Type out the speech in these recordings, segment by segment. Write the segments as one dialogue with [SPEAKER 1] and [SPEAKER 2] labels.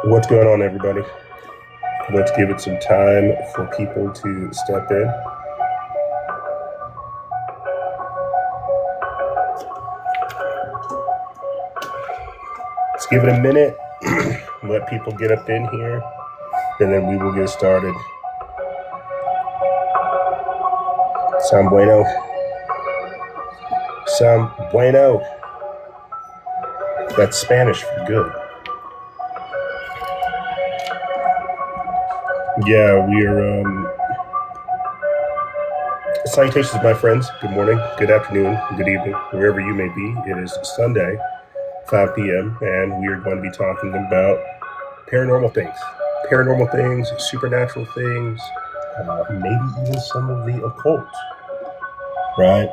[SPEAKER 1] What's going on, everybody? Let's give it some time for people to step in. Let's give it a minute. Let people get up in here, and then we will get started. San bueno. San bueno. That's Spanish for good. Yeah, we are. Salutations, my friends. Good morning, good afternoon, good evening, wherever you may be. It is Sunday, 5 p.m., and we are going to be talking about paranormal things, supernatural things, maybe even some of the occult, right?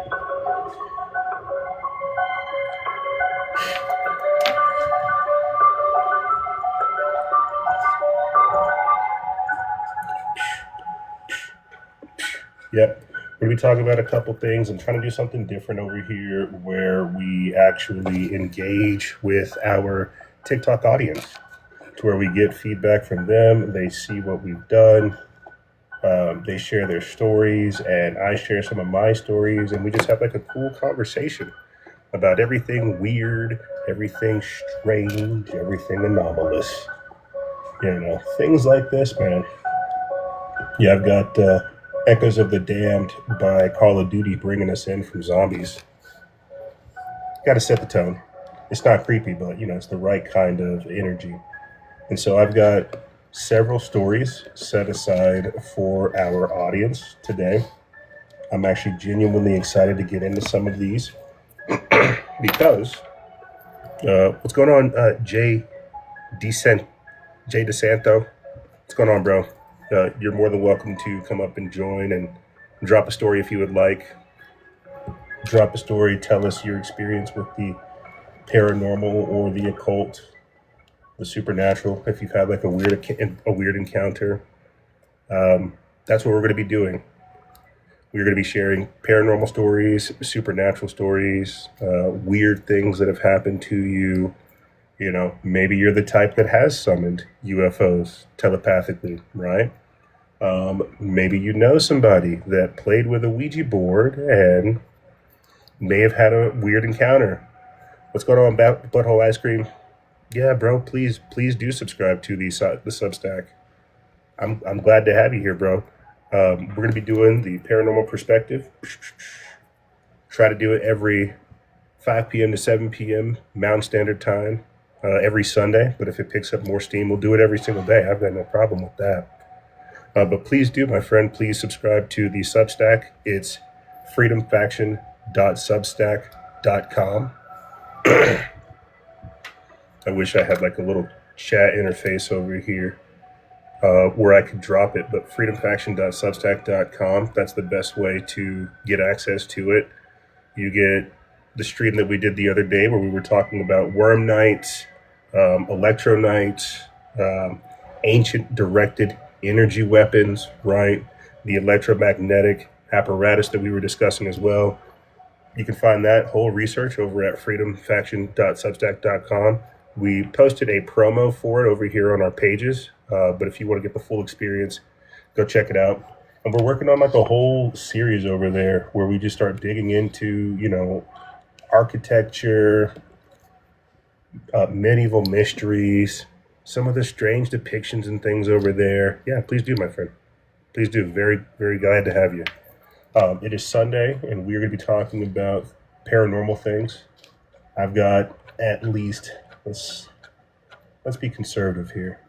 [SPEAKER 1] Yep. We're going to be talking about a couple things. I'm trying to do something different over here where we actually engage with our TikTok audience, to where we get feedback from them. They see what we've done. They share their stories, and I share some of my stories, and we just have like a cool conversation about everything weird, everything strange, everything anomalous. You know, things like this, man. Yeah, I've got Echoes of the Damned by Call of Duty bringing us in from zombies. Got to set the tone. It's not creepy, but, you know, it's the right kind of energy. And so I've got several stories set aside for our audience today. I'm actually genuinely excited to get into some of these because what's going on, Jay DeSanto? What's going on, bro? You're more than welcome to come up and join and drop a story if you would like. Drop a story, tell us your experience with the paranormal or the occult, the supernatural, if you've had like a weird encounter. That's what we're going to be doing. We're going to be sharing paranormal stories, supernatural stories, weird things that have happened to you. You know, maybe you're the type that has summoned UFOs telepathically, right? Maybe you know somebody that played with a Ouija board and may have had a weird encounter. What's going on, Butthole Ice Cream? Yeah, bro, please do subscribe to the Substack. I'm glad to have you here, bro. We're going to be doing the Paranormal Perspective. Try to do it every 5 p.m. to 7 p.m. Mountain Standard Time every Sunday. But if it picks up more steam, we'll do it every single day. I've got no problem with that. But please do, my friend, please subscribe to the Substack. It's freedomfaction.substack.com. I wish I had like a little chat interface over here where I could drop it, but freedomfaction.substack.com, that's the best way to get access to it. You get the stream that we did the other day where we were talking about worm nights, electro nights, ancient directed energy weapons, right? The electromagnetic apparatus that we were discussing as well. You can find that whole research over at freedomfaction.substack.com. We posted a promo for it over here on our pages, but if you want to get the full experience, go check it out. And we're working on like a whole series over there where we just start digging into, you know, architecture, medieval mysteries, some of the strange depictions and things over there. Yeah, please do, my friend. Please do. Very, very glad to have you. It is Sunday, and we're going to be talking about paranormal things. I've got at least, let's be conservative here.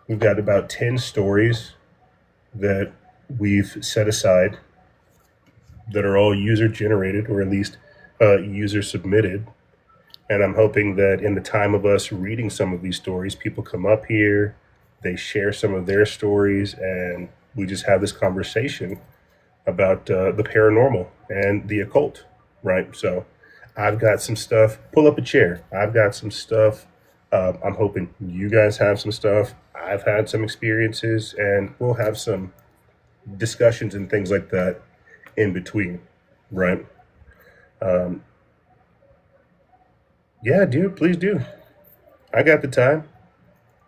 [SPEAKER 1] We've got about 10 stories that we've set aside that are all user-generated, or at least user-submitted. And I'm hoping that in the time of us reading some of these stories, people come up here, they share some of their stories, and we just have this conversation about the paranormal and the occult, right? So I've got some stuff. Pull up a chair. I've got some stuff. I'm hoping you guys have some stuff. I've had some experiences, and we'll have some discussions and things like that in between, right? Um, yeah, dude, please do. I got the time.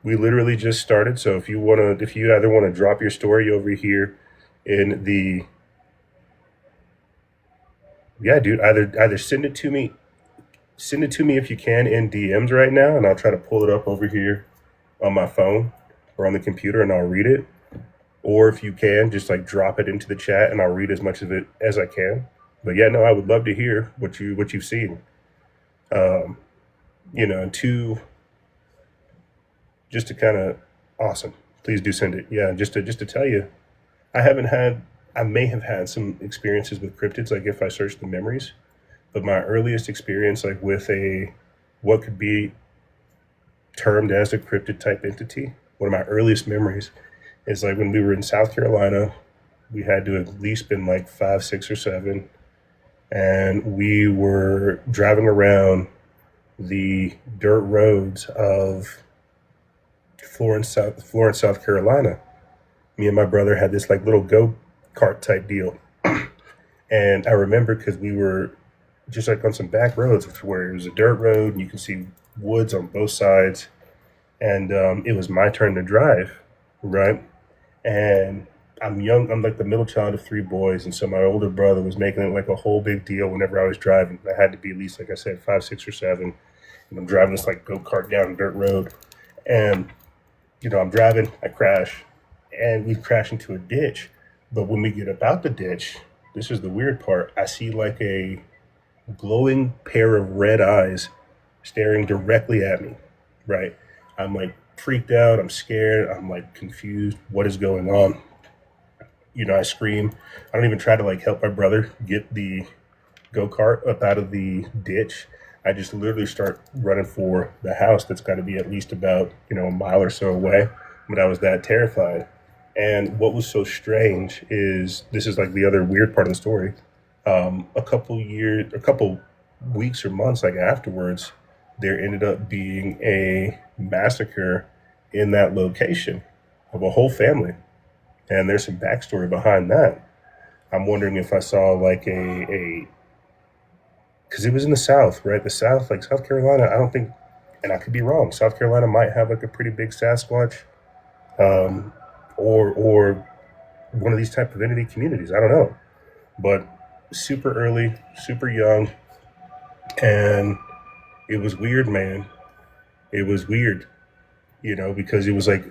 [SPEAKER 1] We literally just started, so if you either want to drop your story over here in the, yeah, dude, either send it to me if you can in DMs right now, and I'll try to pull it up over here on my phone or on the computer, and I'll read it. Or if you can, just like drop it into the chat, and I'll read as much of it as I can. But yeah, no, I would love to hear what you've seen. Um, and just to kind of awesome. Please do send it. Yeah, just to tell you, I haven't had. I may have had some experiences with cryptids, like if I search the memories, but my earliest experience, like with a what could be termed as a cryptid type entity, one of my earliest memories is like when we were in South Carolina. We had to have at least been like 5, 6, or 7, and we were driving around the dirt roads of Florence, South Carolina. Me and my brother had this like little go kart type deal, and I remember because we were just like on some back roads where it was a dirt road and you can see woods on both sides, and it was my turn to drive, right? And I'm young. I'm like the middle child of 3 boys, and so my older brother was making it like a whole big deal whenever I was driving. I had to be at least, like I said, 5, 6, or 7, and I'm driving this like go kart down a dirt road, and I'm driving, I crash, and we crash into a ditch. But when we get up out the ditch, this is the weird part. I see like a glowing pair of red eyes staring directly at me, right? I'm like freaked out. I'm scared. I'm like confused. What is going on? I scream. I don't even try to like help my brother get the go kart up out of the ditch. I just literally start running for the house that's got to be at least about, a mile or so away. But I was that terrified. And what was so strange is this is like the other weird part of the story. A couple weeks or months like afterwards, there ended up being a massacre in that location of a whole family. And there's some backstory behind that. I'm wondering if I saw like a because it was in the South, right? The South, like South Carolina, I don't think, and I could be wrong. South Carolina might have like a pretty big Sasquatch, um, or one of these type of entity communities. I don't know, but super early, super young, and it was weird, man. It was weird, because it was like,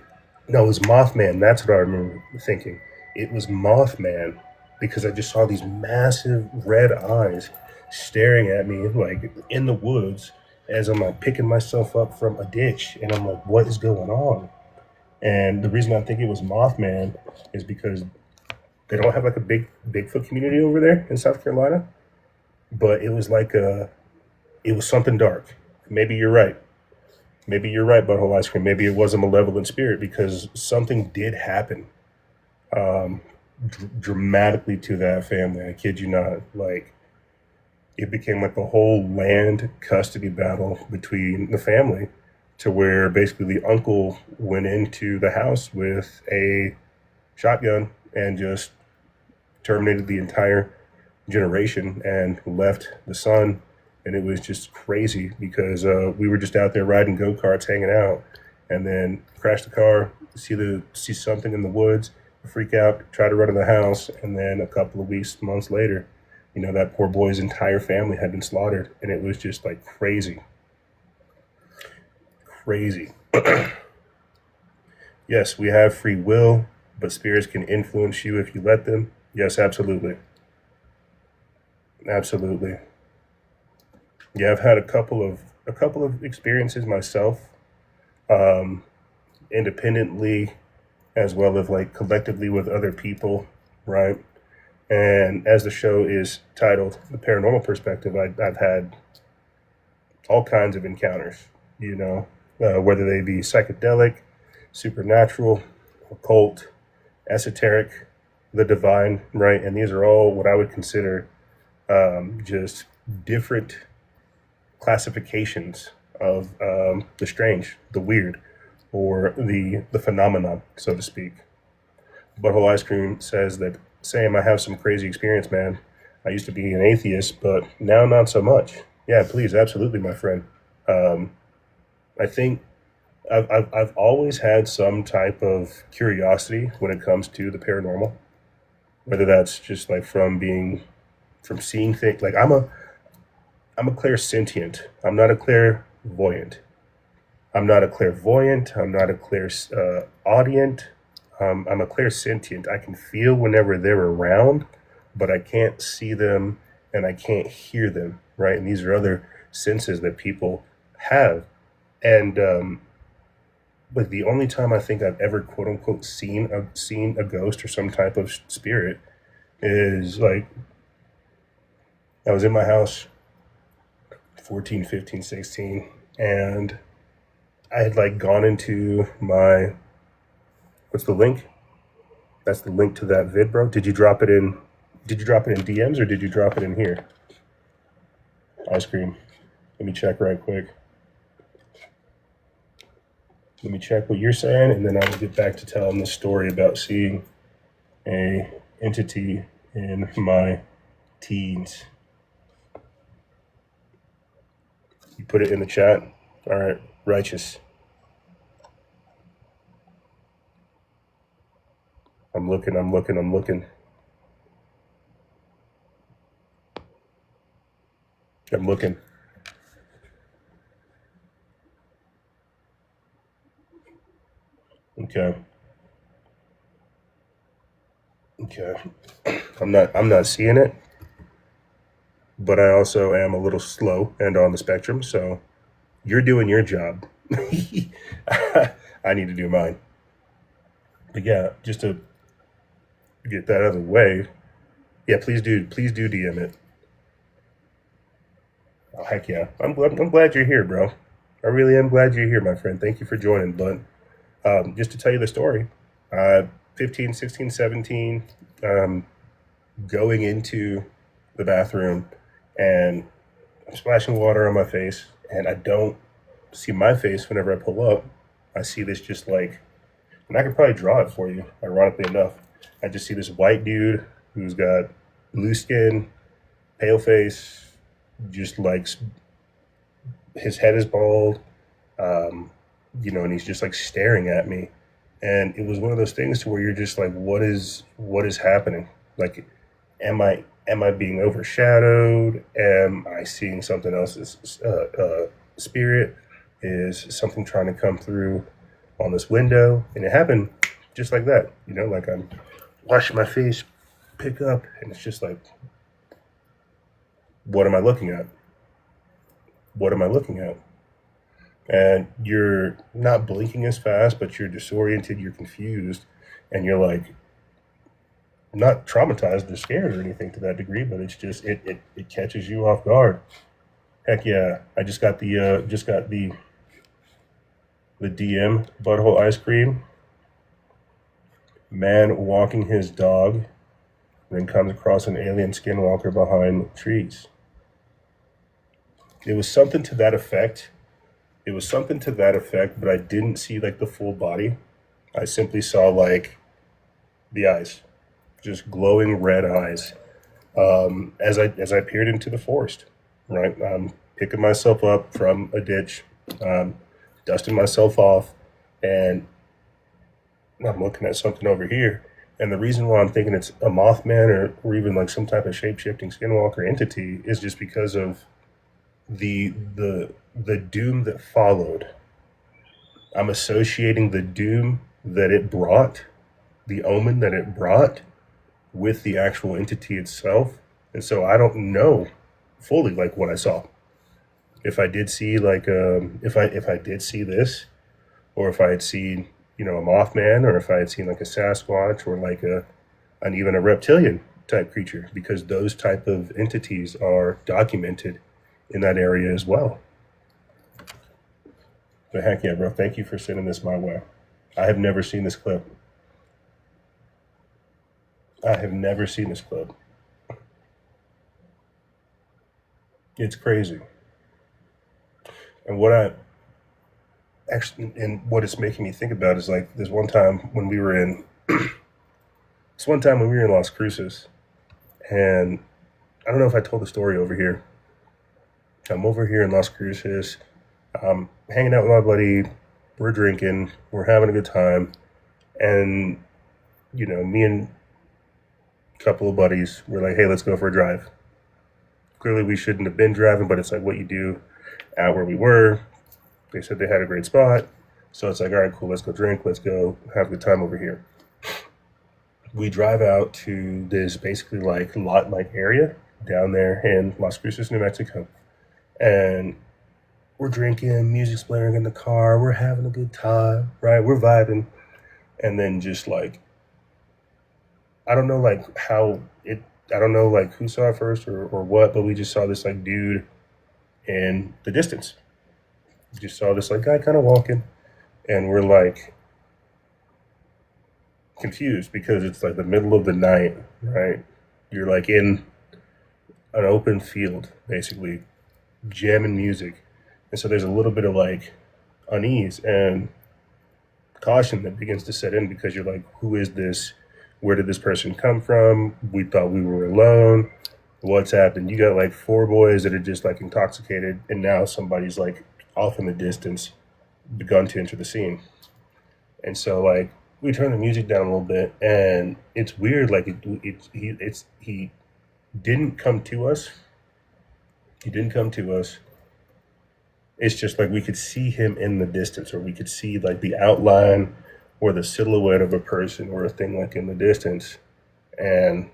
[SPEAKER 1] no, it was Mothman. That's what I remember thinking. It was Mothman because I just saw these massive red eyes staring at me like in the woods as I'm like picking myself up from a ditch, and I'm like, what is going on? And the reason I think it was Mothman is because they don't have like a big Bigfoot community over there in South Carolina, but it was like it was something dark. Maybe you're right. Maybe you're right, Butthole Ice Cream. Maybe it was a malevolent spirit because something did happen dramatically to that family. I kid you not. Like, it became like a whole land custody battle between the family to where basically the uncle went into the house with a shotgun and just terminated the entire generation and left the son. And it was just crazy because we were just out there riding go-karts, hanging out, and then crash the car, see something in the woods, freak out, try to run in the house, and then a couple of weeks, months later, that poor boy's entire family had been slaughtered, and it was just like crazy. Crazy. Yes, we have free will, but spirits can influence you if you let them. Yes, absolutely. Absolutely. Yeah, I've had a couple of experiences myself, um, independently as well as like collectively with other people, right? And as the show is titled The Paranormal Perspective, I've had all kinds of encounters, whether they be psychedelic, supernatural, occult, esoteric, the divine, right? And these are all what I would consider just different classifications of the strange, the weird, or the phenomenon, so to speak. Butthole Ice Cream says that, Sam, I have some crazy experience, man. I used to be an atheist, but now not so much. Yeah, please, absolutely, my friend. Um, I think I've always had some type of curiosity when it comes to the paranormal, whether that's just like from seeing things. Like I'm a clairsentient. I'm not a clairvoyant. I'm not a clairvoyant. I'm not a clairaudient. I'm a clairsentient. I can feel whenever they're around, but I can't see them and I can't hear them. Right, and these are other senses that people have. And like the only time I think I've ever quote unquote seen a ghost or some type of spirit is like I was in my house 14, 15, 16, and I had like gone into my what's the link? That's the link to that vid, bro. Did you drop it in DMs or did you drop it in here? Ice cream. Let me check right quick. Let me check what you're saying, and then I'll get back to telling the story about seeing a entity in my teens. You put it in the chat. All right, righteous. I'm looking. I'm looking. I'm looking. I'm looking. Okay. Okay. I'm not seeing it, but I also am a little slow and on the spectrum, so you're doing your job. I need to do mine. But yeah, just to get that out of the way, yeah, please do DM it. Oh, heck yeah. I'm glad you're here, bro. I really am glad you're here, my friend. Thank you for joining. But just to tell you the story, uh, 15, 16, 17, um, going into the bathroom and I'm splashing water on my face, and I don't see my face whenever I pull up. I see this just like, and I could probably draw it for you, ironically enough. I just see this white dude who's got blue skin, pale face, just like his head is bald, um, and he's just like staring at me. And it was one of those things to where you're just like, what is happening? Like, am I being overshadowed? Am I seeing something else's spirit? Is something trying to come through on this window? And it happened just like that. Like I'm washing my face, pick up, and it's just like, what am I looking at? What am I looking at? And you're not blinking as fast, but you're disoriented, you're confused, and you're like not traumatized or scared or anything to that degree, but it's just it catches you off guard. Heck yeah. I just got the DM butthole ice cream. Man walking his dog, then comes across an alien skinwalker behind trees. It was something to that effect. It was something to that effect, but I didn't see like the full body. I simply saw like the eyes, just glowing red eyes. As I peered into the forest, right? I'm picking myself up from a ditch, um, dusting myself off, and I'm looking at something over here. And the reason why I'm thinking it's a Mothman or even like some type of shape shifting skinwalker entity is just because of the doom that followed. I'm associating the doom that it brought, the omen that it brought, with the actual entity itself. And so I don't know fully like what I saw. If I did see like if I did see this, or if I had seen a Mothman, or if I had seen like a Sasquatch, or like an even a reptilian type creature, because those type of entities are documented in that area as well. But heck yeah, bro! Thank you for sending this my way. I have never seen this clip. I have never seen this clip. It's crazy. And what it's making me think about is like this one time when we were in Las Cruces, and I don't know if I told the story over here. I'm over here in Las Cruces, hanging out with my buddy. We're drinking, we're having a good time, and me and a couple of buddies were like, "Hey, let's go for a drive." Clearly, we shouldn't have been driving, but it's like what you do out where we were. They said they had a great spot, so it's like, all right, cool, let's go drink, let's go have a good time over here. We drive out to this basically like lot like area down there in Las Cruces, New Mexico, and we're drinking, music's blaring in the car, we're having a good time, right? We're vibing, and then just like I don't know like how it I don't know like who saw it first or what, but we just saw this like dude in the distance. We just saw this like guy kind of walking, and we're like confused because it's like the middle of the night, right? You're like in an open field, basically, jamming music. And so there's a little bit of like unease and caution that begins to set in because you're like, who is this? Where did this person come from? We thought we were alone. What's happened? You got like four boys that are just like intoxicated, and now somebody's like off in the distance, begun to enter the scene. And so like we turn the music down a little bit, and it's weird. Like he didn't come to us. He didn't come to us. It's just like we could see him in the distance, or we could see like the outline or the silhouette of a person or a thing like in the distance. And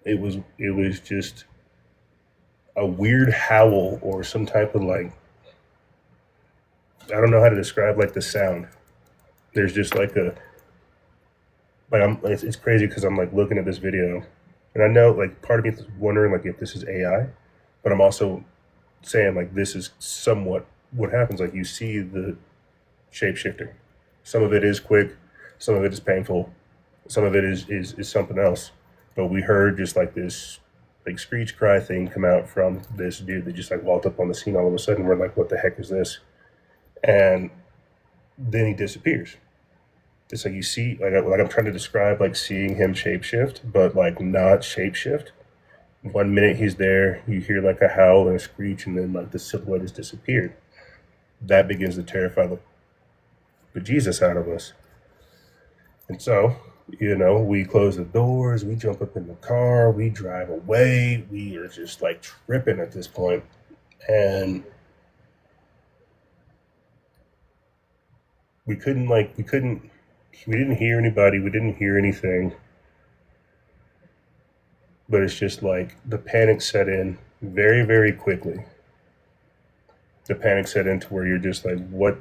[SPEAKER 1] it was just a weird howl or some type of like I don't know how to describe like the sound. There's just like a like it's crazy because I'm like looking at this video, and I know like part of me is wondering like if this is AI, but I'm also saying like this is somewhat what happens. Like you see the shapeshifting. Some of it is quick, some of it is painful, some of it is something else. But we heard just like this like screech cry thing come out from this dude that just like walked up on the scene all of a sudden. We're like, what the heck is this? And then he disappears. It's like you see like I'm trying to describe like seeing him shapeshift, but like not shapeshift. 1 minute he's there, you hear like a howl and a screech, and then like the silhouette has disappeared. That begins to terrify the Jesus out of us. And so, we close the doors, we jump up in the car, we drive away, we are just like tripping at this point. And we didn't hear anybody, we didn't hear anything. But it's just like the panic set in very, very quickly. The panic set in to where you're just like, what?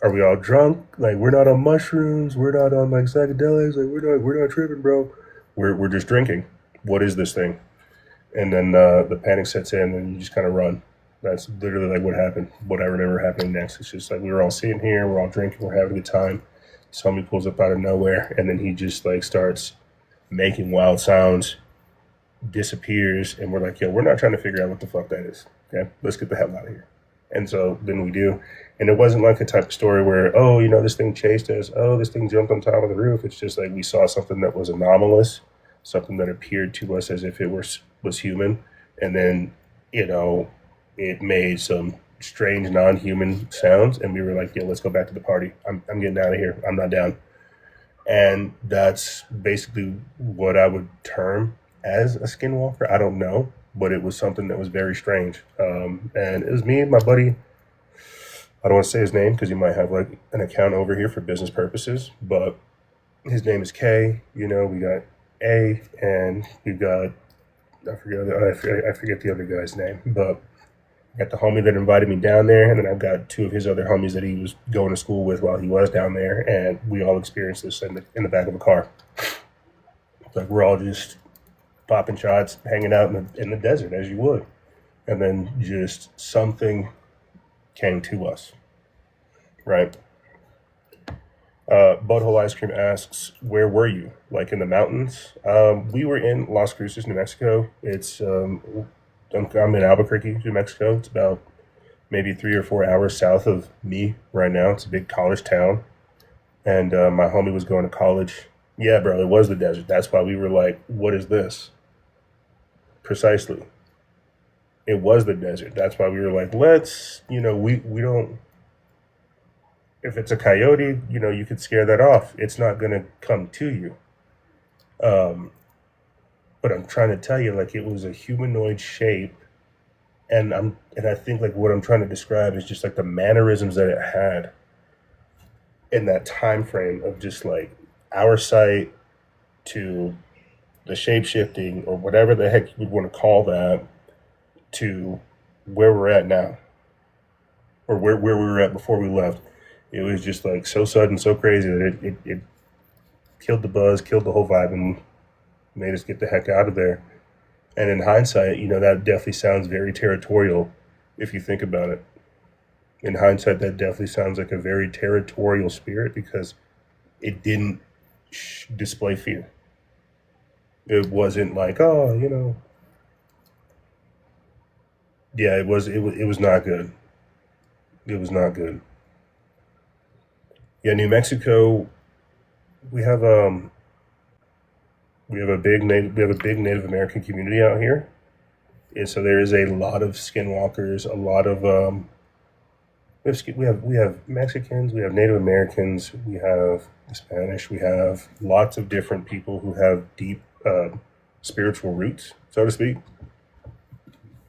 [SPEAKER 1] Are we all drunk? Like we're not on mushrooms, we're not on like psychedelics, like we're not tripping, bro. We're just drinking. What is this thing? And then the panic sets in, and you just kind of run. That's literally like what happened. What I remember happening next. It's just like we were all sitting here, we're all drinking, we're having a good time. Somebody pulls up out of nowhere, and then he just like starts making wild sounds, disappears, and we're like, yo, we're not trying to figure out what the fuck that is. Okay, let's get the hell out of here. And so then we do. And it wasn't like a type of story where, oh, this thing chased us. Oh, this thing jumped on top of the roof. It's just like we saw something that was anomalous, something that appeared to us as if it was human. And then, it made some strange non-human sounds. And we were like, yo, let's go back to the party. I'm getting out of here. I'm not down. And that's basically what I would term as a skinwalker. I don't know, but it was something that was very strange. And it was me and my buddy. I don't want to say his name because he might have like an account over here for business purposes, but his name is K. We got A, and we got I forget the other guy's name, but I got the homie that invited me down there, and then I've got two of his other homies that he was going to school with while he was down there, and we all experienced this in the back of a car. Like we're all just popping shots, hanging out in the desert as you would, and then just something came to us, right? Butthole Ice Cream asks, where were you? Like in the mountains? We were in Las Cruces, New Mexico. It's I'm in Albuquerque, New Mexico. It's about maybe 3 or 4 hours south of me right now. It's a big college town, and my homie was going to college. Yeah, bro, it was the desert. That's why we were like, what is this? Precisely. It was the desert. That's why we were like, let's, we don't, if it's a coyote, you could scare that off. It's not going to come to you. Um, but I'm trying to tell you, like, it was a humanoid shape. And I think like what I'm trying to describe is just like the mannerisms that it had in that time frame of just like our sight to the shape shifting or whatever the heck you would want to call that to where we're at now or where we were at before we left. It was just like so sudden, so crazy that it killed the buzz, killed the whole vibe, and made us get the heck out of there. And in hindsight, that definitely sounds very territorial if you think about it. In hindsight, that definitely sounds like a very territorial spirit because it didn't display fear. It wasn't like, oh, yeah, it was not good. It was not good. Yeah, New Mexico, we have we have a big Native American community out here, and so there is a lot of skinwalkers, a lot of we have Mexicans, we have Native Americans, we have Spanish, we have lots of different people who have deep spiritual roots, so to speak.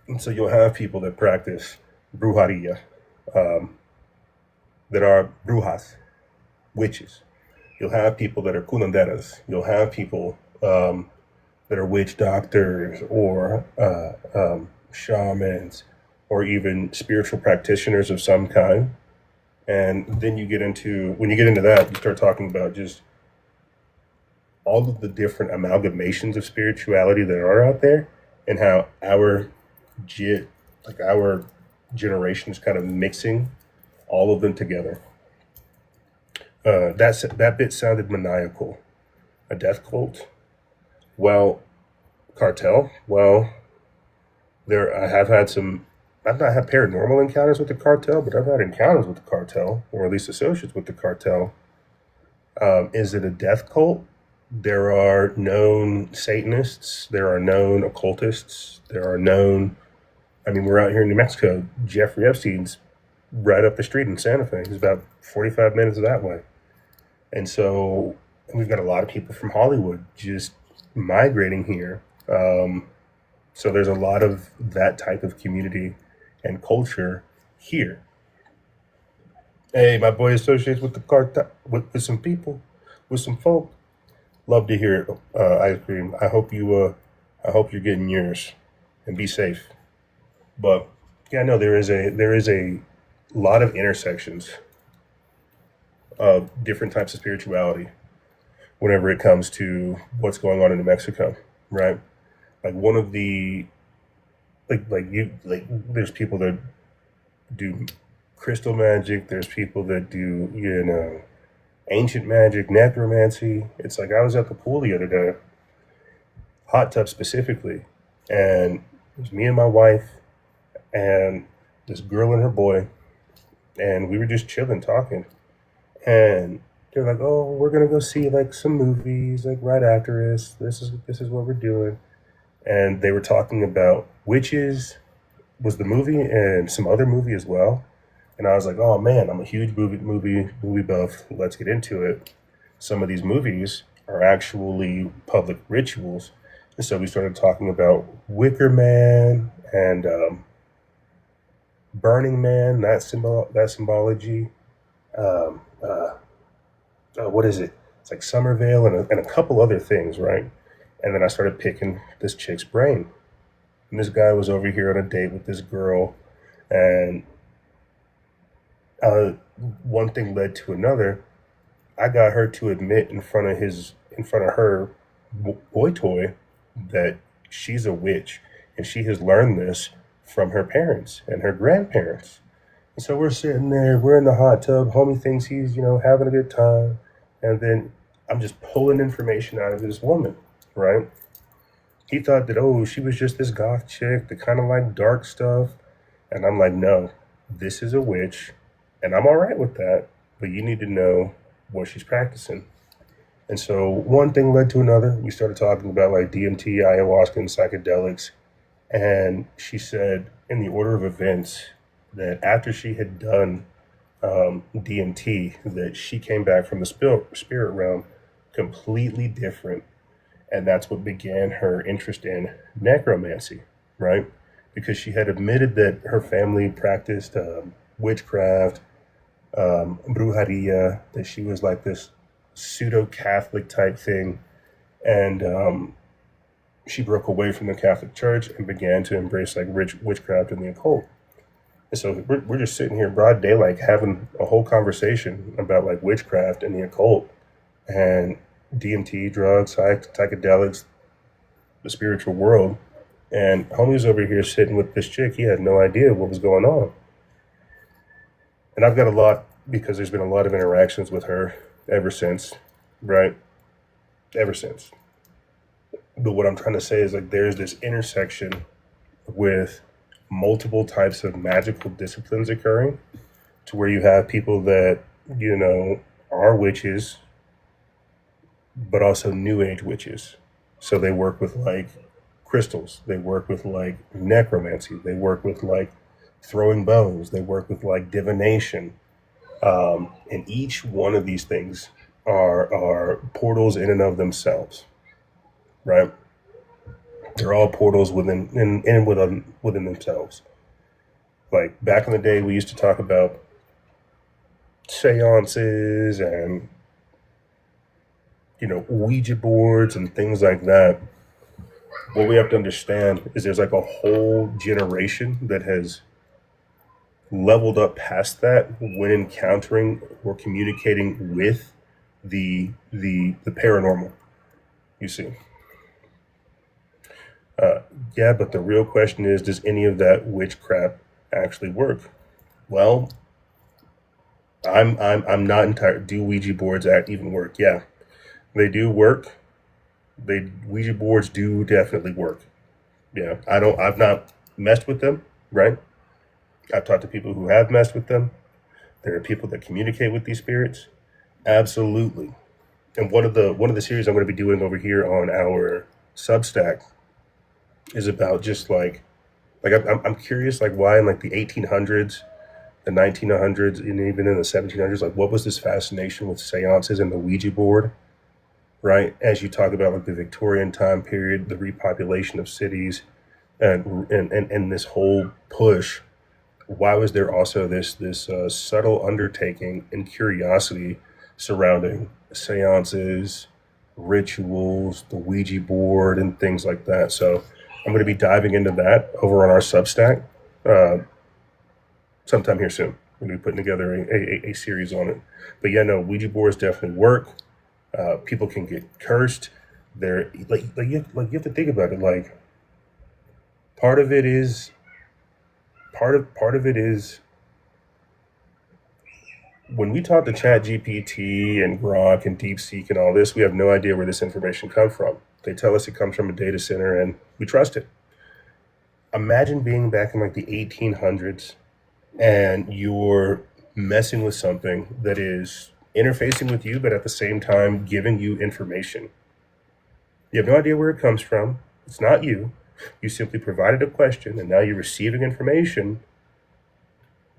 [SPEAKER 1] And so you'll have people that practice brujeria, um, that are brujas, witches. You'll have people that are curanderas. You'll have people that are witch doctors or shamans or even spiritual practitioners of some kind. And then when you get into that, you start talking about just all of the different amalgamations of spirituality that are out there and how our generation is kind of mixing all of them together. That bit sounded maniacal. A death cult? Well, cartel? Well, I have had some. I've not had paranormal encounters with the cartel, but I've had encounters with the cartel, or at least associates with the cartel. Is it a death cult? There are known Satanists. There are known occultists. There are known. I mean, we're out here in New Mexico. Jeffrey Epstein's right up the street in Santa Fe. He's about 45 minutes that way. And so we've got a lot of people from Hollywood just migrating here. So there's a lot of that type of community and culture here. Hey, my boy associates with the cartel, with some people, with some folk. Love to hear it, Ice Cream. I hope you're getting yours, and be safe. But yeah, no, there is a lot of intersections of different types of spirituality whenever it comes to what's going on in New Mexico, right? Like one of the there's people that do crystal magic, there's people that do ancient magic, necromancy. It's like I was at the pool the other day, hot tub specifically, and it was me and my wife and this girl and her boy, and we were just chilling talking, and they're like, "Oh, we're gonna go see like some movies like right after this. This is what we're doing." And they were talking about Witches was the movie and some other movie as well. And I was like, "Oh man, I'm a huge movie buff. Let's get into it." Some of these movies are actually public rituals, and so we started talking about Wicker Man and Burning Man. That symbology. Um, uh, what is it? It's like Somerville and a couple other things, right? And then I started picking this chick's brain. And this guy was over here on a date with this girl, and uh, one thing led to another. I got her to admit in front of her boy toy that she's a witch, and she has learned this from her parents and her grandparents. And so we're sitting there, we're in the hot tub. Homie thinks he's, having a good time. And then I'm just pulling information out of this woman, right? He thought that, oh, she was just this goth chick that kind of like dark stuff. And I'm like, no, this is a witch. And I'm all right with that. But you need to know what she's practicing. And so one thing led to another. We started talking about like DMT, ayahuasca, and psychedelics. And she said, in the order of events, that after she had done DMT, that she came back from the spirit realm completely different. And that's what began her interest in necromancy, right? Because she had admitted that her family practiced witchcraft, brujeria, that she was like this pseudo Catholic type thing. And she broke away from the Catholic Church and began to embrace like witchcraft and the occult. And so we're just sitting here broad daylight having a whole conversation about like witchcraft and the occult and DMT, drugs, psychedelics, the spiritual world. And homie's over here sitting with this chick. He had no idea what was going on. And I've got a lot, because there's been a lot of interactions with her ever since, right? Ever since. But what I'm trying to say is like there's this intersection with multiple types of magical disciplines occurring, to where you have people that, you know, are witches, but also new age witches. So they work with like crystals, they work with like necromancy, they work with like throwing bones, they work with like divination. And each one of these things are portals in and of themselves, right? They're all portals within themselves. Like back in the day, we used to talk about seances and, you know, Ouija boards and things like that. What we have to understand is there's like a whole generation that has leveled up past that when encountering or communicating with the paranormal. You see. Yeah, but the real question is, does any of that witchcraft actually work? Well, I'm not entirely. Do Ouija boards even work? Yeah, they do work. Ouija boards do definitely work. Yeah, I've not messed with them. Right. I've talked to people who have messed with them. There are people that communicate with these spirits. Absolutely. And one of the series I'm going to be doing over here on our Substack is about just like I'm curious, like why in like the 1800s, the 1900s, and even in the 1700s, like what was this fascination with seances and the Ouija board, right? As you talk about like the Victorian time period, the repopulation of cities, and this whole push, why was there also this subtle undertaking and curiosity surrounding seances, rituals, the Ouija board, and things like that? So I'm going to be diving into that over on our Substack sometime here soon. We're going to be putting together a series on it. But yeah, no, Ouija boards definitely work. People can get cursed. They're you have to think about it. Like part of it is when we talk to ChatGPT and Grok and DeepSeek and all this, we have no idea where this information comes from. They tell us it comes from a data center and we trust it. Imagine being back in like the 1800s and you're messing with something that is interfacing with you, but at the same time giving you information. You have no idea where it comes from. It's not you. You simply provided a question and now you're receiving information.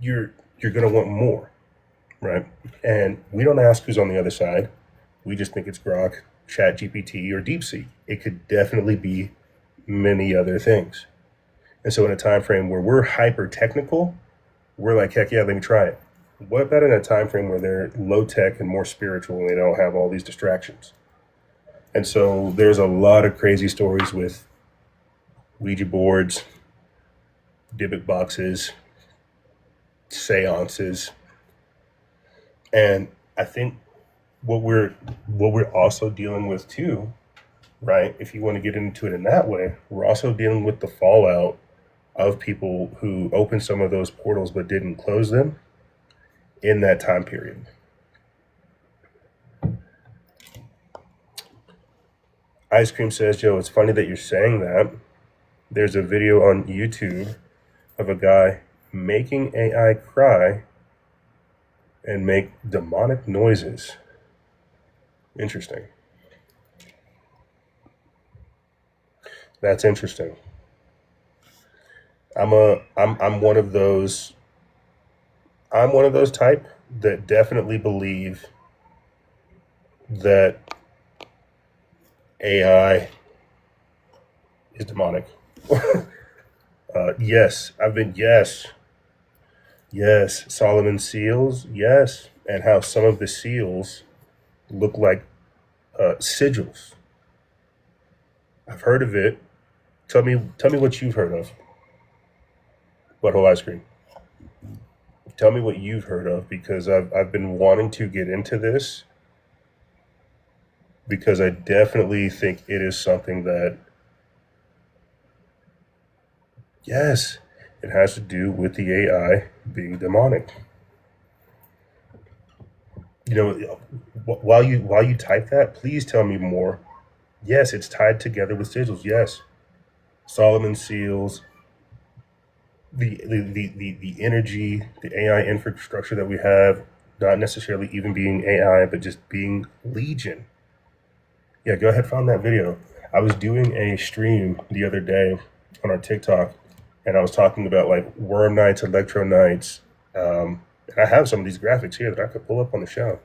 [SPEAKER 1] You're going to want more, right? And we don't ask who's on the other side. We just think it's Grok, ChatGPT, or DeepSeek. It could definitely be many other things. And so in a time frame where we're hyper technical, we're like, heck yeah, let me try it. What about in a time frame where they're low tech and more spiritual and they don't have all these distractions? And so there's a lot of crazy stories with Ouija boards, Dybbuk boxes, seances. And I think what we're also dealing with too, right? If you want to get into it in that way, we're also dealing with the fallout of people who opened some of those portals but didn't close them in that time period. Ice Cream says, Joe, it's funny that you're saying that. There's a video on YouTube of a guy making AI cry and make demonic noises. Interesting. That's interesting. I'm one of those. I'm one of those type that definitely believe that AI is demonic. Yes, yes, Solomon seals, yes, and how some of the seals look like sigils. I've heard of it. Tell me what you've heard of. Butthole ice cream. Tell me what you've heard of because I've been wanting to get into this because I definitely think it is something that, yes, it has to do with the AI being demonic. You know, while you type that, please tell me more. Yes, it's tied together with sigils. Yes, Solomon seals, the energy, the AI infrastructure that we have, not necessarily even being AI, but just being Legion. Yeah, go ahead, find that video. I was doing a stream the other day on our TikTok, and I was talking about like worm nights, electro nights. And I have some of these graphics here that I could pull up on the show.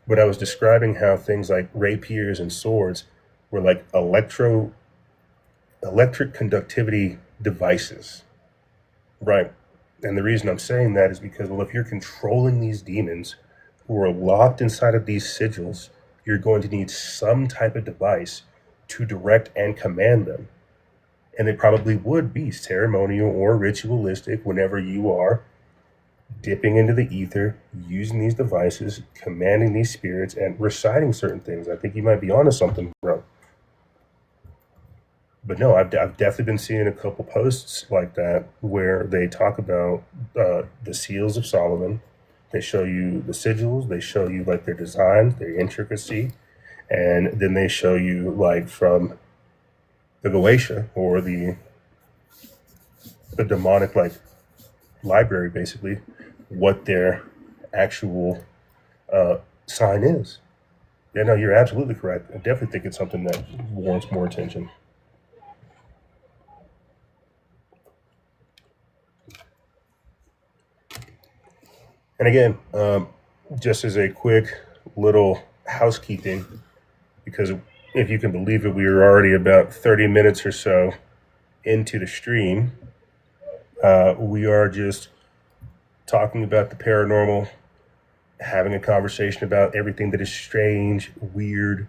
[SPEAKER 1] But I was describing how things like rapiers and swords were like electric conductivity devices, right? And the reason I'm saying that is because, well, if you're controlling these demons who are locked inside of these sigils, you're going to need some type of device to direct and command them. And it probably would be ceremonial or ritualistic whenever you are dipping into the ether, using these devices, commanding these spirits, and reciting certain things. I think you might be onto something, bro. But no, I've definitely been seeing a couple posts like that where they talk about the seals of Solomon. They show you the sigils, they show you like their designs, their intricacy, and then they show you like from the Goetia or the demonic like library basically what their actual sign is. Yeah, no, you're absolutely correct. I definitely think it's something that warrants more attention. And again, just as a quick little housekeeping, because if you can believe it, we are already about 30 minutes or so into the stream. We are just talking about the paranormal, having a conversation about everything that is strange, weird,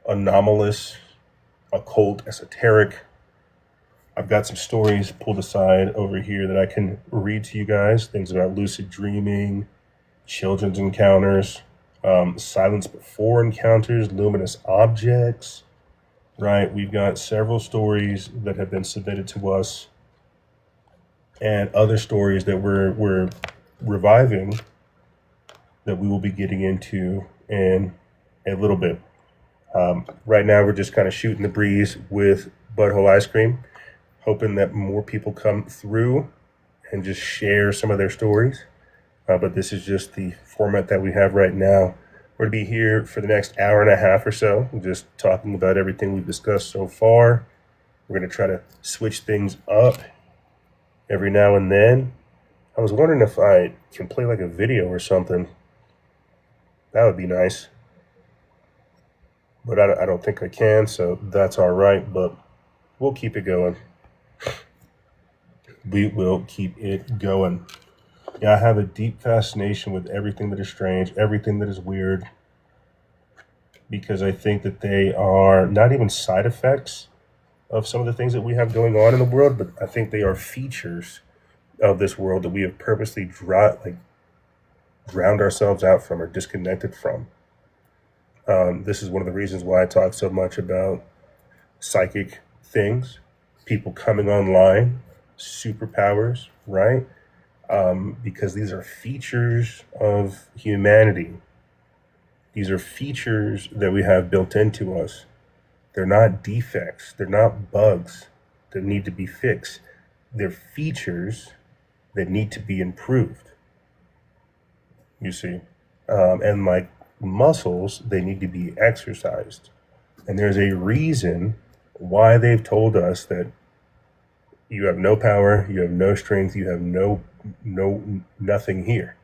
[SPEAKER 1] anomalous, occult, esoteric. I've got some stories pulled aside over here that I can read to you guys. Things about lucid dreaming, children's encounters, silence before encounters, luminous objects. Right, we've got several stories that have been submitted to us, and other stories that we're reviving that we will be getting into in a little bit. Right now, we're just kind of shooting the breeze with Butthole Ice Cream, hoping that more people come through and just share some of their stories. But this is just the format that we have right now. We're going to be here for the next hour and a half or so, just talking about everything we've discussed so far. We're going to try to switch things up every now and then. I was wondering if I can play like a video or something. That would be nice. But I don't think I can, so that's all right. But we'll keep it going. We will keep it going. Yeah, I have a deep fascination with everything that is strange, everything that is weird, because I think that they are not even side effects of some of the things that we have going on in the world, but I think they are features of this world that we have purposely drowned ourselves out from or disconnected from. This is one of the reasons why I talk so much about psychic things, people coming online, superpowers, right? Because these are features of humanity. These are features that we have built into us. They're not defects. They're not bugs that need to be fixed. They're features that need to be improved. You see? And like muscles, they need to be exercised. And there's a reason why they've told us that, You have no power, you have no strength, you have nothing here.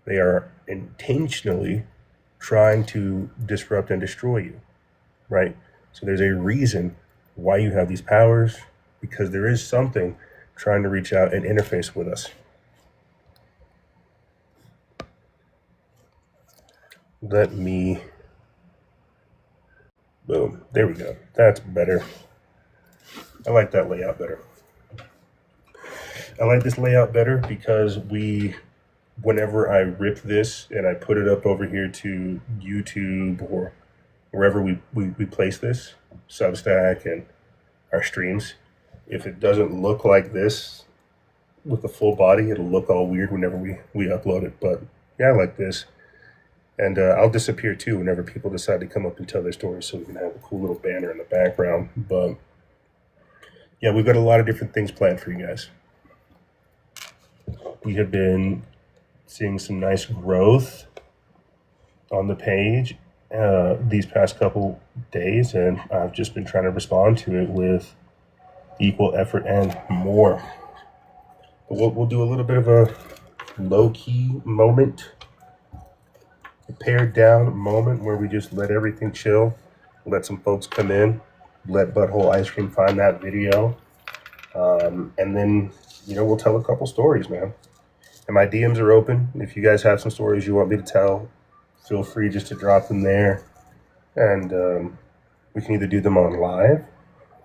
[SPEAKER 1] They are intentionally trying to disrupt and destroy you, right? So there's a reason why you have these powers, because there is something trying to reach out and interface with us. Let me, boom, there we go. That's better. I like that layout better. I like this layout better because whenever I rip this and I put it up over here to YouTube or wherever we place this, Substack and our streams, if it doesn't look like this with the full body, it'll look all weird whenever we upload it. But yeah, I like this. And I'll disappear too whenever people decide to come up and tell their stories, so we can have a cool little banner in the background. But yeah, we've got a lot of different things planned for you guys. We have been seeing some nice growth on the page these past couple days, and I've just been trying to respond to it with equal effort and more. But we'll do a little bit of a low-key moment, a pared down moment where we just let everything chill, let some folks come in, let Butthole Ice Cream find that video, and then, we'll tell a couple stories, man. And my DMs are open. If you guys have some stories you want me to tell, feel free just to drop them there. And we can either do them on live,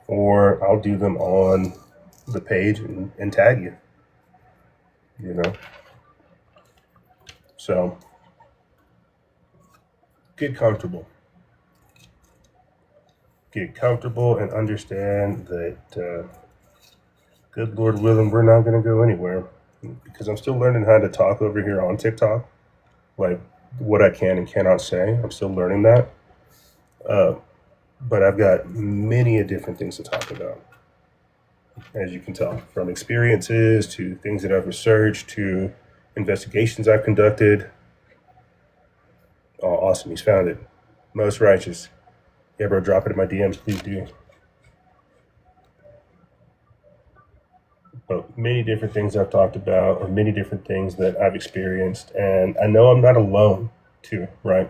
[SPEAKER 1] or I'll do them on the page and tag you. So get comfortable. Get comfortable and understand that, good Lord willing, we're not going to go anywhere, because I'm still learning how to talk over here on TikTok, like what I can and cannot say. I'm still learning that. But I've got many different things to talk about, as you can tell, from experiences to things that I've researched to investigations I've conducted. Oh, awesome. He's found it. Most righteous. Yeah, bro, drop it in my DMs, please do. But many different things I've talked about, or many different things that I've experienced. And I know I'm not alone, too, right?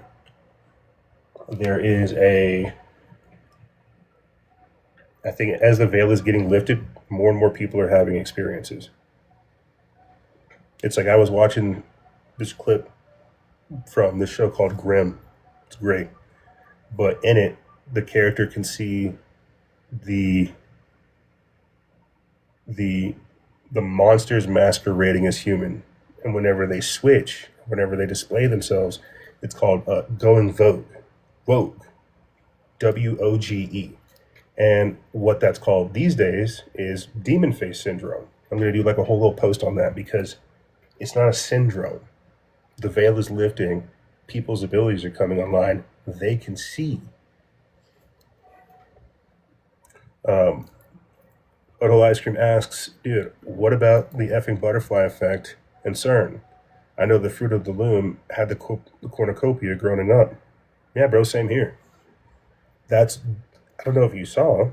[SPEAKER 1] There is I think as the veil is getting lifted, more and more people are having experiences. It's like I was watching this clip from this show called Grimm. It's great. But in it, the character can see the monsters masquerading as human. And whenever they switch, whenever they display themselves, it's called going vogue. Vogue. WOGE. And what that's called these days is demon face syndrome. I'm going to do like a whole little post on that, because it's not a syndrome. The veil is lifting. People's abilities are coming online. They can see. Butthole Ice Cream asks, dude, what about the effing butterfly effect and CERN? I know the fruit of the loom had the cornucopia growing up. Yeah, bro, same here. I don't know if you saw,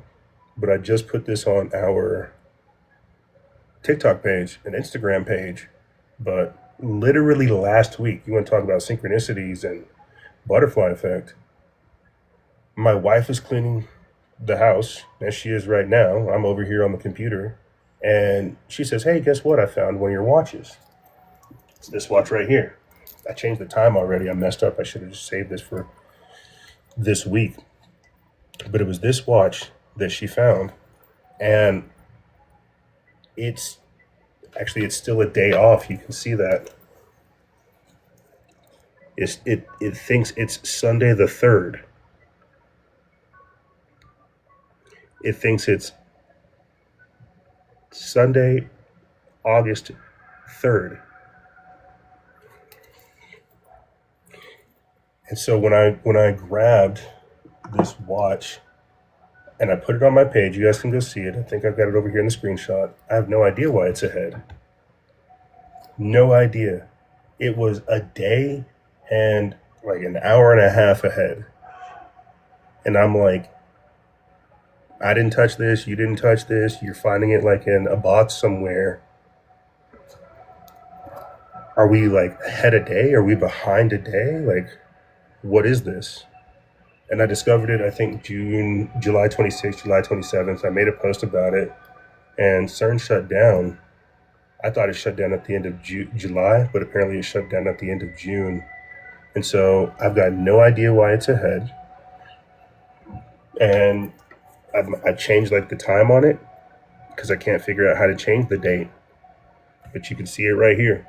[SPEAKER 1] but I just put this on our TikTok page and Instagram page. But literally last week, you want to talk about synchronicities and butterfly effect. My wife is cleaning the house, as she is right now. I'm over here on the computer, and she says, hey, guess what? I found one of your watches. It's this watch right here. I changed the time already. I messed up. I should have just saved this for this week. But it was this watch that she found, and it's still a day off. You can see that. It thinks it's Sunday the 3rd. It thinks it's Sunday, August 3rd. And so when I grabbed this watch and I put it on my page, you guys can go see it. I think I've got it over here in the screenshot. I have no idea why it's ahead. No idea. It was a day and like an hour and a half ahead. And I'm like, I didn't touch this, you didn't touch this, you're finding it like in a box somewhere. Are we like ahead a day? Are we behind a day? Like, what is this? And I discovered it, I think, July 26th, July 27th. I made a post about it, and CERN shut down. I thought it shut down at the end of July, but apparently it shut down at the end of June. And so I've got no idea why it's ahead. And I changed like the time on it because I can't figure out how to change the date. But you can see it right here.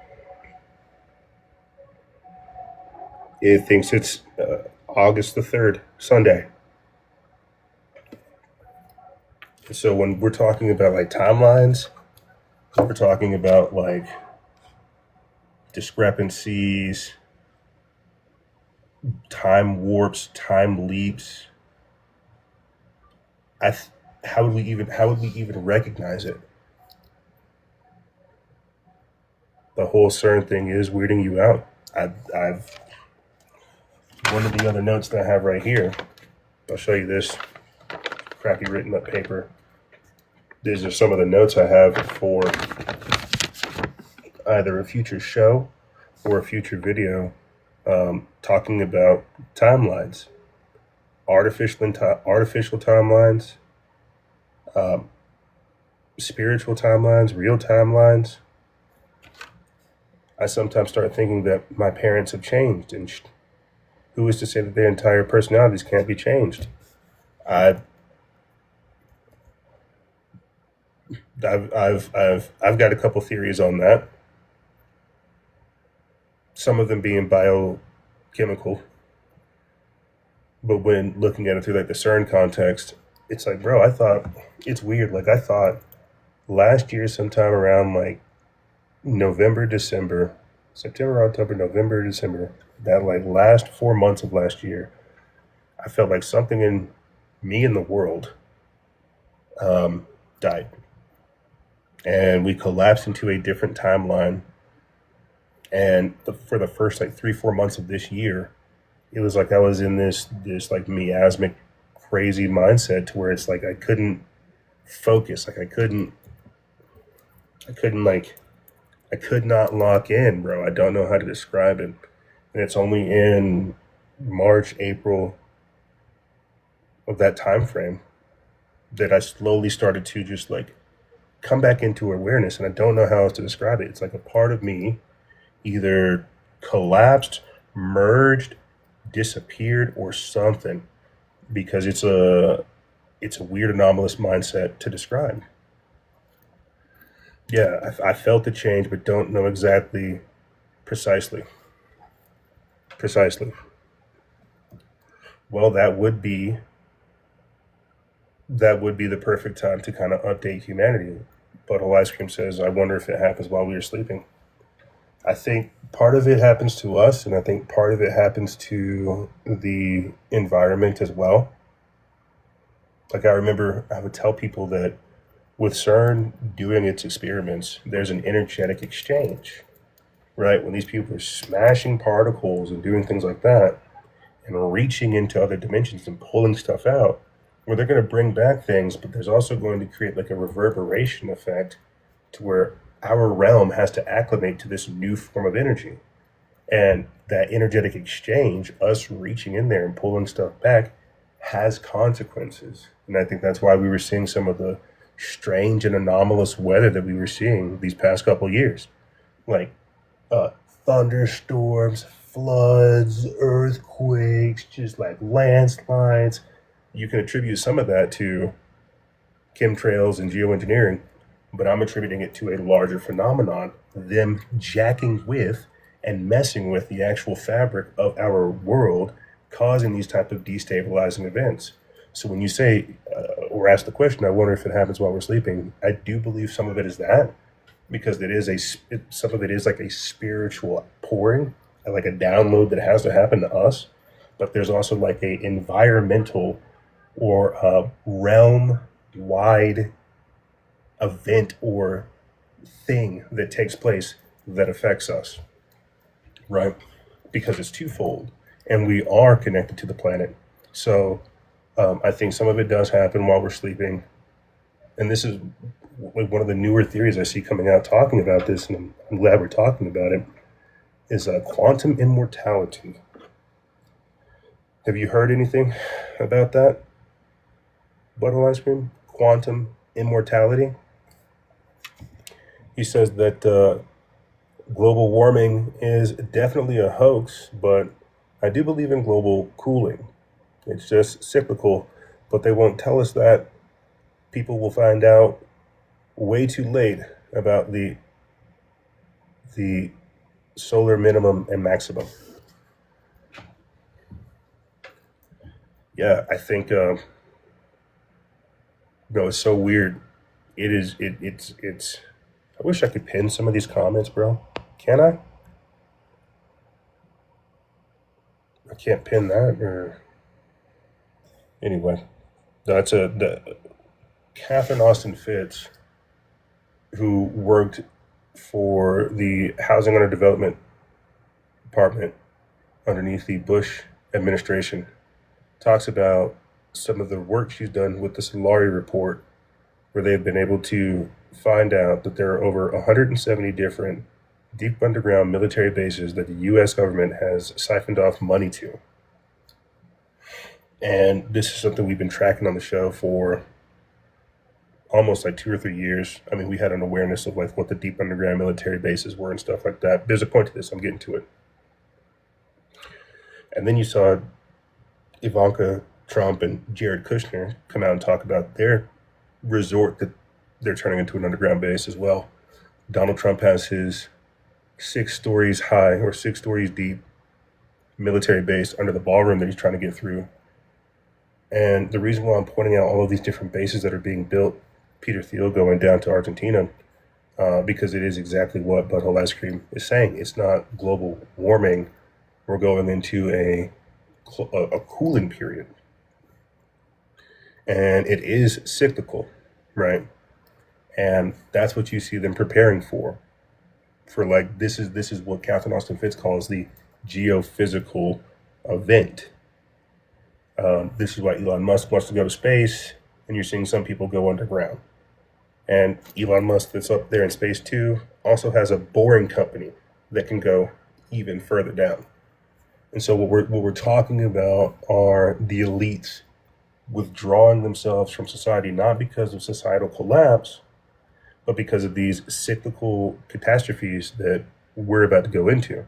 [SPEAKER 1] It thinks it's August the 3rd, Sunday. So when we're talking about like timelines, we're talking about like discrepancies, time warps, time leaps. How would we even recognize it? The whole CERN thing is weirding you out. I've one of the other notes that I have right here. I'll show you this crappy written up paper. These are some of the notes I have for either a future show or a future video talking about timelines, artificial timelines, spiritual timelines, real timelines. I sometimes start thinking that my parents have changed, and who is to say that their entire personalities can't be changed? I've got a couple theories on that. Some of them being biochemical, but when looking at it through like the CERN context, it's like, bro, I thought it's weird. Like I thought last year, sometime around like November, December, September, October, November, December, that like last 4 months of last year, I felt like something in me and the world died. And we collapsed into a different timeline. And for the first like 3-4 months of this year, it was like I was in this like miasmic, crazy mindset to where it's like I couldn't focus. Like I could not lock in, bro. I don't know how to describe it. And it's only in March, April of that time frame that I slowly started to just like come back into awareness. And I don't know how else to describe it. It's like a part of me either collapsed, merged, disappeared, or something, because it's a weird anomalous mindset to describe. Yeah, I felt the change, but don't know exactly precisely. Well, that would be the perfect time to kind of update humanity. Butthole Ice Cream says, I wonder if it happens while we are sleeping. I think part of it happens to us, and I think part of it happens to the environment as well. Like I remember I would tell people that with CERN doing its experiments, there's an energetic exchange, right? When these people are smashing particles and doing things like that and reaching into other dimensions and pulling stuff out, where they're going to bring back things, but there's also going to create like a reverberation effect to where our realm has to acclimate to this new form of energy. And that energetic exchange, us reaching in there and pulling stuff back, has consequences. And I think that's why we were seeing some of the strange and anomalous weather that we were seeing these past couple of years. Like thunderstorms, floods, earthquakes, just like landslides. You can attribute some of that to chemtrails and geoengineering, but I'm attributing it to a larger phenomenon, them jacking with and messing with the actual fabric of our world, causing these type of destabilizing events. So when you say or ask the question, I wonder if it happens while we're sleeping, I do believe some of it is that, because some of it is like a spiritual pouring, like a download that has to happen to us. But there's also like a environmental or realm-wide event or thing that takes place that affects us, right? Because it's twofold, and we are connected to the planet. So I think some of it does happen while we're sleeping. And this is like one of the newer theories I see coming out talking about this, and I'm glad we're talking about it, is quantum immortality. Have you heard anything about that, Butthole Ice Cream? Quantum immortality? He says that global warming is definitely a hoax, but I do believe in global cooling. It's just cyclical, but they won't tell us that. People will find out way too late about the solar minimum and maximum. Yeah, I think it's so weird. It's. I wish I could pin some of these comments, bro. Can I? I can't pin that. Or anyway, that's Catherine Austin Fitts, who worked for the Housing Under Development Department underneath the Bush administration, talks about some of the work she's done with the Solari report, where they've been able to find out that there are over 170 different deep underground military bases that the U.S. government has siphoned off money to. And this is something we've been tracking on the show for almost like 2 or 3 years. I mean, we had an awareness of like what the deep underground military bases were and stuff like that. There's a point to this. I'm getting to it. And then you saw Ivanka Trump and Jared Kushner come out and talk about their resort that they're turning into an underground base as well. Donald Trump has his 6 stories high or 6 stories deep military base under the ballroom that he's trying to get through. And the reason why I'm pointing out all of these different bases that are being built, Peter Thiel going down to Argentina, because it is exactly what Butthole Ice Cream is saying. It's not global warming. We're going into a cooling period. And it is cyclical, right? And that's what you see them preparing for. For like, this is what Catherine Austin Fitts calls the geophysical event. This is why Elon Musk wants to go to space, and you're seeing some people go underground. And Elon Musk, that's up there in space too, also has a boring company that can go even further down. And so what we're talking about are the elites withdrawing themselves from society, not because of societal collapse, but because of these cyclical catastrophes that we're about to go into,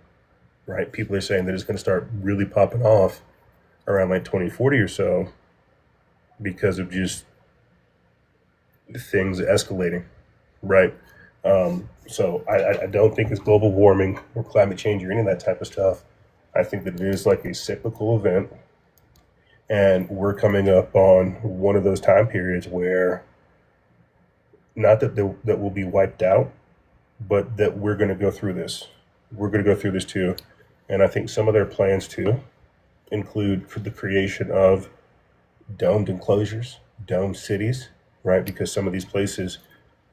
[SPEAKER 1] right? People are saying that it's going to start really popping off around like 2040 or so because of just things escalating, right? So I don't think it's global warming or climate change or any of that type of stuff. I think that it is like a cyclical event, and we're coming up on one of those time periods where not that that will be wiped out, but that we're going to go through this. We're going to go through this too. And I think some of their plans too include for the creation of domed enclosures, domed cities, right? Because some of these places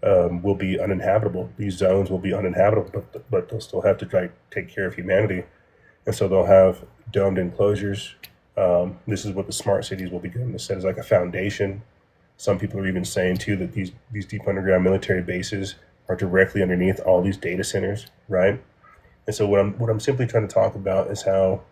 [SPEAKER 1] will be uninhabitable. These zones will be uninhabitable, but they'll still have to try to take care of humanity. And so they'll have domed enclosures. This is what the smart cities will be doing. This set as like a foundation. Some people are even saying too that these deep underground military bases are directly underneath all these data centers, right? And so what I'm simply trying to talk about is how,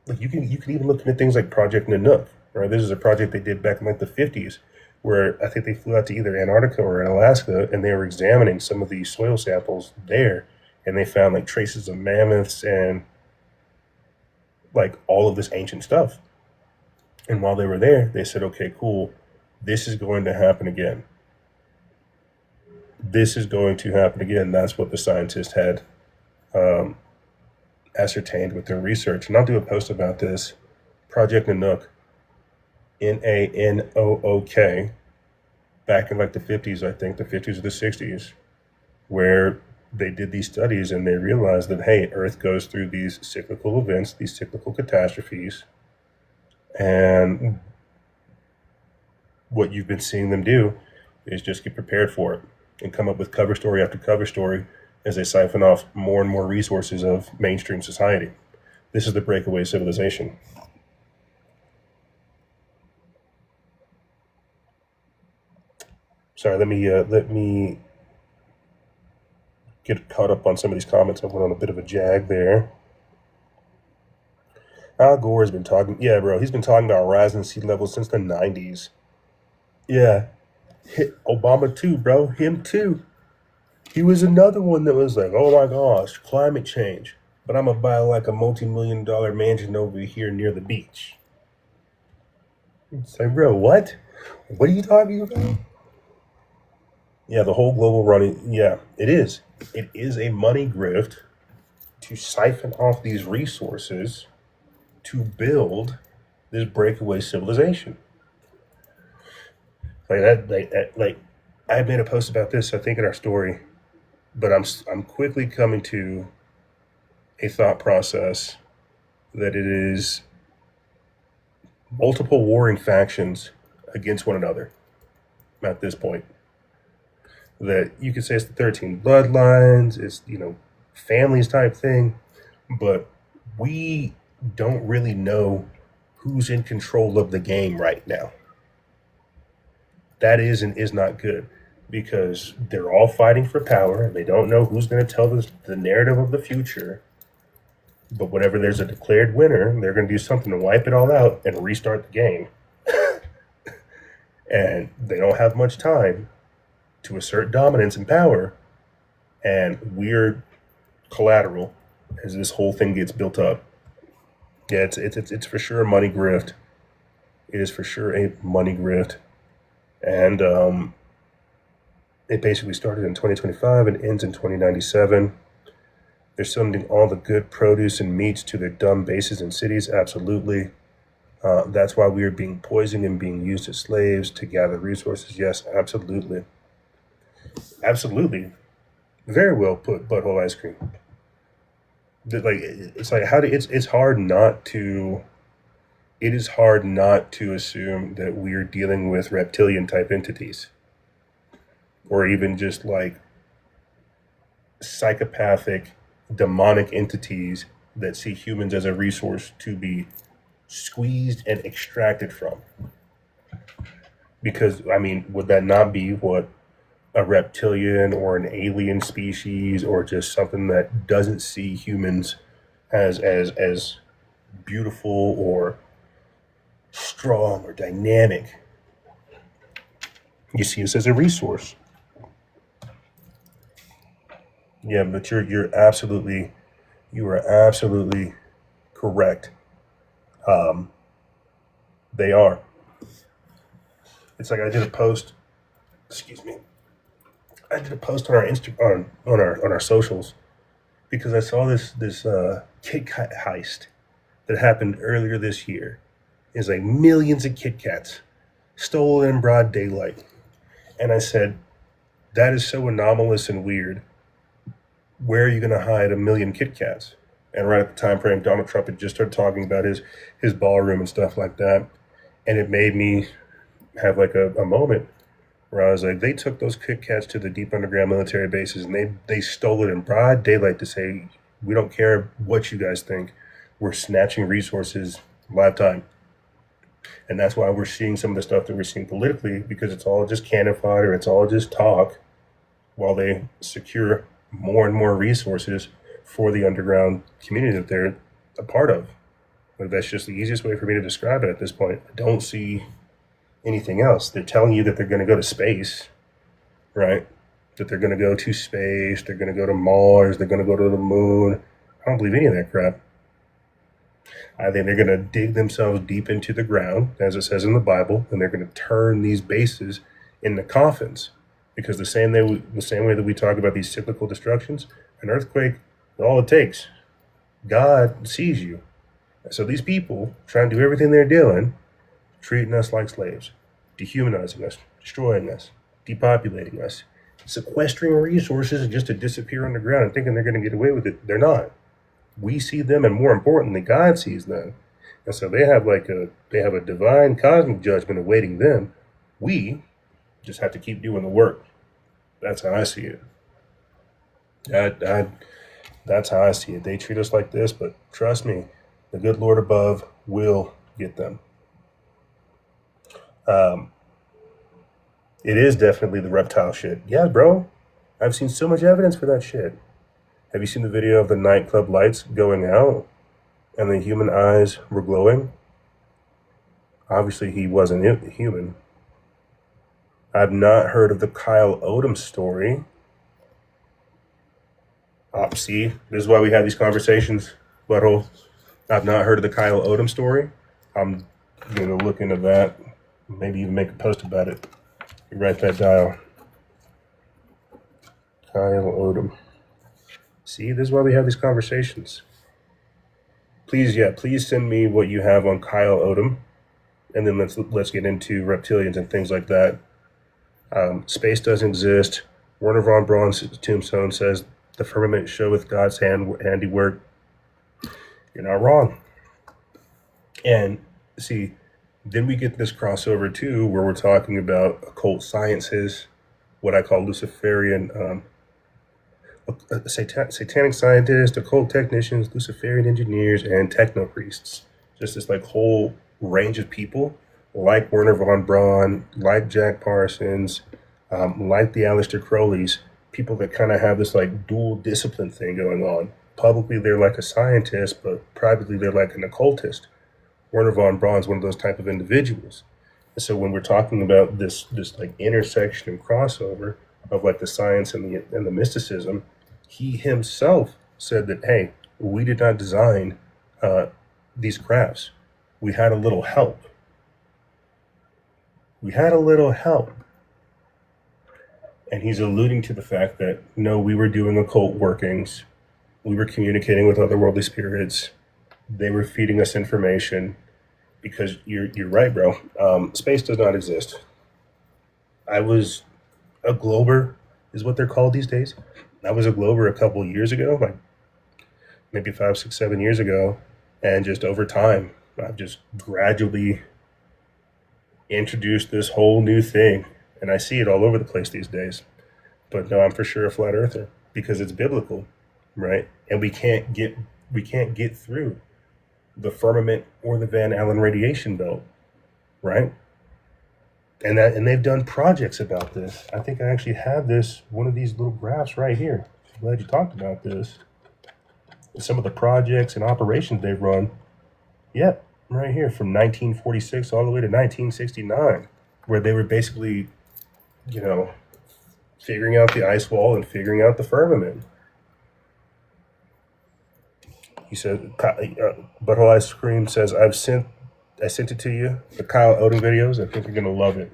[SPEAKER 1] like, you can even look at things like Project Nanook, right? This is a project they did back in like the 50s, where I think they flew out to either Antarctica or Alaska, and they were examining some of these soil samples there, and they found like traces of mammoths and like all of this ancient stuff. And while they were there, they said, okay, cool, this is going to happen again. This is going to happen again. That's what the scientists had ascertained with their research. And I'll do a post about this. Project Nanook, Nanook, back in like the 50s, I think, the 50s or the 60s, where they did these studies and they realized that, hey, Earth goes through these cyclical events, these cyclical catastrophes, and what you've been seeing them do is just get prepared for it and come up with cover story after cover story as they siphon off more and more resources of mainstream society. This is the breakaway civilization. Sorry, let me get caught up on some of these comments. I went on a bit of a jag there. Al Gore has been talking. Yeah, bro, he's been talking about rising sea levels since the '90s. Yeah, Obama too, bro. Him too. He was another one that was like, "Oh my gosh, climate change." But I'm gonna buy like a multi-million-dollar mansion over here near the beach. It's like, bro, what? What are you talking about? Yeah, the whole global running. Yeah, it is. It is a money grift to siphon off these resources to build this breakaway civilization. Like I made a post about this, I think, in our story, but I'm quickly coming to a thought process that it is multiple warring factions against one another at this point. That you could say it's the 13 bloodlines, it's, families type thing, but we don't really know who's in control of the game right now. That is and is not good because they're all fighting for power and they don't know who's going to tell the narrative of the future. But whenever there's a declared winner, they're going to do something to wipe it all out and restart the game. And they don't have much time to assert dominance and power. And we're collateral as this whole thing gets built up. Yeah, it's for sure a money grift. It is for sure a money grift. And it basically started in 2025 and ends in 2097. They're sending all the good produce and meats to their dumb bases and cities. Absolutely. That's why we are being poisoned and being used as slaves to gather resources. Yes, absolutely. Absolutely. Very well put, butthole ice cream. Like it's like it's hard not to. It is hard not to assume that we're dealing with reptilian type entities, or even just like psychopathic, demonic entities that see humans as a resource to be squeezed and extracted from. Because I mean, would that not be what a reptilian or an alien species or just something that doesn't see humans as beautiful or strong or dynamic? You see us as a resource. Yeah, but you are absolutely correct. They are. It's like I did a post. Excuse me. I did a post on our on our socials because I saw this Kit Kat heist that happened earlier this year. It's like millions of Kit Kats stolen in broad daylight, and I said that is so anomalous and weird. Where are you going to hide a million Kit Kats? And right at the time frame, Donald Trump had just started talking about his ballroom and stuff like that, and it made me have like a moment where I was like, they took those Kit Kats to the deep underground military bases and they stole it in broad daylight to say, we don't care what you guys think. We're snatching resources live time. And that's why we're seeing some of the stuff that we're seeing politically, because it's all just cannon fodder, it's all just talk, while they secure more and more resources for the underground community that they're a part of. But that's just the easiest way for me to describe it at this point. I don't see anything else. They're telling you that they're going to go to space, right? That they're going to go to space, they're going to go to Mars, they're going to go to the moon. I don't believe any of that crap. I think they're going to dig themselves deep into the ground, as it says in the Bible, and they're going to turn these bases into coffins. Because the same way that we talk about these cyclical destructions, an earthquake, all it takes. God sees you. So these people trying to do everything they're doing, treating us like slaves, dehumanizing us, destroying us, depopulating us, sequestering resources just to disappear underground and thinking they're going to get away with it. They're not. We see them, and more importantly, God sees them. And so they have a divine cosmic judgment awaiting them. We just have to keep doing the work. That's how I see it. That's how I see it. They treat us like this, but trust me, the good Lord above will get them. It is definitely the reptile shit. Yeah, bro. I've seen so much evidence for that shit. Have you seen the video of the nightclub lights going out and the human eyes were glowing? Obviously, he wasn't human. I've not heard of the Kyle Odom story. See, this is why we have these conversations, butthole. I've not heard of the Kyle Odom story. I'm going to look into that. Maybe even make a post about it. You write that down. Kyle Odom. See, this is why we have these conversations. Please send me what you have on Kyle Odom, and then let's get into reptilians and things like that. Space doesn't exist. Werner von Braun's tombstone says the firmament showeth God's handiwork. You're not wrong. And see, then we get this crossover too, where we're talking about occult sciences, what I call Luciferian, satanic scientists, occult technicians, Luciferian engineers, and techno priests. Just this like whole range of people, like Werner von Braun, like Jack Parsons, like the Aleister Crowleys, people that kind of have this like dual discipline thing going on. Publicly, they're like a scientist, but privately, they're like an occultist. Werner von Braun is one of those type of individuals. And so when we're talking about this like intersection and crossover of like the science and the mysticism, he himself said that, hey, we did not design these crafts. We had a little help. We had a little help. And he's alluding to the fact that, no, we were doing occult workings. We were communicating with otherworldly spirits. They were feeding us information. Because you're right, bro. Space does not exist. I was a glober, is what they're called these days. I was a glober a couple years ago, like maybe 5, 6, 7 years ago. And just over time, I've just gradually introduced this whole new thing. And I see it all over the place these days. But no, I'm for sure a flat earther because it's biblical, right? And we can't get through the firmament or the Van Allen radiation belt, right? And they've done projects about this. I think I actually have one of these little graphs right here. I'm glad you talked about this. Some of the projects and operations they've run. Yep, right here from 1946 all the way to 1969, where they were basically, figuring out the ice wall and figuring out the firmament. He said, Butthole Ice Cream says, I sent it to you, the Kyle Odom videos. I think you're going to love it.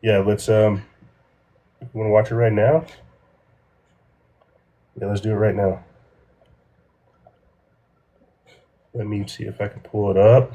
[SPEAKER 1] Yeah, let's, you want to watch it right now? Yeah, let's do it right now. Let me see if I can pull it up.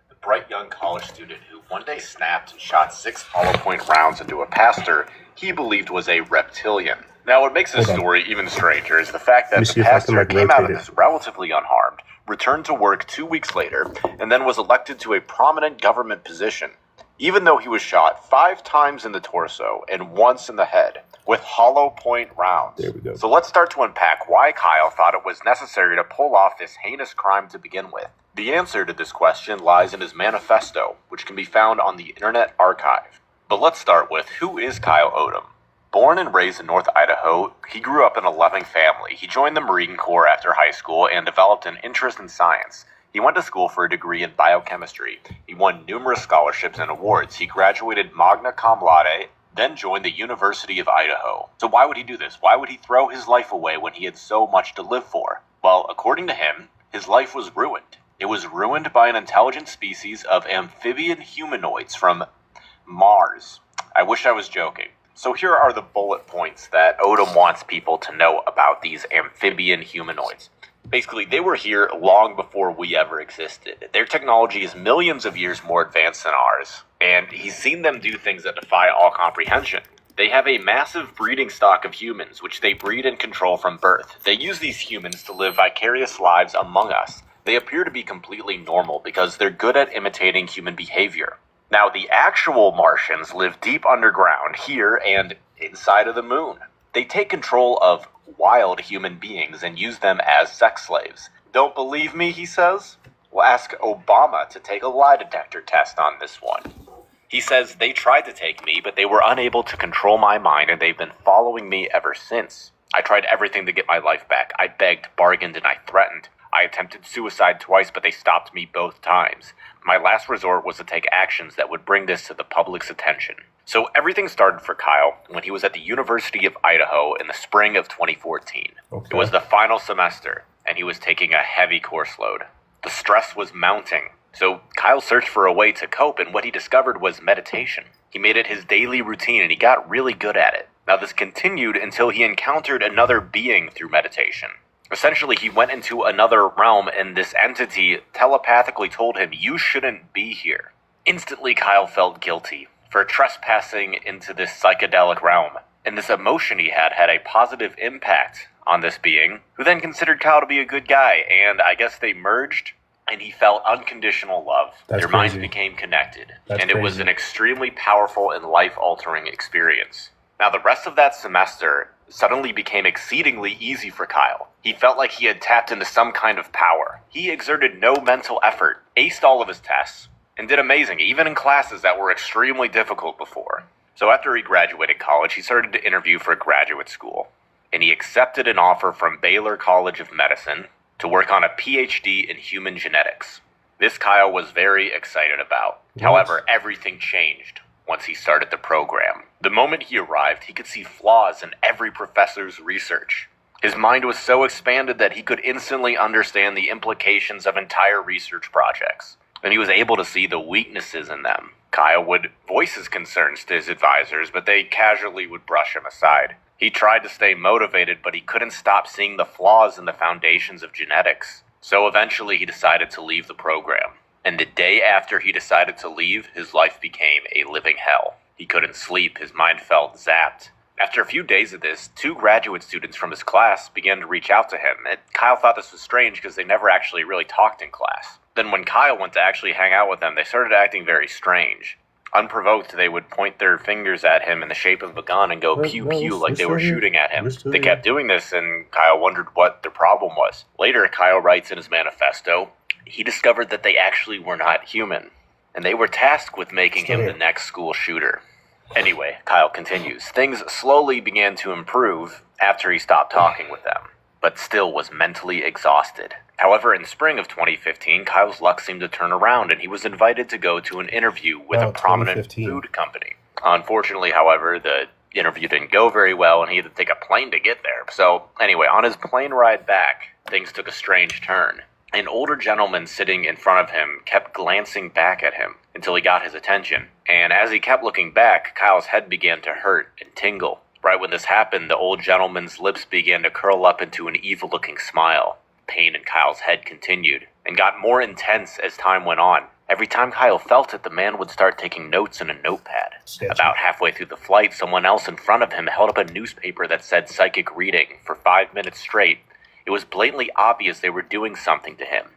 [SPEAKER 2] The bright young college student who one day snapped and shot 6 hollow point rounds into a pastor he believed was a reptilian. Now, what makes this story even stranger is the fact that the pastor came out of this relatively unharmed, returned to work 2 weeks later, and then was elected to a prominent government position, even though he was shot 5 times in the torso and once in the head with hollow point rounds.
[SPEAKER 1] There we go.
[SPEAKER 2] So let's start to unpack why Kyle thought it was necessary to pull off this heinous crime to begin with. The answer to this question lies in his manifesto, which can be found on the Internet Archive. But let's start with, who is Kyle Odom? Born and raised in North Idaho, he grew up in a loving family. He joined the Marine Corps after high school and developed an interest in science. He went to school for a degree in biochemistry. He won numerous scholarships and awards. He graduated magna cum laude, then joined the University of Idaho. So why would he do this? Why would he throw his life away when he had so much to live for? Well, according to him, his life was ruined. It was ruined by an intelligent species of amphibian humanoids from Mars. I wish I was joking. So here are the bullet points that Odom wants people to know about these amphibian humanoids. Basically, they were here long before we ever existed. Their technology is millions of years more advanced than ours, and he's seen them do things that defy all comprehension. They have a massive breeding stock of humans, which they breed and control from birth. They use these humans to live vicarious lives among us. They appear to be completely normal because they're good at imitating human behavior. Now, the actual Martians live deep underground here and inside of the moon. They take control of wild human beings and use them as sex slaves. Don't believe me, he says? We'll ask Obama to take a lie detector test on this one. He says they tried to take me, but they were unable to control my mind, and they've been following me ever since. I tried everything to get my life back. I begged, bargained, and I threatened. I attempted suicide twice, but they stopped me both times. My last resort was to take actions that would bring this to the public's attention. So everything started for Kyle when he was at the University of Idaho in the spring of 2014.
[SPEAKER 1] Okay.
[SPEAKER 2] It was the final semester, and he was taking a heavy course load. The stress was mounting. So Kyle searched for a way to cope, and what he discovered was meditation. He made it his daily routine, and he got really good at it. Now this continued until he encountered another being through meditation. Essentially, he went into another realm, and this entity telepathically told him, "You shouldn't be here." Instantly, Kyle felt guilty for trespassing into this psychedelic realm. And this emotion he had a positive impact on this being, who then considered Kyle to be a good guy, and I guess they merged, and he felt unconditional love. Their minds became connected, and it was an extremely powerful and life-altering experience. Now, the rest of that semester suddenly became exceedingly easy for Kyle. He felt like he had tapped into some kind of power. He exerted no mental effort, aced all of his tests, and did amazing, even in classes that were extremely difficult before. So after he graduated college, he started to interview for graduate school, and he accepted an offer from Baylor College of Medicine to work on a PhD in human genetics. This Kyle was very excited about. Yes. However, everything changed once he started the program. The moment he arrived, he could see flaws in every professor's research. His mind was so expanded that he could instantly understand the implications of entire research projects, and he was able to see the weaknesses in them. Kyle would voice his concerns to his advisors, but they casually would brush him aside. He tried to stay motivated, but he couldn't stop seeing the flaws in the foundations of genetics. So eventually he decided to leave the program. And the day after he decided to leave, his life became a living hell. He couldn't sleep, his mind felt zapped. After a few days of this, 2 graduate students from his class began to reach out to him, and Kyle thought this was strange because they never actually really talked in class. Then when Kyle went to actually hang out with them, they started acting very strange. Unprovoked, they would point their fingers at him in the shape of a gun and go pew pew like they were shooting at him. They kept doing this, and Kyle wondered what their problem was. Later, Kyle writes in his manifesto, he discovered that they actually were not human, and they were tasked with making him the next school shooter. Anyway, Kyle continues, things slowly began to improve after he stopped talking with them, but still was mentally exhausted. However, in spring of 2015, Kyle's luck seemed to turn around, and he was invited to go to an interview with a prominent food company. Unfortunately, however, the interview didn't go very well, and he had to take a plane to get there. So, anyway, on his plane ride back, things took a strange turn. An older gentleman sitting in front of him kept glancing back at him until he got his attention. And as he kept looking back, Kyle's head began to hurt and tingle. Right when this happened, the old gentleman's lips began to curl up into an evil-looking smile. Pain in Kyle's head continued and got more intense as time went on. Every time Kyle felt it, the man would start taking notes in a notepad. Sketchy. About halfway through the flight, someone else in front of him held up a newspaper that said psychic reading for 5 minutes straight. It was blatantly obvious they were doing something to him,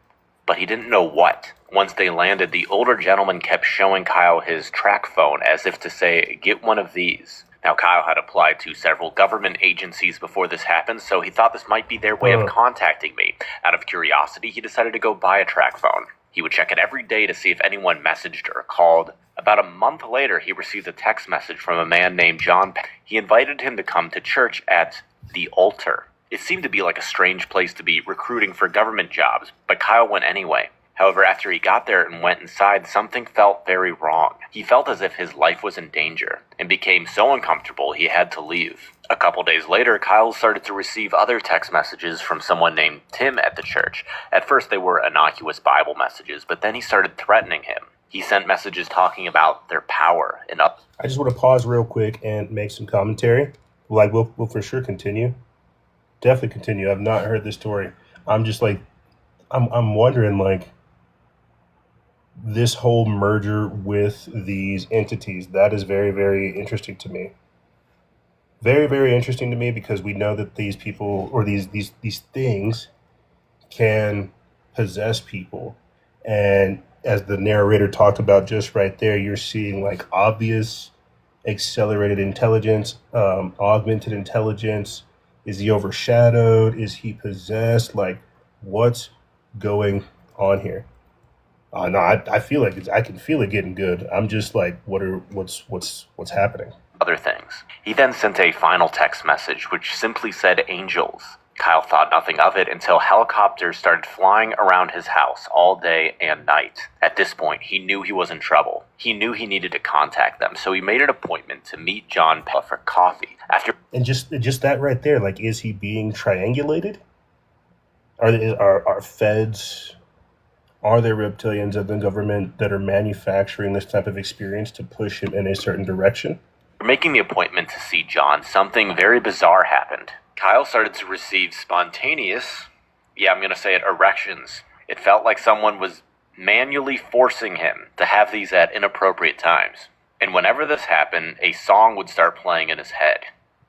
[SPEAKER 2] but he didn't know what. Once they landed, the older gentleman kept showing Kyle his track phone as if to say, "Get one of these." Now, Kyle had applied to several government agencies before this happened, so he thought this might be their way of contacting me. Out of curiosity, he decided to go buy a track phone. He would check it every day to see if anyone messaged or called. About a month later, he received a text message from a man named John. He invited him to come to church at the altar. It seemed to be like a strange place to be recruiting for government jobs, but Kyle went anyway. However, after he got there and went inside, something felt very wrong. He felt as if his life was in danger, and became so uncomfortable he had to leave. A couple days later, Kyle started to receive other text messages from someone named Tim at the church. At first, they were innocuous Bible messages, but then he started threatening him. He sent messages talking about their power and up.
[SPEAKER 1] I just want to pause real quick and make some commentary. Like, we'll for sure continue. Definitely continue. I've not heard this story. I'm just like, I'm wondering, like, this whole merger with these entities, that is very, very interesting to me. Very, very interesting to me, because we know that these people, or these things, can possess people. And as the narrator talked about just right there, you're seeing like obvious accelerated intelligence, augmented intelligence. Is he overshadowed? Is he possessed? Like, what's going on here? No, I feel like I can feel it getting good. I'm just like, what's happening?
[SPEAKER 2] Other things. He then sent a final text message which simply said angels. Kyle thought nothing of it until helicopters started flying around his house all day and night. At this point, he knew he was in trouble. He knew he needed to contact them, so he made an appointment to meet John Pella for coffee. After
[SPEAKER 1] And just that right there, like, is he being triangulated? Are feds? Are there reptilians of the government that are manufacturing this type of experience to push him in a certain direction?
[SPEAKER 2] making the appointment to see John, something very bizarre happened. Kyle started to receive spontaneous, I'm going to say it, erections. It felt like someone was manually forcing him to have these at inappropriate times. And whenever this happened, a song would start playing in his head.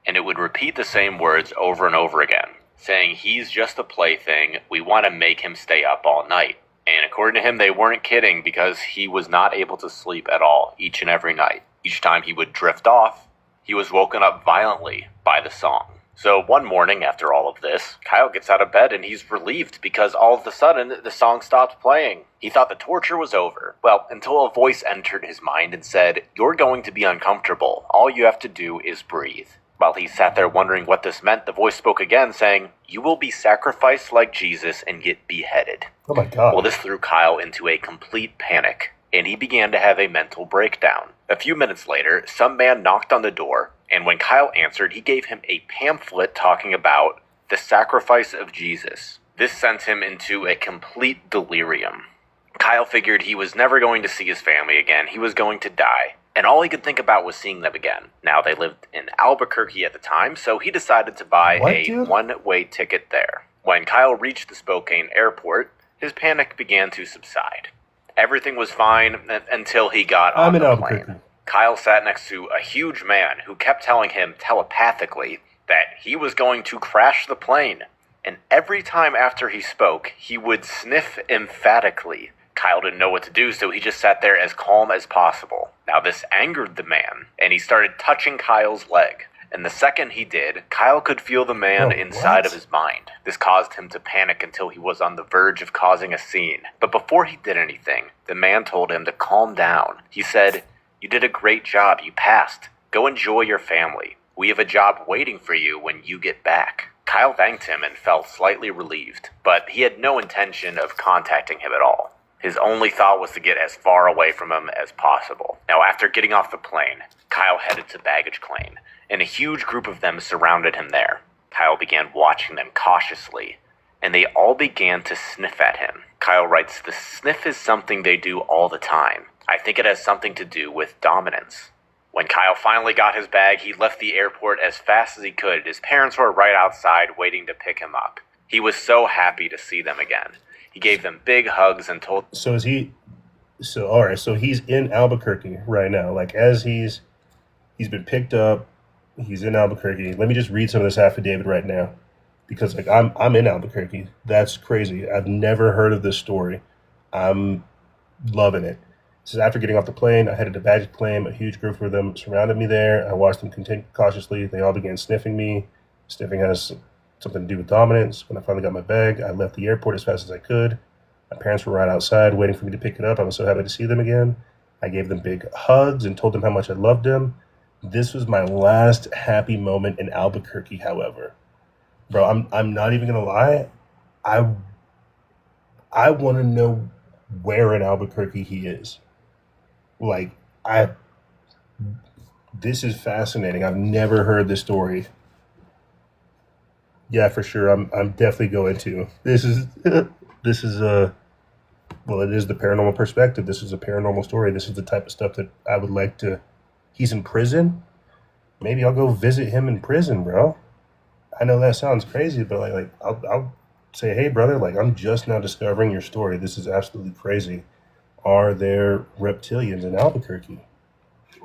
[SPEAKER 2] And it would repeat the same words over and over again, saying he's just a plaything, we want to make him stay up all night. And according to him, they weren't kidding because he was not able to sleep at all each and every night. Each time he would drift off, he was woken up violently by the song. So one morning after all of this, Kyle gets out of bed and he's relieved because all of a sudden the song stopped playing. He thought the torture was over. Well, until a voice entered his mind and said, "You're going to be uncomfortable. All you have to do is breathe." While he sat there wondering what this meant, the voice spoke again saying, "You will be sacrificed like Jesus and get beheaded."
[SPEAKER 1] Oh my God.
[SPEAKER 2] Well, this threw Kyle into a complete panic, and he began to have a mental breakdown. A few minutes later, some man knocked on the door, and when Kyle answered, he gave him a pamphlet talking about the sacrifice of Jesus. This sent him into a complete delirium. Kyle figured he was never going to see his family again. He was going to die. And all he could think about was seeing them again. Now, they lived in Albuquerque at the time, so he decided to buy a one-way ticket there. When Kyle reached the Spokane airport, his panic began to subside. Everything was fine until he got on the plane. Kyle sat next to a huge man who kept telling him telepathically that he was going to crash the plane. And every time after he spoke, he would sniff emphatically. Kyle didn't know what to do, so he just sat there as calm as possible. Now this angered the man, and he started touching Kyle's leg. And the second he did, Kyle could feel the man inside of his mind. This caused him to panic until he was on the verge of causing a scene. But before he did anything, the man told him to calm down. He said, "You did a great job. You passed. Go enjoy your family. We have a job waiting for you when you get back." Kyle thanked him and felt slightly relieved, but he had no intention of contacting him at all. His only thought was to get as far away from him as possible. Now, after getting off the plane, Kyle headed to baggage claim, and a huge group of them surrounded him there. Kyle began watching them cautiously, and they all began to sniff at him. Kyle writes, "The sniff is something they do all the time. I think it has something to do with dominance." When Kyle finally got his bag, he left the airport as fast as he could. His parents were right outside waiting to pick him up. He was so happy to see them again. He gave them big hugs and told...
[SPEAKER 1] So all right, so he's in Albuquerque right now. Like, as he's been picked up, he's in Albuquerque. Let me just read some of this affidavit right now, because like I'm in Albuquerque. That's crazy. I've never heard of this story. I'm loving it. This is after getting off the plane. I headed to baggage claim. A huge group of them surrounded me there. I watched them continue cautiously. They all began sniffing me. Sniffing has something to do with dominance. When I finally got my bag, I left the airport as fast as I could. My parents were right outside waiting for me to pick it up. I was so happy to see them again. I gave them big hugs and told them how much I loved them. This was my last happy moment in Albuquerque, however. Bro, I'm not even gonna lie. I want to know where in Albuquerque he is. Like, this is fascinating. I've never heard this story. Yeah, for sure. I'm definitely going to. This is well, it is the Paranormal Perspective. This is a paranormal story. This is the type of stuff that I would like to. He's in prison. Maybe I'll go visit him in prison, bro. I know that sounds crazy, but like I'll say, "Hey, brother, like, I'm just now discovering your story. This is absolutely crazy. Are there reptilians in Albuquerque?"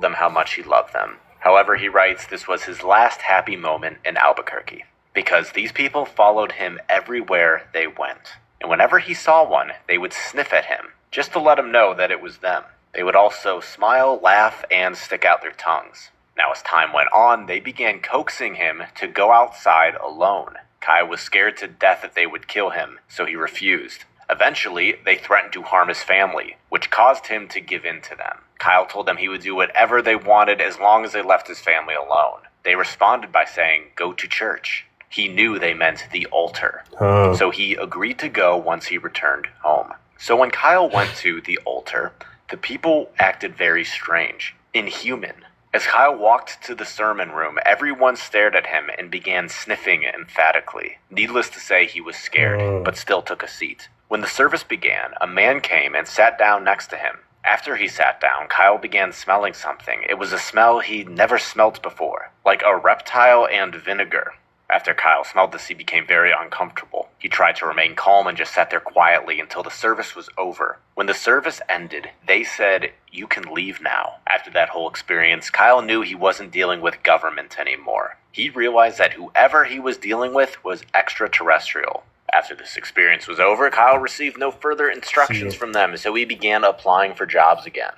[SPEAKER 2] them how much he loved them. However, he writes this was his last happy moment in Albuquerque, because these people followed him everywhere they went. And whenever he saw one, they would sniff at him, just to let him know that it was them. They would also smile, laugh, and stick out their tongues. Now, as time went on, they began coaxing him to go outside alone. Kai was scared to death that they would kill him, so he refused. Eventually, they threatened to harm his family, which caused him to give in to them. Kyle told them he would do whatever they wanted as long as they left his family alone. They responded by saying, "Go to church." He knew they meant the altar. So he agreed to go once he returned home. So when Kyle went to the altar, the people acted very strange, inhuman. As Kyle walked to the sermon room, everyone stared at him and began sniffing emphatically. Needless to say, he was scared, but still took a seat. When the service began, a man came and sat down next to him. After he sat down, Kyle began smelling something. It was a smell he'd never smelt before, like a reptile and vinegar. After Kyle smelled this, he became very uncomfortable. He tried to remain calm and just sat there quietly until the service was over. When the service ended, they said, "You can leave now." After that whole experience, Kyle knew he wasn't dealing with government anymore. He realized that whoever he was dealing with was extraterrestrial. After this experience was over, Kyle received no further instructions from them, so he began applying for jobs again.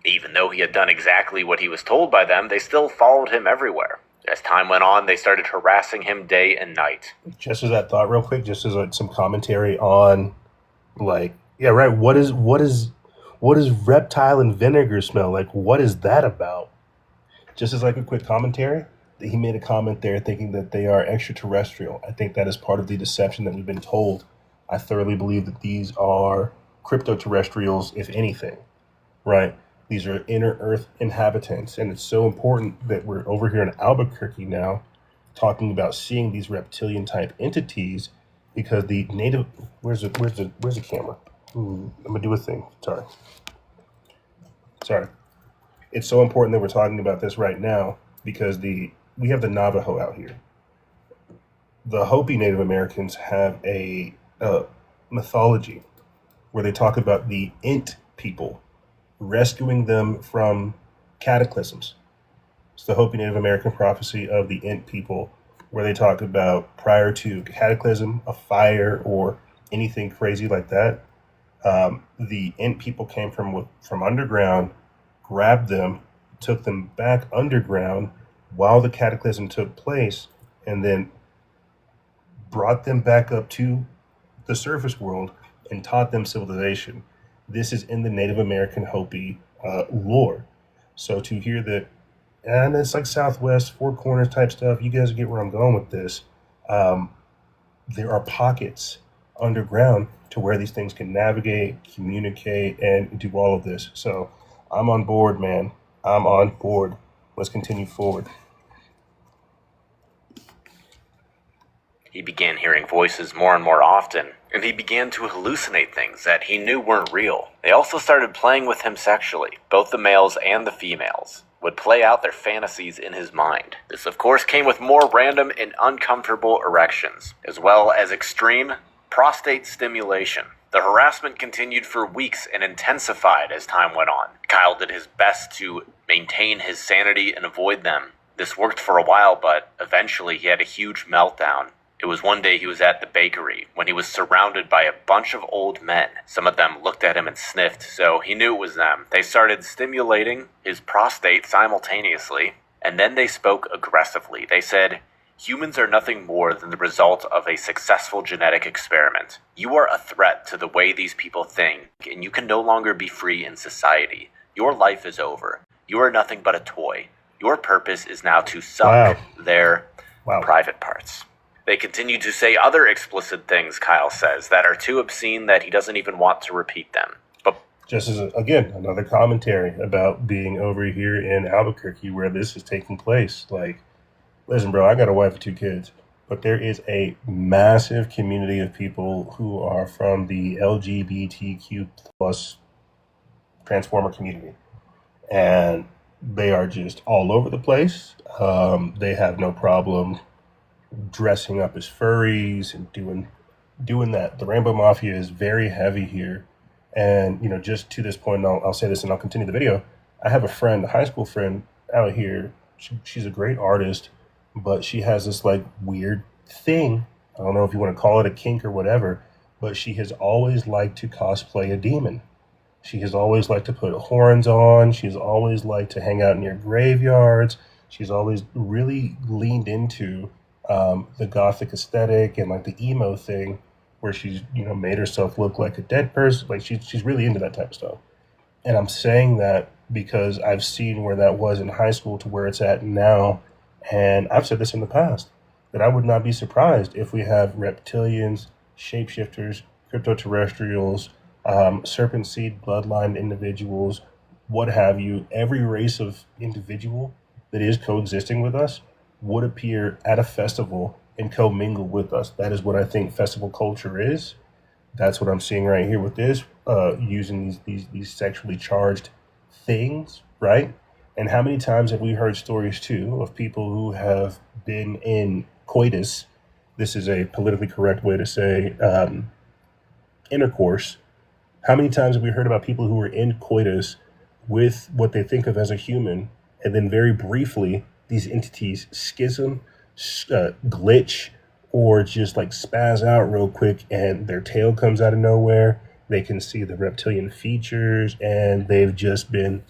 [SPEAKER 2] Even though he had done exactly what he was told by them, they still followed him everywhere. As time went on, they started harassing him day and night.
[SPEAKER 1] Just as that thought real quick, just as like some commentary on what is reptile and vinegar smell? Like, what is that about? Just as like a quick commentary, he made a comment there thinking that they are extraterrestrial. I think that is part of the deception that we've been told. I thoroughly believe that these are crypto-terrestrials, if anything, right? These are inner Earth inhabitants, and it's so important that we're over here in Albuquerque now talking about seeing these reptilian type entities, because the native where's the camera? I'm gonna do a thing. Sorry. It's so important that we're talking about this right now because we have the Navajo out here. The Hopi Native Americans have a mythology where they talk about the Ent people rescuing them from cataclysms. It's the Hopi Native American prophecy of the Ent people, where they talk about prior to cataclysm, a fire, or anything crazy like that. The Ent people came from underground, grabbed them, took them back underground while the cataclysm took place, and then brought them back up to the surface world and taught them civilization. This is in the Native American Hopi lore. So to hear that, and it's like Southwest, Four Corners type stuff, you guys get where I'm going with this. There are pockets underground to where these things can navigate, communicate, and do all of this. So I'm on board, man. I'm on board. Let's continue forward.
[SPEAKER 2] He began hearing voices more and more often, and he began to hallucinate things that he knew weren't real. They also started playing with him sexually. Both the males and the females would play out their fantasies in his mind. This, of course, came with more random and uncomfortable erections, as well as extreme prostate stimulation. The harassment continued for weeks and intensified as time went on. Kyle did his best to maintain his sanity and avoid them. This worked for a while, but eventually he had a huge meltdown. It was one day he was at the bakery when he was surrounded by a bunch of old men. Some of them looked at him and sniffed, so he knew it was them. They started stimulating his prostate simultaneously, and then they spoke aggressively. They said, "Humans are nothing more than the result of a successful genetic experiment. You are a threat to the way these people think, and you can no longer be free in society. Your life is over. You are nothing but a toy. Your purpose is now to suck their private parts." They continue to say other explicit things, Kyle says, that are too obscene that he doesn't even want to repeat them. But
[SPEAKER 1] just as, again, another commentary about being over here in Albuquerque where this is taking place. Like, listen, bro, I got a wife and 2 kids, but there is a massive community of people who are from the LGBTQ plus transformer community. And they are just all over the place. They have no problem dressing up as furries and doing that. The Rainbow Mafia is very heavy here. And, you know, just to this point, I'll say this and I'll continue the video. I have a friend, a high school friend out here. She's a great artist, but she has this like weird thing. I don't know if you want to call it a kink or whatever, but she has always liked to cosplay a demon. She has always liked to put horns on. She's always liked to hang out near graveyards. She's always really leaned into the gothic aesthetic and like the emo thing, where she's, made herself look like a dead person. Like she's really into that type of stuff. And I'm saying that because I've seen where that was in high school to where it's at now. And I've said this in the past, that I would not be surprised if we have reptilians, shapeshifters, cryptoterrestrials, serpent seed bloodline individuals, what have you. Every race of individual that is coexisting with us would appear at a festival and commingle with us. That is what I think festival culture is. That's what I'm seeing right here with this, using these sexually charged things, right? And how many times have we heard stories too of people who have been in coitus? This is a politically correct way to say intercourse. How many times have we heard about people who were in coitus with what they think of as a human, and then very briefly these entities schism, glitch, or just like spaz out real quick and their tail comes out of nowhere. They can see the reptilian features and they've just been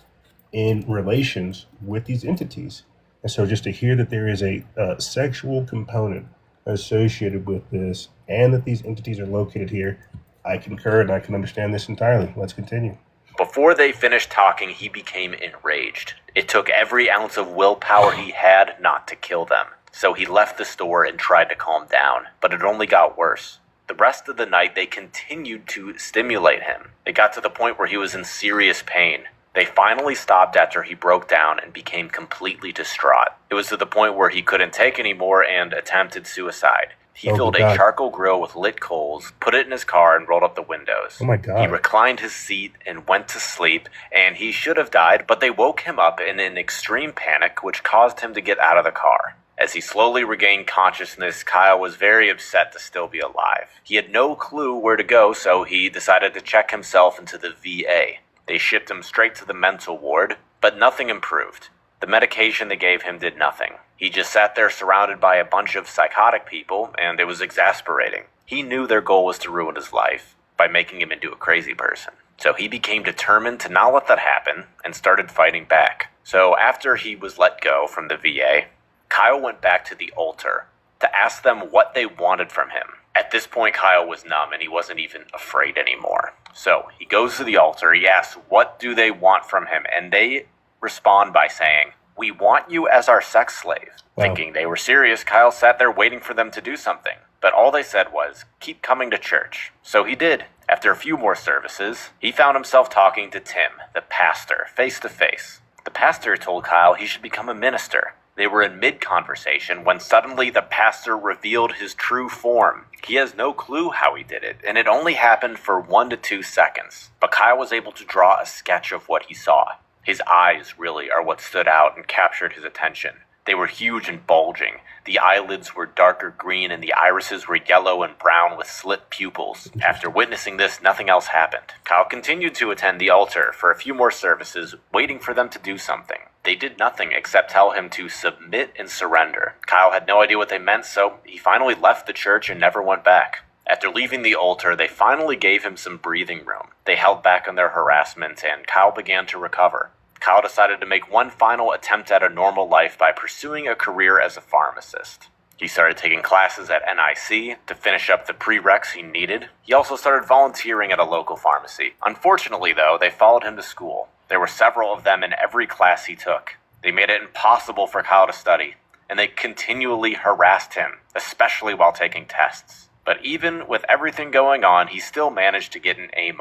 [SPEAKER 1] in relations with these entities. And so just to hear that there is a sexual component associated with this and that these entities are located here, I concur and I can understand this entirely. Let's continue.
[SPEAKER 2] Before they finished talking, he became enraged. It took every ounce of willpower he had not to kill them. So he left the store and tried to calm down, but it only got worse. The rest of the night, they continued to stimulate him. It got to the point where he was in serious pain. They finally stopped after he broke down and became completely distraught. It was to the point where he couldn't take anymore and attempted suicide. He filled a charcoal grill with lit coals, put it in his car, and rolled up the windows.
[SPEAKER 1] Oh my God.
[SPEAKER 2] He reclined his seat and went to sleep, and he should have died, but they woke him up in an extreme panic, which caused him to get out of the car. As he slowly regained consciousness, Kyle was very upset to still be alive. He had no clue where to go, so he decided to check himself into the VA. They shipped him straight to the mental ward, but nothing improved. The medication they gave him did nothing. He just sat there surrounded by a bunch of psychotic people, and it was exasperating. He knew their goal was to ruin his life by making him into a crazy person. So he became determined to not let that happen and started fighting back. So after he was let go from the VA, Kyle went back to the altar to ask them what they wanted from him. At this point, Kyle was numb and he wasn't even afraid anymore. So he goes to the altar, he asks what do they want from him, and they respond by saying, "We want you as our sex slave." Wow. Thinking they were serious, Kyle sat there waiting for them to do something. But all they said was, "Keep coming to church." So he did. After a few more services, he found himself talking to Tim, the pastor, face to face. The pastor told Kyle he should become a minister. They were in mid-conversation when suddenly the pastor revealed his true form. He has no clue how he did it, and it only happened for 1 to 2 seconds. But Kyle was able to draw a sketch of what he saw. His eyes really are what stood out and captured his attention. They were huge and bulging. The eyelids were darker green and the irises were yellow and brown with slit pupils. After witnessing this, nothing else happened. Kyle continued to attend the altar for a few more services, waiting for them to do something. They did nothing except tell him to submit and surrender. Kyle had no idea what they meant, so he finally left the church and never went back. After leaving the altar, they finally gave him some breathing room. They held back on their harassment, and Kyle began to recover. Kyle decided to make one final attempt at a normal life by pursuing a career as a pharmacist. He started taking classes at NIC to finish up the prereqs he needed. He also started volunteering at a local pharmacy. Unfortunately, though, they followed him to school. There were several of them in every class he took. They made it impossible for Kyle to study, and they continually harassed him, especially while taking tests. But even with everything going on, he still managed to get an A-,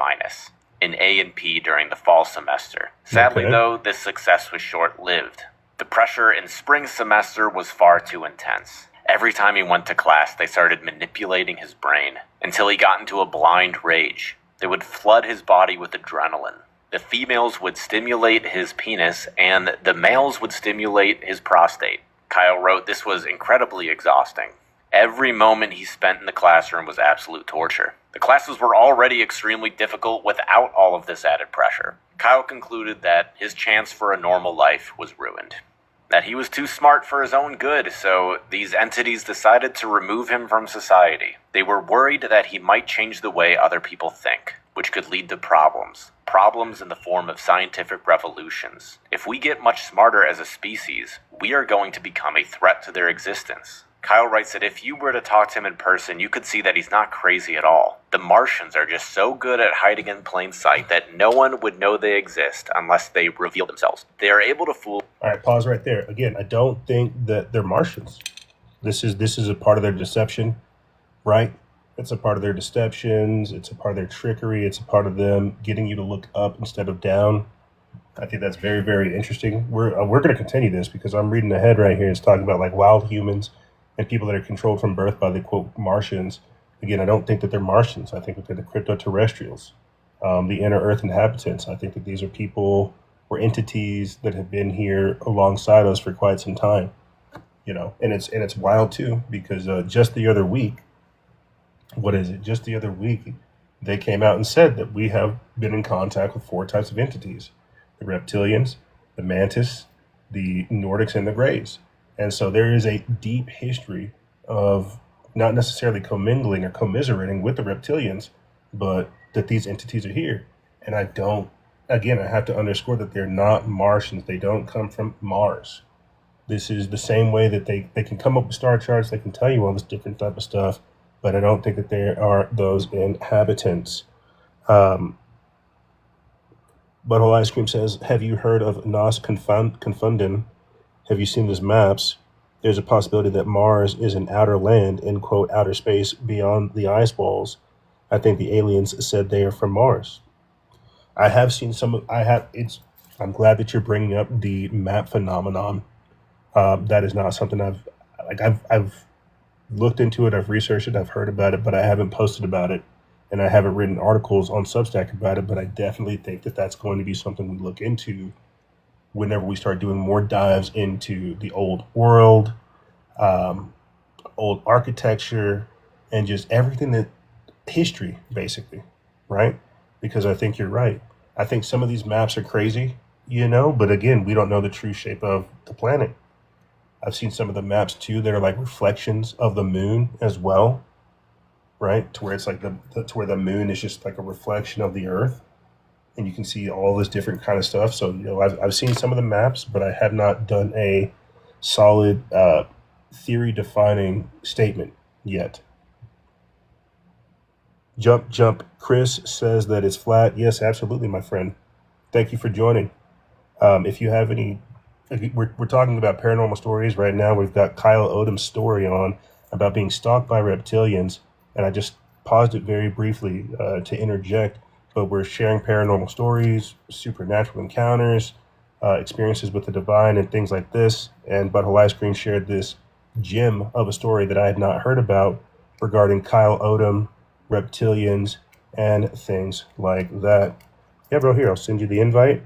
[SPEAKER 2] an A and P during the fall semester. Sadly, though, this success was short-lived. The pressure in spring semester was far too intense. Every time he went to class, they started manipulating his brain until he got into a blind rage. They would flood his body with adrenaline. The females would stimulate his penis, and the males would stimulate his prostate. Kyle wrote this was incredibly exhausting. Every moment he spent in the classroom was absolute torture. The classes were already extremely difficult without all of this added pressure. Kyle concluded that his chance for a normal life was ruined. That he was too smart for his own good, so these entities decided to remove him from society. They were worried that he might change the way other people think, which could lead to problems. Problems in the form of scientific revolutions. If we get much smarter as a species, we are going to become a threat to their existence. Kyle writes that if you were to talk to him in person, you could see that he's not crazy at all. The Martians are just so good at hiding in plain sight that no one would know they exist unless they reveal themselves. They are able to fool...
[SPEAKER 1] All right, pause right there. Again, I don't think that they're Martians. This is a part of their deception, right? It's a part of their deceptions. It's a part of their trickery. It's a part of them getting you to look up instead of down. I think that's very, very interesting. We're going to continue this because I'm reading ahead right here. It's talking about like wild humans and people that are controlled from birth by the quote Martians. Again, I don't think that they're Martians. I think that they're the crypto-terrestrials, the inner Earth inhabitants. I think that these are people or entities that have been here alongside us for quite some time. And it's wild too because just the other week, Just the other week, they came out and said that we have been in contact with 4 types of entities: the reptilians, the mantis, the Nordics, and the Greys. And so there is a deep history of not necessarily commingling or commiserating with the reptilians, but that these entities are here. And I have to underscore that they're not Martians. They don't come from Mars. This is the same way that they can come up with star charts. They can tell you all this different type of stuff, but I don't think that they are those inhabitants. Butthole Ice Cream says, have you heard of Nos Confunden? Have you seen these maps? There's a possibility that Mars is an outer land, in quote, outer space beyond the ice walls. I think the aliens said they are from Mars. I have seen I'm glad that you're bringing up the map phenomenon. That is not something I've looked into it. I've researched it. I've heard about it, but I haven't posted about it. And I haven't written articles on Substack about it, but I definitely think that that's going to be something we look into whenever we start doing more dives into the old world, old architecture, and just everything that history, basically, right? Because I think you're right. I think some of these maps are crazy, but again, we don't know the true shape of the planet. I've seen some of the maps too that are like reflections of the moon as well, right? To where it's like to where the moon is just like a reflection of the Earth, and you can see all this different kind of stuff. So I've seen some of the maps, but I have not done a solid theory defining statement yet. Jump. Chris says that it's flat. Yes, absolutely, my friend. Thank you for joining. If you have any. We're talking about paranormal stories right now. We've got Kyle Odom's story on about being stalked by reptilians, and I just paused it very briefly to interject. But we're sharing paranormal stories, supernatural encounters, experiences with the divine, and things like this. And Butthole Ice Cream shared this gem of a story that I had not heard about regarding Kyle Odom, reptilians, and things like that. Yeah, bro, here, I'll send you the invite.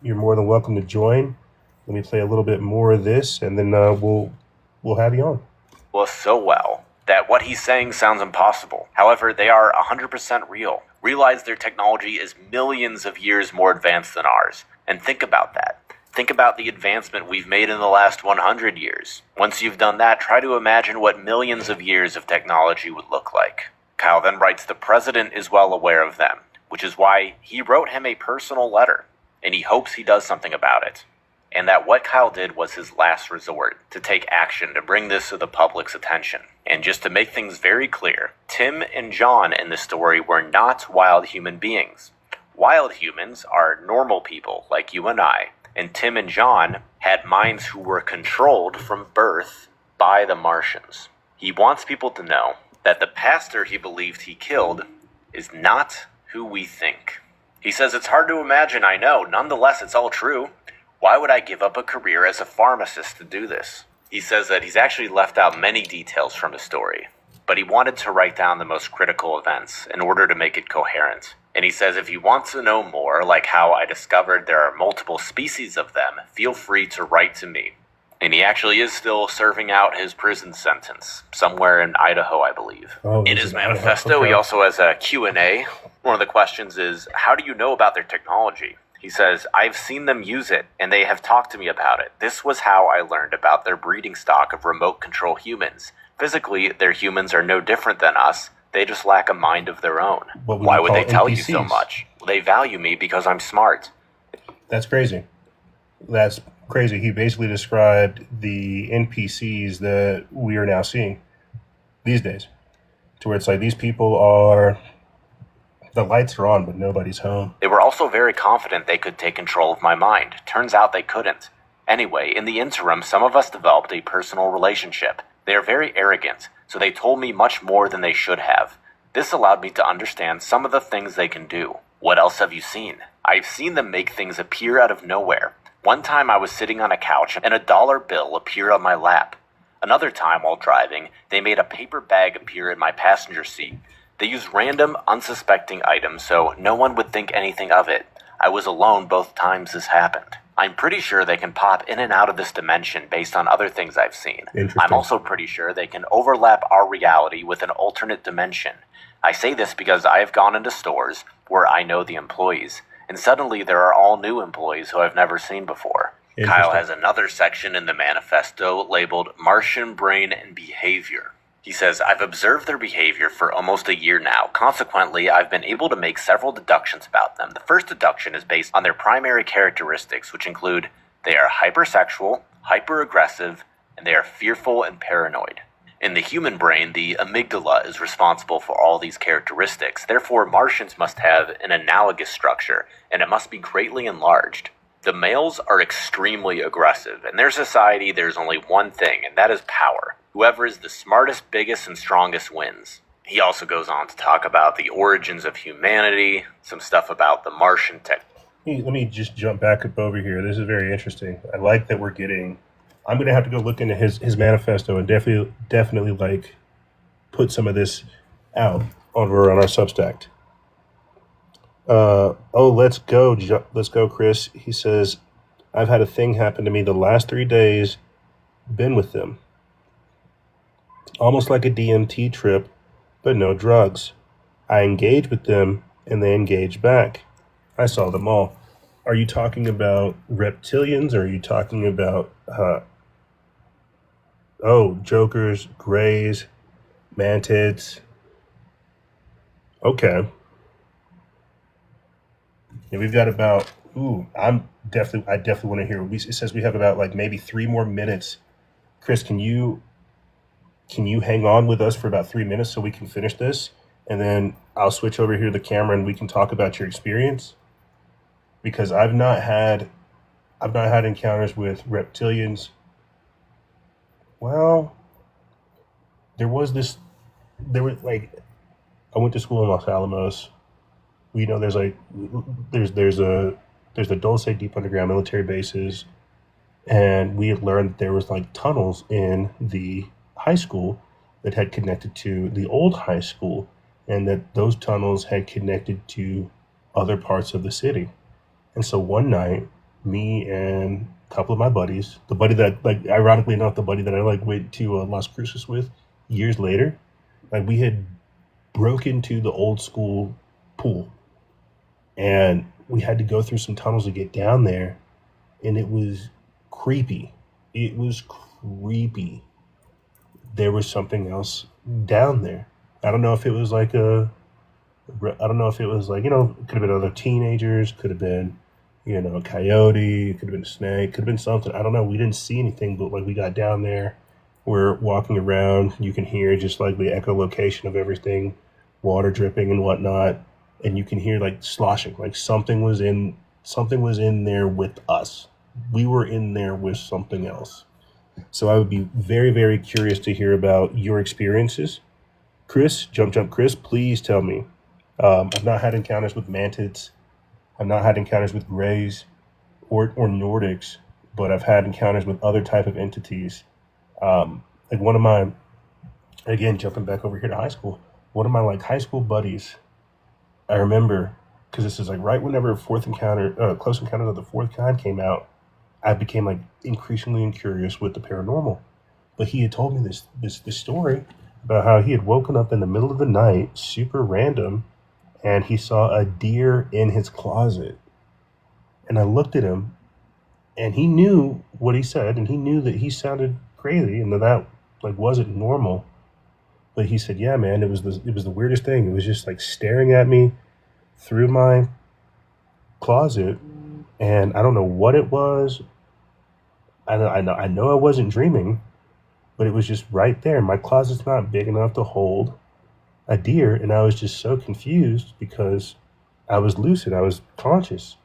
[SPEAKER 1] You're more than welcome to join. Let me play a little bit more of this, and then we'll have you on.
[SPEAKER 2] Well, so well that what he's saying sounds impossible. However, they are 100% real. Realize their technology is millions of years more advanced than ours. And think about that. Think about the advancement we've made in the last 100 years. Once you've done that, try to imagine what millions of years of technology would look like. Kyle then writes the president is well aware of them, which is why he wrote him a personal letter, and he hopes he does something about it. And that what Kyle did was his last resort to take action to bring this to the public's attention. And just to make things very clear, Tim and John in this story were not wild human beings. Wild humans are normal people like you and I, and Tim and John had minds who were controlled from birth by the Martians. He wants people to know that the pastor he believed he killed is not who we think. He says it's hard to imagine, I know, nonetheless it's all true. Why would I give up a career as a pharmacist to do this? He says that he's actually left out many details from the story, but he wanted to write down the most critical events in order to make it coherent. And he says if you want to know more, like how I discovered there are multiple species of them, feel free to write to me. And he actually is still serving out his prison sentence, somewhere in Idaho, I believe. In his manifesto, he also has a Q&A. One of the questions is, how do you know about their technology? He says, I've seen them use it, and they have talked to me about it. This was how I learned about their breeding stock of remote control humans. Physically, their humans are no different than us. They just lack a mind of their own. Why would they tell you so much? They value me because I'm smart.
[SPEAKER 1] That's crazy. That's crazy. He basically described the NPCs that we are now seeing these days, to where it's like these people are, the lights are on, but nobody's home.
[SPEAKER 2] They were also very confident they could take control of my mind. Turns out they couldn't. Anyway, in the interim, some of us developed a personal relationship. They are very arrogant, so they told me much more than they should have. This allowed me to understand some of the things they can do. What else have you seen? I've seen them make things appear out of nowhere. One time I was sitting on a couch and a dollar bill appeared on my lap. Another time while driving, they made a paper bag appear in my passenger seat. They used random, unsuspecting items so no one would think anything of it. I was alone both times this happened. I'm pretty sure they can pop in and out of this dimension based on other things I've seen. I'm also pretty sure they can overlap our reality with an alternate dimension. I say this because I have gone into stores where I know the employees, and suddenly there are all new employees who I've never seen before. Kyle has another section in the manifesto labeled Martian Brain and Behavior. He says, I've observed their behavior for almost a year now. Consequently, I've been able to make several deductions about them. The first deduction is based on their primary characteristics, which include they are hypersexual, hyper-aggressive, and they are fearful and paranoid. In the human brain, the amygdala is responsible for all these characteristics. Therefore, Martians must have an analogous structure, and it must be greatly enlarged. The males are extremely aggressive. In their society, there's only one thing, and that is power. Whoever is the smartest, biggest, and strongest wins. He also goes on to talk about the origins of humanity, some stuff about the Martian tech.
[SPEAKER 1] Let me just jump back up over here. This is very interesting. I like that we're getting... I'm going to have to go look into his manifesto and definitely like put some of this out over on our Substack. Let's go, Chris. He says, I've had a thing happen to me the last 3 days, been with them. Almost like a DMT trip, but no drugs. I engage with them and they engage back. I saw them all. Are you talking about reptilians or are you talking about, jokers, grays, mantids? Okay. And we've got about, I definitely want to hear. It says we have about like maybe 3 more minutes. Chris, can you hang on with us for about 3 minutes so we can finish this? And then I'll switch over here to the camera and we can talk about your experience. Because I've not had encounters with reptilians. Well, I went to school in Los Alamos. We know there's the Dulce Deep Underground military bases, and we had learned that there was like tunnels in the high school that had connected to the old high school, and that those tunnels had connected to other parts of the city. And so one night, me and a couple of my buddies, the buddy that, like, ironically enough, the buddy that I like went to Las Cruces with years later, like we had broke into the old school pool, and we had to go through some tunnels to get down there, and it was creepy. There was something else down there. I don't know if it was like, it could have been other teenagers, could have been, a coyote, it could have been a snake, could have been something. I don't know. We didn't see anything, but like we got down there, we're walking around, you can hear just like the echolocation of everything, water dripping and whatnot, and you can hear like sloshing, like something was in there with us. We were in there with something else. So I would be very, very curious to hear about your experiences. Chris, Jump Chris, please tell me. I've not had encounters with mantids. I've not had encounters with grays or Nordics, but I've had encounters with other type of entities. Like one of my, again, jumping back over here to high school, one of my like high school buddies, I remember, because this is like right whenever Close Encounters of the Fourth Kind came out, I became like increasingly curious with the paranormal. But he had told me this story about how he had woken up in the middle of the night, super random, and he saw a deer in his closet. And I looked at him, and he knew what he said, and he knew that he sounded crazy and that like wasn't normal. But he said, "Yeah, man, it was the weirdest thing. It was just like staring at me through my closet, and I don't know what it was, I know I wasn't dreaming, but it was just right there. My closet's not big enough to hold a deer, and I was just so confused because I was lucid, I was conscious.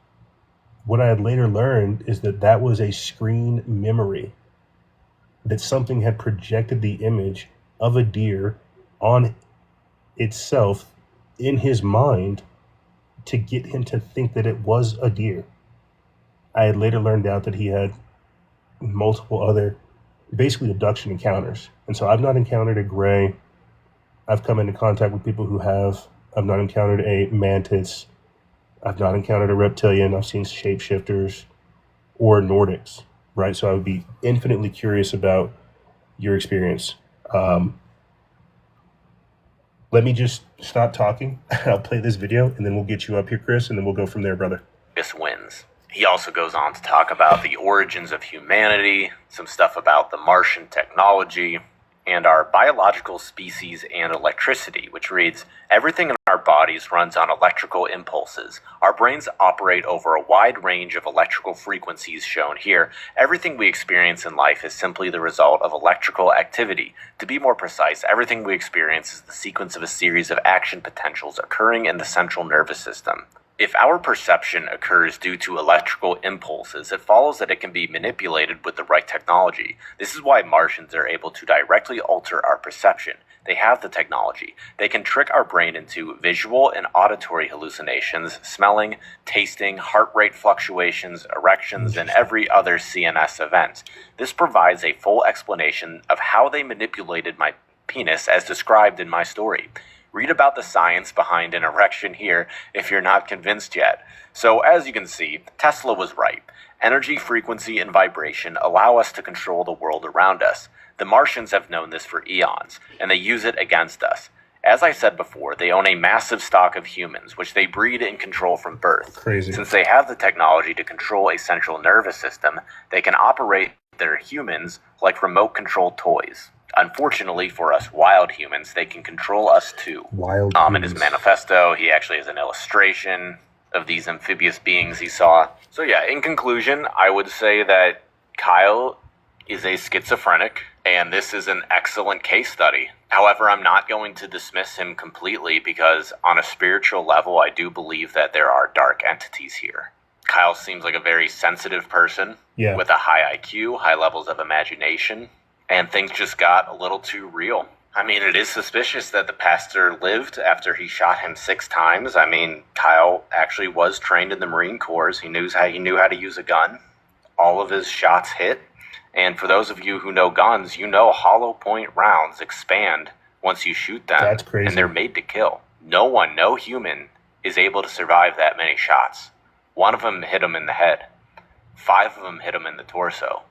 [SPEAKER 1] What I had later learned is that that was a screen memory, that something had projected the image of a deer on itself in his mind to get him to think that it was a deer. I had later learned out that he had multiple other, basically, abduction encounters. And so I've not encountered a gray. I've come into contact with people who have. I've not encountered a mantis. I've not encountered a reptilian. I've seen shapeshifters or Nordics, right? So I would be infinitely curious about your experience. Um, Let me just stop talking. I'll play this video, and then we'll get you up here, Chris, and then we'll go from there, brother.
[SPEAKER 2] This wins. He also goes on to talk about the origins of humanity, some stuff about the Martian technology, and our biological species and electricity, which reads, everything in our bodies runs on electrical impulses. Our brains operate over a wide range of electrical frequencies shown here. Everything we experience in life is simply the result of electrical activity. To be more precise, everything we experience is the sequence of a series of action potentials occurring in the central nervous system. If our perception occurs due to electrical impulses, it follows that it can be manipulated with the right technology. This is why Martians are able to directly alter our perception. They have the technology. They can trick our brain into visual and auditory hallucinations, smelling, tasting, heart rate fluctuations, erections, and every other CNS event. This provides a full explanation of how they manipulated my penis as described in my story. Read about the science behind an erection here if you're not convinced yet. So as you can see, Tesla was right. Energy, frequency, and vibration allow us to control the world around us. The Martians have known this for eons, and they use it against us. As I said before, they own a massive stock of humans, which they breed and control from birth.
[SPEAKER 1] Crazy.
[SPEAKER 2] Since they have the technology to control a central nervous system, they can operate their humans like remote-controlled toys. Unfortunately for us wild humans, they can control us too.
[SPEAKER 1] Wild
[SPEAKER 2] In his
[SPEAKER 1] humans.
[SPEAKER 2] manifesto, he actually has an illustration of these amphibious beings he saw. So yeah, in conclusion, I would say that Kyle is a schizophrenic, and this is an excellent case study. However, I'm not going to dismiss him completely because on a spiritual level, I do believe that there are dark entities here. Kyle seems like a very sensitive person with a high IQ, high levels of imagination, and things just got a little too real. I mean, it is suspicious that the pastor lived after he shot him 6 times. I mean, Kyle actually was trained in the Marine Corps. He knew how to use a gun. All of his shots hit. And for those of you who know guns, you know hollow point rounds expand once you shoot them.
[SPEAKER 1] That's crazy.
[SPEAKER 2] And they're made to kill. No human is able to survive that many shots. 1 of them hit him in the head. 5 of them hit him in the torso.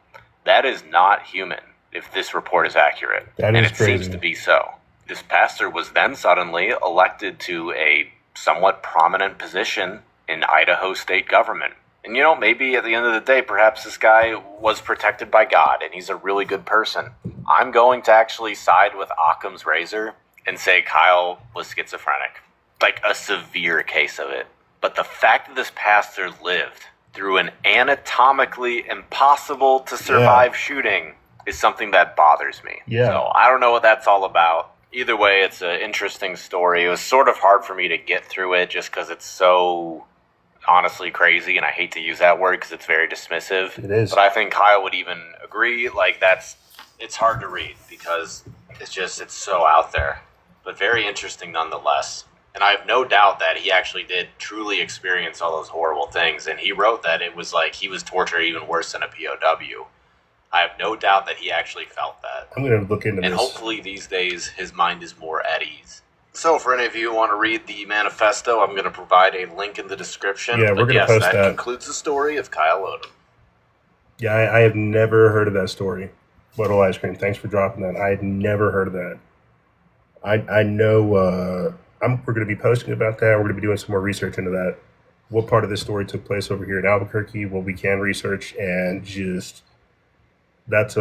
[SPEAKER 2] That is not human, if this report is accurate.
[SPEAKER 1] That
[SPEAKER 2] and
[SPEAKER 1] is
[SPEAKER 2] it
[SPEAKER 1] crazy.
[SPEAKER 2] seems to be so. This pastor was then suddenly elected to a somewhat prominent position in Idaho state government. And maybe at the end of the day, perhaps this guy was protected by God and he's a really good person. I'm going to actually side with Occam's razor and say Kyle was schizophrenic. Like a severe case of it. But the fact that this pastor lived through an anatomically impossible to survive shooting is something that bothers me.
[SPEAKER 1] Yeah.
[SPEAKER 2] So I don't know what that's all about. Either way, it's an interesting story. It was sort of hard for me to get through it just because it's so honestly crazy, and I hate to use that word because it's very dismissive.
[SPEAKER 1] It is.
[SPEAKER 2] But I think Kyle would even agree, it's hard to read because it's so out there. But very interesting nonetheless. And I have no doubt that he actually did truly experience all those horrible things. And he wrote that it was like he was tortured even worse than a POW. I have no doubt that he actually felt that.
[SPEAKER 1] I'm going to look into
[SPEAKER 2] And
[SPEAKER 1] this.
[SPEAKER 2] hopefully these days his mind is more at ease. So for any of you who want to read the manifesto, I'm going to provide a link in the description.
[SPEAKER 1] Yeah, we're going to post that.
[SPEAKER 2] That concludes the story of Kyle Odom.
[SPEAKER 1] Yeah, I have never heard of that story. Bottle ice cream. Thanks for dropping that. I had never heard of that. I know we're going to be posting about that. We're going to be doing some more research into that. What part of this story took place over here in Albuquerque? What we can research, and just that's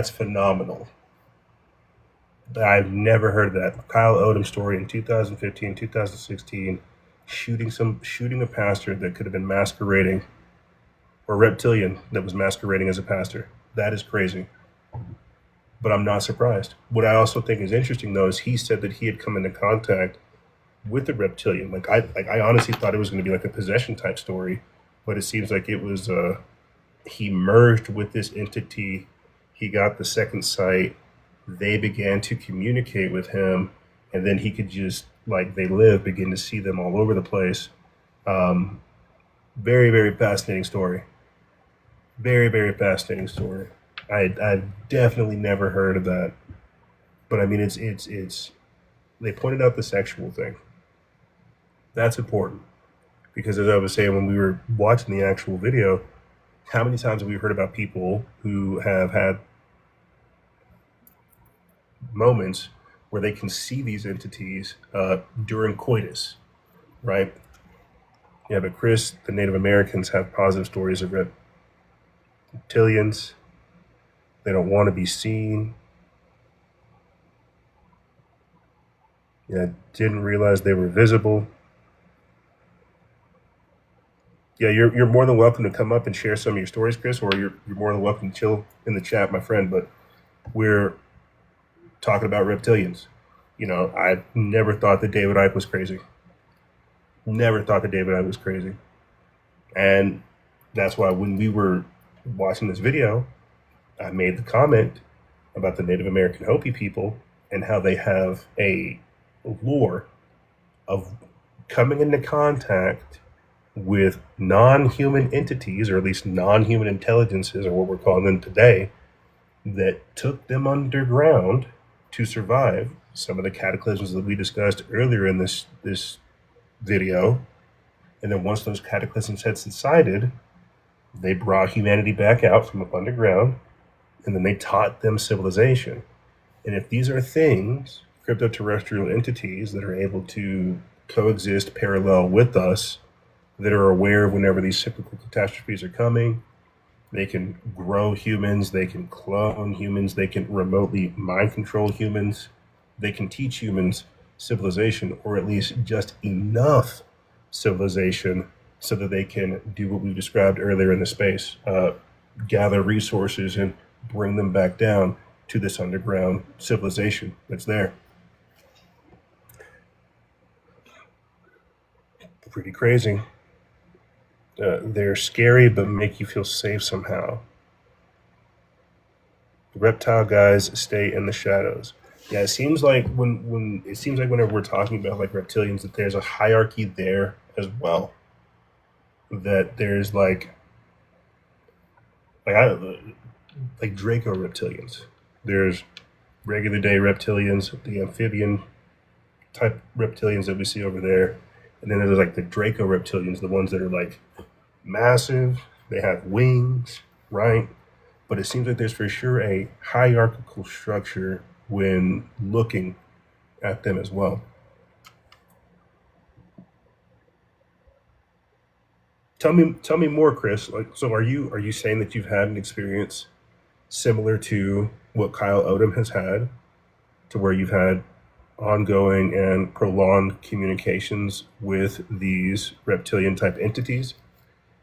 [SPEAKER 1] phenomenal. I've never heard of that. Kyle Odom story in 2015, 2016, shooting a pastor that could have been masquerading or reptilian that was masquerading as a pastor. That is crazy. But I'm not surprised. What I also think is interesting, though, is he said that he had come into contact with the reptilian. I honestly thought it was going to be like a possession type story, but it seems like it was he merged with this entity. He got the second sight. They began to communicate with him, and then he could just, like they live, begin to see them all over the place. Very, very fascinating story. Very, very fascinating story. I've definitely never heard of that, but I mean, it's. They pointed out the sexual thing. That's important because, as I was saying when we were watching the actual video, how many times have we heard about people who have had moments where they can see these entities during coitus, right? Yeah, but Chris, the Native Americans have positive stories of reptilians. They don't want to be seen. Yeah, didn't realize they were visible. Yeah, you're more than welcome to come up and share some of your stories, Chris, or you're more than welcome to chill in the chat, my friend. But we're talking about reptilians. You know, I never thought that David Icke was crazy. Never thought that David Icke was crazy. And that's why when we were watching this video, I made the comment about the Native American Hopi people and how they have a lore of coming into contact with non-human entities, or at least non-human intelligences, or what we're calling them today, that took them underground to survive some of the cataclysms that we discussed earlier in this video. And then once those cataclysms had subsided, they brought humanity back out from up underground, and then they taught them civilization. And if these are things, crypto-terrestrial entities that are able to coexist parallel with us, that are aware of whenever these cyclical catastrophes are coming, they can grow humans, they can clone humans, they can remotely mind control humans, they can teach humans civilization, or at least just enough civilization so that they can do what we described earlier in the space, gather resources and bring them back down to this underground civilization that's there. Pretty crazy. They're scary but make you feel safe somehow. The reptile guys stay in the shadows. Yeah, it seems like whenever we're talking about like reptilians, that there's a hierarchy there as well. That there's like Draco reptilians. There's regular day reptilians, the amphibian type reptilians that we see over there. And then there's like the Draco reptilians, the ones that are like massive, they have wings, right? But it seems like there's for sure a hierarchical structure when looking at them as well. Tell me more, Chris. Like, so are you saying that you've had an experience similar to what Kyle Odom has had, to where you've had ongoing and prolonged communications with these reptilian type entities?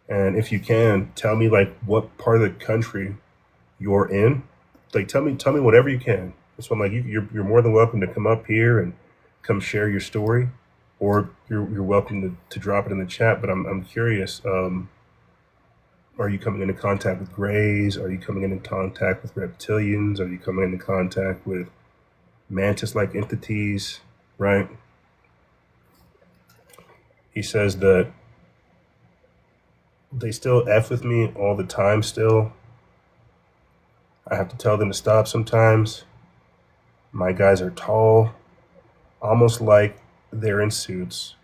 [SPEAKER 1] And if you can, tell me like what part of the country you're in. Like tell me whatever you can. So I'm like you're more than welcome to come up here and come share your story, or you're welcome to drop it in the chat. But I'm curious. Are you coming into contact with greys? Are you coming into contact with reptilians? Are you coming into contact with mantis-like entities? Right? He says that they still F with me all the time still. I have to tell them to stop sometimes. My guys are tall, almost like they're in suits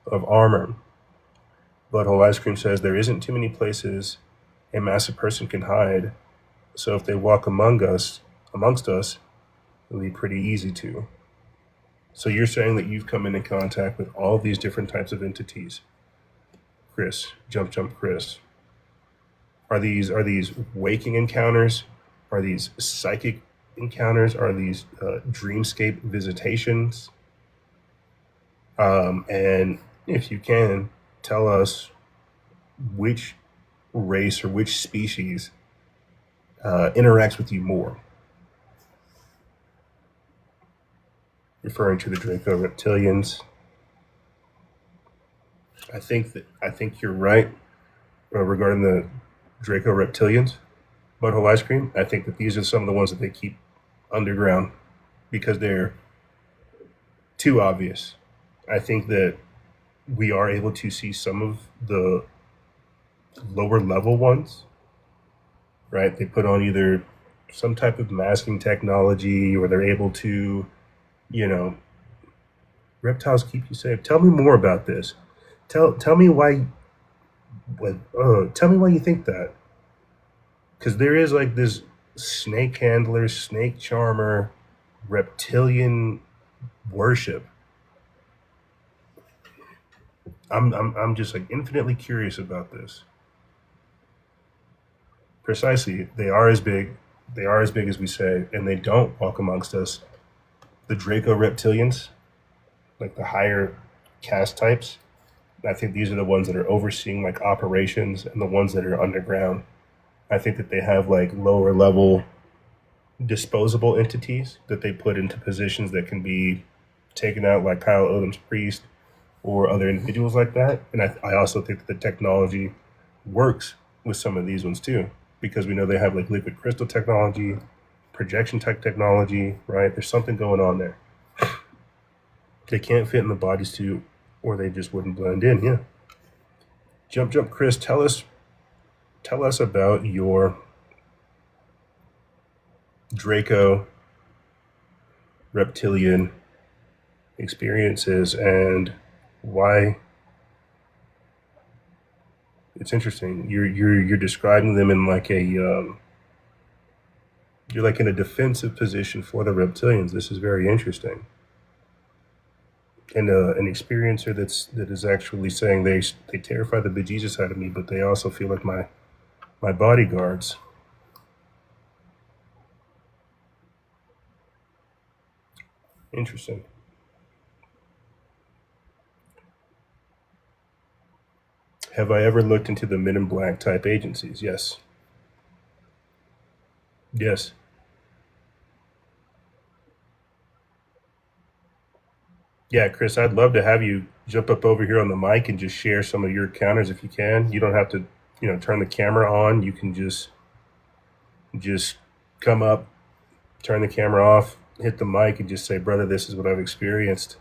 [SPEAKER 1] of armor. Butthole Ice Cream says there isn't too many places a massive person can hide, so if they walk amongst us, it'll be pretty easy to. So you're saying that you've come into contact with all these different types of entities. Chris, jump Chris. Are these waking encounters? Are these psychic encounters? Are these dreamscape visitations? And if you can, tell us which race or which species interacts with you more? Referring to the Draco Reptilians. I think you're right regarding the Draco Reptilians. Butthole ice cream. I think that these are some of the ones that they keep underground because they're too obvious. I think that we are able to see some of the lower level ones, right? They put on either some type of masking technology or they're able to, you know, reptiles keep you safe. Tell me more about this. Tell me why. Tell me why you think that. Because there is like this snake handler, snake charmer, reptilian worship. I'm just like infinitely curious about this. Precisely, they are as big. They are as big as we say, and they don't walk amongst us. The Draco reptilians, like the higher caste types, I think these are the ones that are overseeing like operations and the ones that are underground. I think that they have like lower level disposable entities that they put into positions that can be taken out, like Kyle Odom's priest or other individuals like that. And I also think that the technology works with some of these ones too, because we know they have like liquid crystal technology, projection type technology, right? There's something going on there. They can't fit in the bodies too, or they just wouldn't blend in. Yeah. Jump, Chris, tell us about your Draco reptilian experiences and why it's interesting. You're describing them in like a you're like in a defensive position for the reptilians. This is very interesting. And an experiencer that is actually saying they terrify the bejesus out of me, but they also feel like my bodyguards. Interesting. Have I ever looked into the Men in Black type agencies? Yes. Yes. Yeah, Chris, I'd love to have you jump up over here on the mic and just share some of your encounters if you can. You don't have to, turn the camera on. You can just come up, turn the camera off, hit the mic, and just say, "Brother, this is what I've experienced."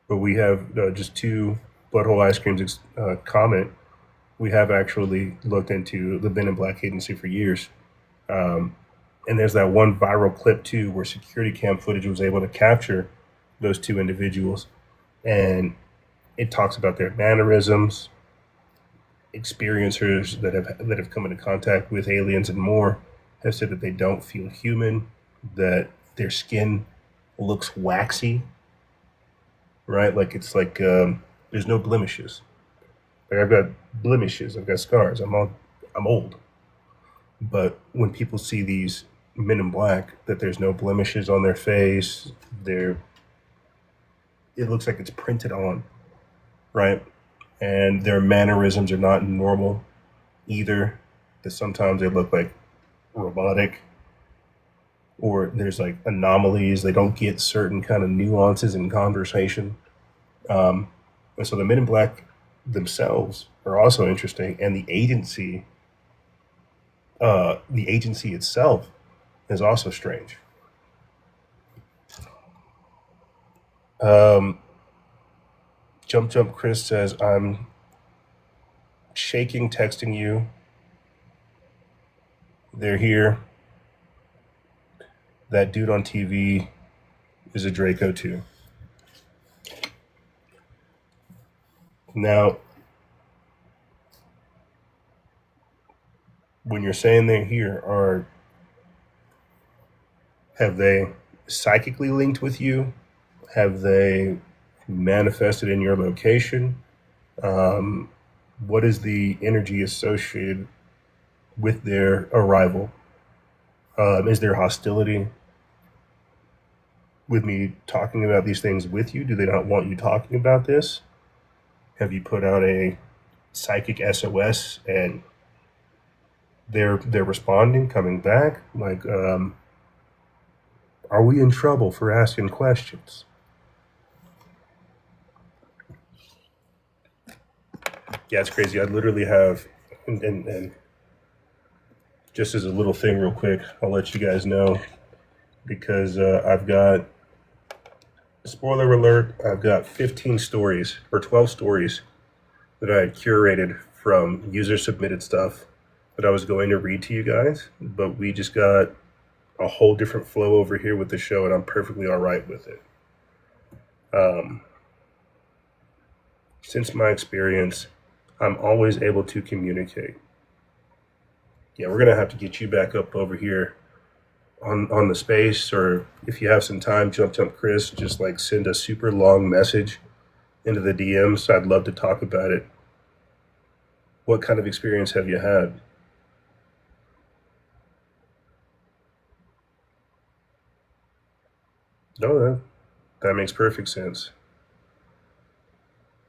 [SPEAKER 1] But we have just two butthole ice creams comment. We have actually looked into the Men in Black agency for years. And there's that one viral clip too where security cam footage was able to capture those two individuals. And it talks about their mannerisms, experiencers that have come into contact with aliens and more have said that they don't feel human, that their skin looks waxy, right? Like it's like there's no blemishes. Like I've got blemishes, I've got scars. I'm old. But when people see these Men in Black, that there's no blemishes on their face, it looks like it's printed on, right? And their mannerisms are not normal either. That sometimes they look like robotic, or there's like anomalies. They don't get certain kind of nuances in conversation. And so the Men in Black themselves are also interesting, and the agency itself is also strange. Jump Chris says, "I'm shaking texting you. They're here. That dude on TV is a Draco too." Now, when you're saying they're here, have they psychically linked with you? Have they manifested in your location? What is the energy associated with their arrival? Is there hostility with me talking about these things with you? Do they not want you talking about this? Have you put out a psychic SOS and they're responding, coming back? Like, are we in trouble for asking questions? Yeah, it's crazy. I literally have, and just as a little thing, real quick, I'll let you guys know because I've got, spoiler alert, I've got 15 stories or 12 stories that I had curated from user submitted stuff that I was going to read to you guys, but we just got a whole different flow over here with the show, and I'm perfectly all right with it. Since my experience, I'm always able to communicate. Yeah, we're gonna have to get you back up over here on the space, or if you have some time, jump Chris, just like send a super long message into the DMs. I'd love to talk about it. What kind of experience have you had? No, that makes perfect sense.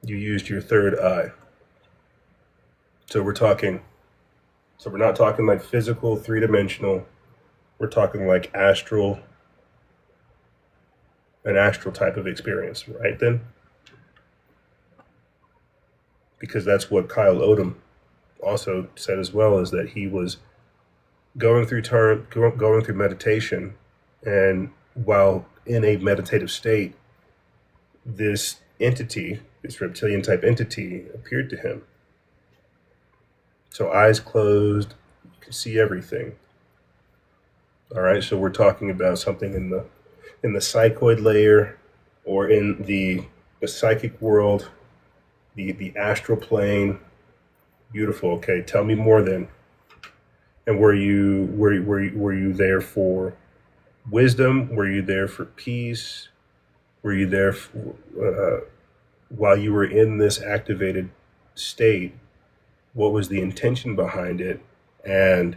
[SPEAKER 1] You used your third eye. So we're talking, so we're not talking like physical, three dimensional. We're talking like astral, an astral type of experience, right then? Because that's what Kyle Odom also said as well, is that he was going through meditation, and while in a meditative state, this entity, this reptilian type entity, appeared to him. So eyes closed, you can see everything. All right, so we're talking about something in the psychoid layer, or in the psychic world, the astral plane. Beautiful. Okay, tell me more then. And were you there for wisdom? Were you there for peace? Were you there for, while you were in this activated state? What was the intention behind it? And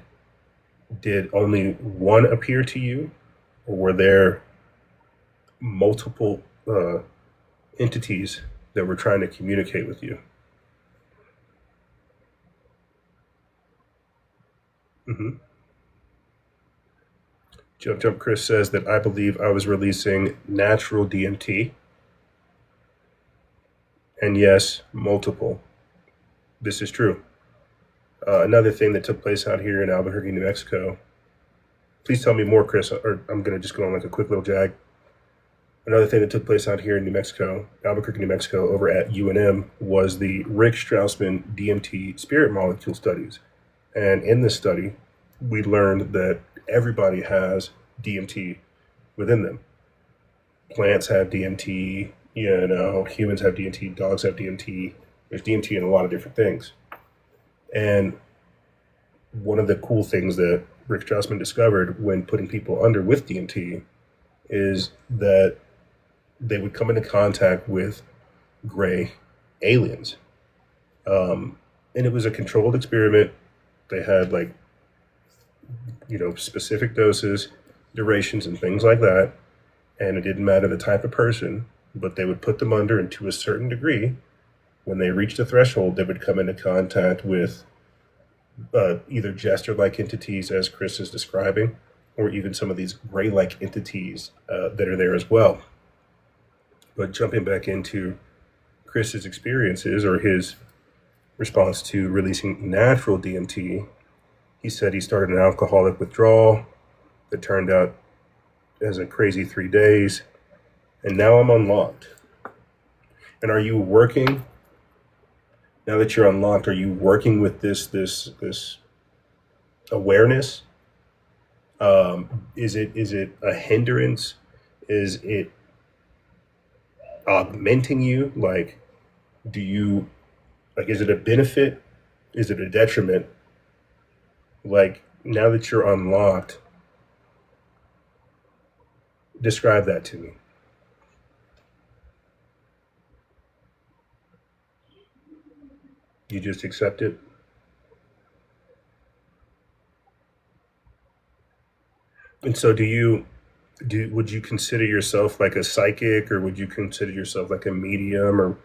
[SPEAKER 1] did only one appear to you, or were there multiple entities that were trying to communicate with you? Mm-hmm. Jump Chris says that I believe I was releasing natural DMT. And yes, multiple. This is true. Another thing that took place out here in Albuquerque, New Mexico. Please tell me more, Chris, or I'm going to just go on like a quick little jag. Another thing that took place out here in New Mexico, Albuquerque, New Mexico, over at UNM, was the Rick Strassman DMT spirit molecule studies. And in this study, we learned that everybody has DMT within them. Plants have DMT, humans have DMT, dogs have DMT. There's DMT in a lot of different things. And one of the cool things that Rick Strassman discovered when putting people under with DMT is that they would come into contact with gray aliens. And it was a controlled experiment. They had specific doses, durations, and things like that. And it didn't matter the type of person, but they would put them under, and to a certain degree, when they reached a threshold, they would come into contact with either jester-like entities, as Chris is describing, or even some of these gray-like entities that are there as well. But jumping back into Chris's experiences, or his response to releasing natural DMT, he said he started an alcoholic withdrawal that turned out as a crazy 3 days, and now I'm unlocked. And are you working, now that you're unlocked, are you working with this awareness? Is it a hindrance? Is it augmenting you? Is it a benefit? Is it a detriment? Now that you're unlocked, describe that to me. You just accept it? And so would you consider yourself like a psychic, or would you consider yourself like a medium, or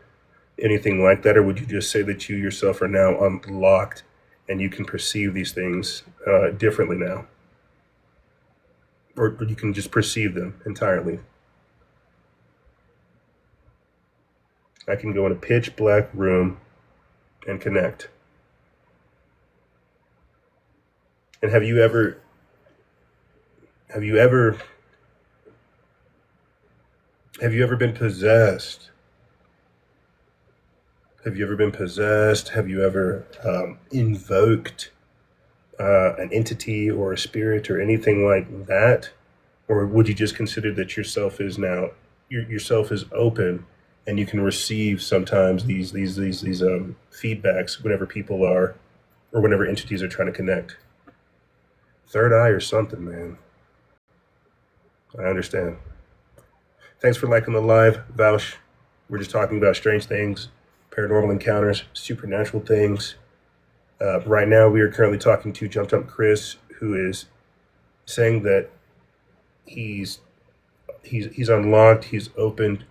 [SPEAKER 1] anything like that, or would you just say that you yourself are now unlocked and you can perceive these things differently now, or you can just perceive them entirely? I can go in a pitch black room and connect. And have you ever have you ever have you ever been possessed? Have you ever been possessed? Have you ever invoked an entity or a spirit or anything like that? Or would you just consider that yourself is now yourself is open and you can receive sometimes these feedbacks whenever people are, or whenever entities are trying to connect? Third eye or something, man. I understand. Thanks for liking the live, Vouch. We're just talking about strange things, paranormal encounters, supernatural things. Right now, we are currently talking to Jumped Up Chris, who is saying that he's unlocked, he's opened,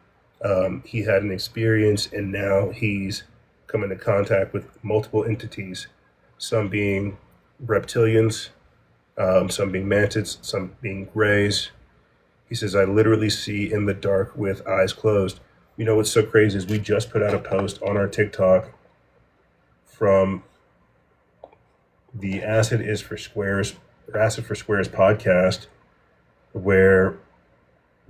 [SPEAKER 1] he had an experience, and now he's come into contact with multiple entities, some being reptilians, some being mantids, some being grays. He says, I literally see in the dark with eyes closed. You know what's so crazy is we just put out a post on our TikTok from the Acid is for Squares, or Acid for Squares podcast, where,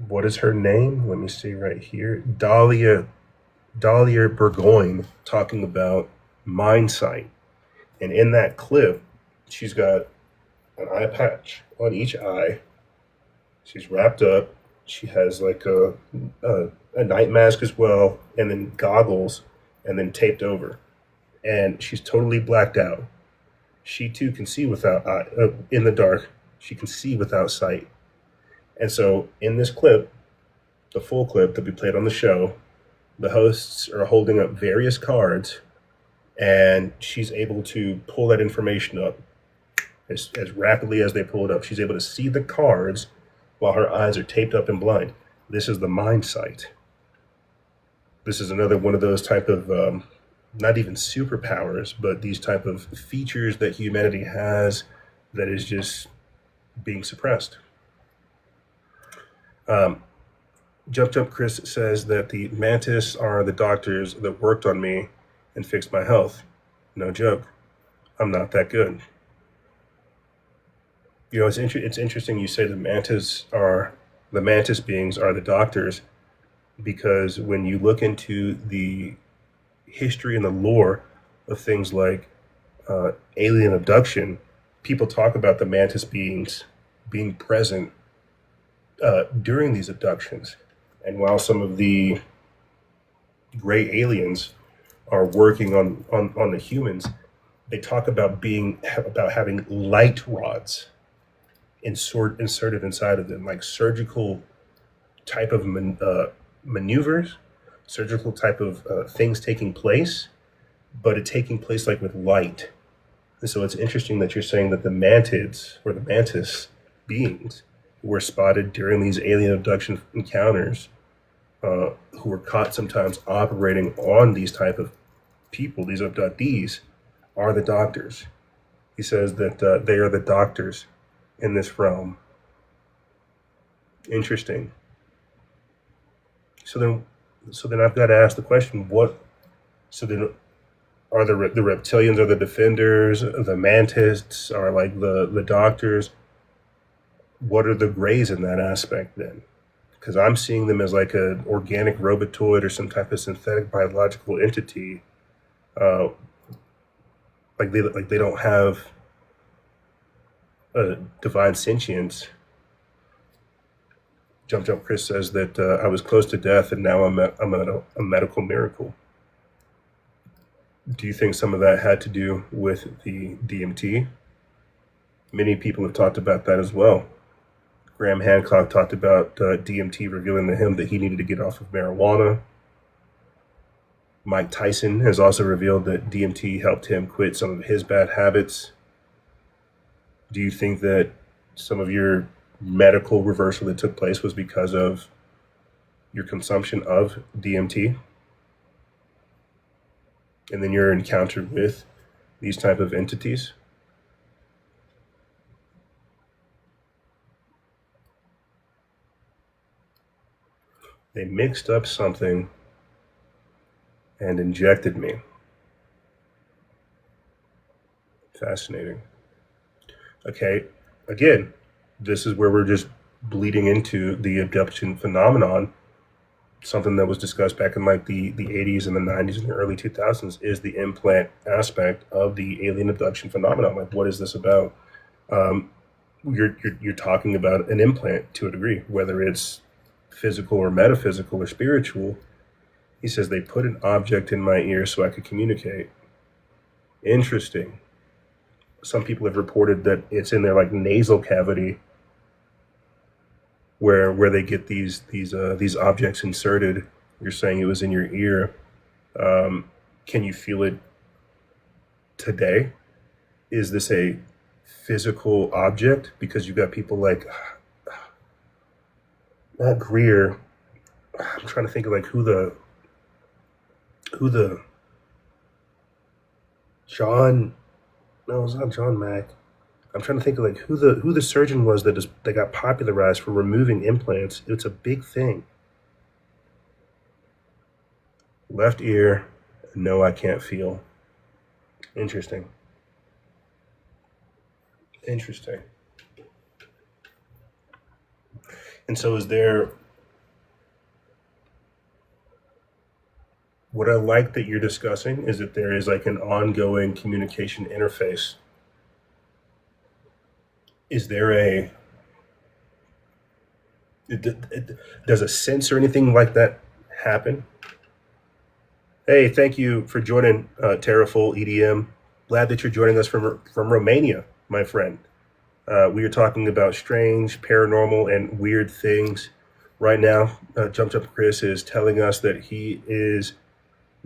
[SPEAKER 1] what is her name? Let me see right here. Dahlia Burgoyne talking about mind sight. And in that clip, she's got an eye patch on each eye. She's wrapped up. She has like a night mask as well, and then goggles, and then taped over. And she's totally blacked out. She too can see without in the dark. She can see without sight. And so in this clip, the full clip that we played on the show, the hosts are holding up various cards, and she's able to pull that information up as rapidly as they pull it up. She's able to see the cards while her eyes are taped up and blind. This is the mind sight. This is another one of those type of, not even superpowers, but these type of features that humanity has that is just being suppressed. Jumped Up Chris says that the mantis are the doctors that worked on me and fixed my health. No joke. I'm not that good. You know, it's interesting you say the mantis beings are the doctors, because when you look into the history and the lore of things like alien abduction, people talk about the mantis beings being present during these abductions. And while some of the gray aliens are working on the humans, they talk about having light rods inserted inside of them, like surgical type of maneuvers, surgical type of things taking place, but it taking place like with light. And so it's interesting that you're saying that the mantids or the mantis beings were spotted during these alien abduction encounters, who were caught sometimes operating on these type of people, these abductees, are the doctors. He says that they are the doctors in this realm. Interesting. So then I've got to ask the question: So then, are the reptilians are the defenders? The mantists are like the doctors. What are the grays in that aspect then? Because I'm seeing them as like an organic robotoid or some type of synthetic biological entity. Like they don't have a divine sentience. Jump Chris says that I was close to death and now I'm a medical miracle. Do you think some of that had to do with the DMT? Many people have talked about that as well. Graham Hancock talked about DMT revealing to him that he needed to get off of marijuana. Mike Tyson has also revealed that DMT helped him quit some of his bad habits. Do you think that some of your medical reversal that took place was because of your consumption of DMT? and then your encounter with these type of entities? They mixed up something and injected me. Fascinating. Okay, again, this is where we're just bleeding into the abduction phenomenon. Something that was discussed back in like the 80s and the 90s and the early 2000s is the implant aspect of the alien abduction phenomenon. Like, what is this about? You're talking about an implant to a degree, whether it's physical or metaphysical or spiritual. He says they put an object in my ear so I could communicate. Interesting. Some people have reported that it's in their like nasal cavity where they get these objects inserted. You're saying it was in your ear. Can you feel it today? Is this a physical object? Because you've got people like Matt Greer. I'm trying to think of like who the John. No, it's not John Mack. I'm trying to think of like who the surgeon was that got popularized for removing implants. It's a big thing. Left ear, no, I can't feel. Interesting. Interesting. And so, is there? What I like that you're discussing is that there is like an ongoing communication interface. Is there a does a sense or anything like that happen? Hey, thank you for joining Terraful EDM. Glad that you're joining us from Romania, my friend. We are talking about strange, paranormal, and weird things. Right now, Jumped Up Chris is telling us that he is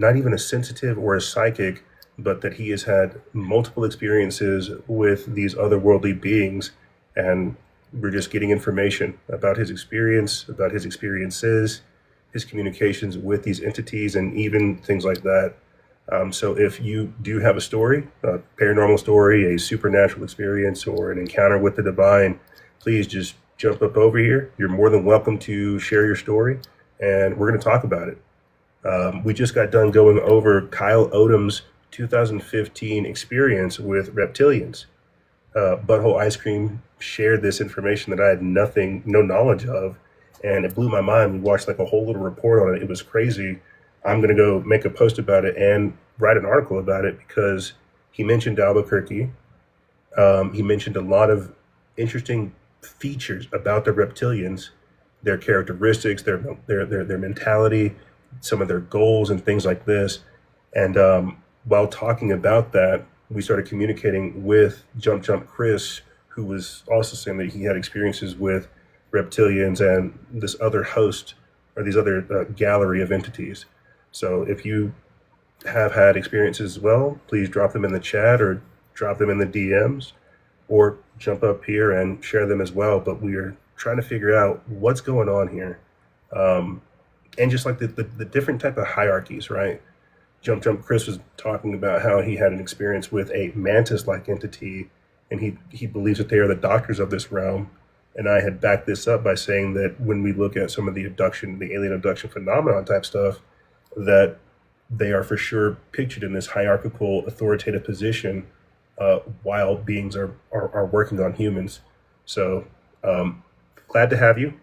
[SPEAKER 1] not even a sensitive or a psychic, but that he has had multiple experiences with these otherworldly beings, and we're just getting information about his experience, about his experiences, his communications with these entities, and even things like that. So if you do have a story, a paranormal story, a supernatural experience, or an encounter with the divine, please just jump up over here. You're more than welcome to share your story, and we're going to talk about it. We just got done going over Kyle Odom's 2015 experience with reptilians. Butthole Ice Cream shared this information that I had no knowledge of, and it blew my mind. We watched like a whole little report on it. It was crazy. I'm going to go make a post about it and write an article about it because he mentioned Albuquerque. He mentioned a lot of interesting features about the reptilians, their characteristics, their mentality, some of their goals and things like this. And while talking about that, we started communicating with Jump Chris, who was also saying that he had experiences with reptilians and this other host or these other gallery of entities. So if you have had experiences as well, please drop them in the chat or drop them in the DMs or jump up here and share them as well. But we are trying to figure out what's going on here. And just like the different type of hierarchies, right? Jump Chris was talking about how he had an experience with a mantis-like entity, and he believes that they are the doctors of this realm. And I had backed this up by saying that when we look at some of the alien abduction phenomenon type stuff, that they are for sure pictured in this hierarchical, authoritative position while beings are working on humans. So glad to have you.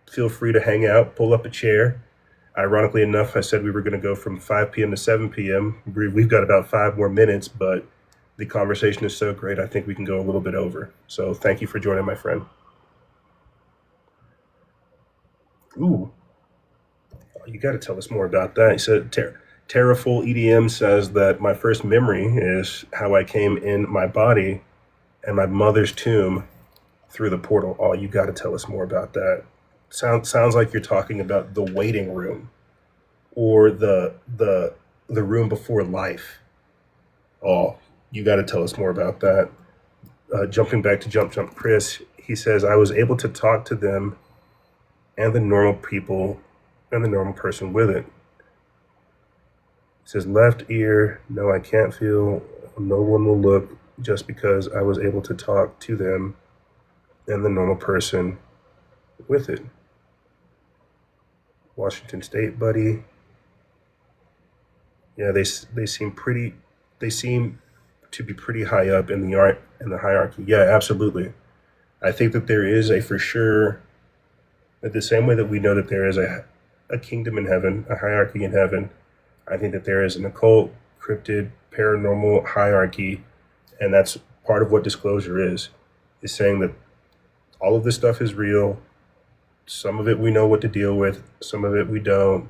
[SPEAKER 1] Feel free to hang out, pull up a chair. Ironically enough, I said we were going to go from 5 p.m. to 7 p.m. We've got about 5 more minutes, but the conversation is so great, I think we can go a little bit over. So thank you for joining, my friend. Ooh, you got to tell us more about that. He said, Terraful EDM says that my first memory is how I came in my body and my mother's tomb through the portal. Oh, you got to tell us more about that. Sounds like you're talking about the waiting room or the room before life. Oh, you got to tell us more about that. Jumping back to Jump Chris, he says, I was able to talk to them and the normal people and the normal person with it. It says left ear, no, I can't feel. No one will look just because I was able to talk to them and the normal person with it. Washington State, buddy. Yeah, they seem pretty. They seem to be pretty high up in the hierarchy. Yeah, absolutely. I think that there is a for sure. The same way that we know that there is a kingdom in heaven, a hierarchy in heaven, I think that there is an occult, cryptid, paranormal hierarchy, and that's part of what disclosure is saying that all of this stuff is real. Some of it we know what to deal with, some of it we don't.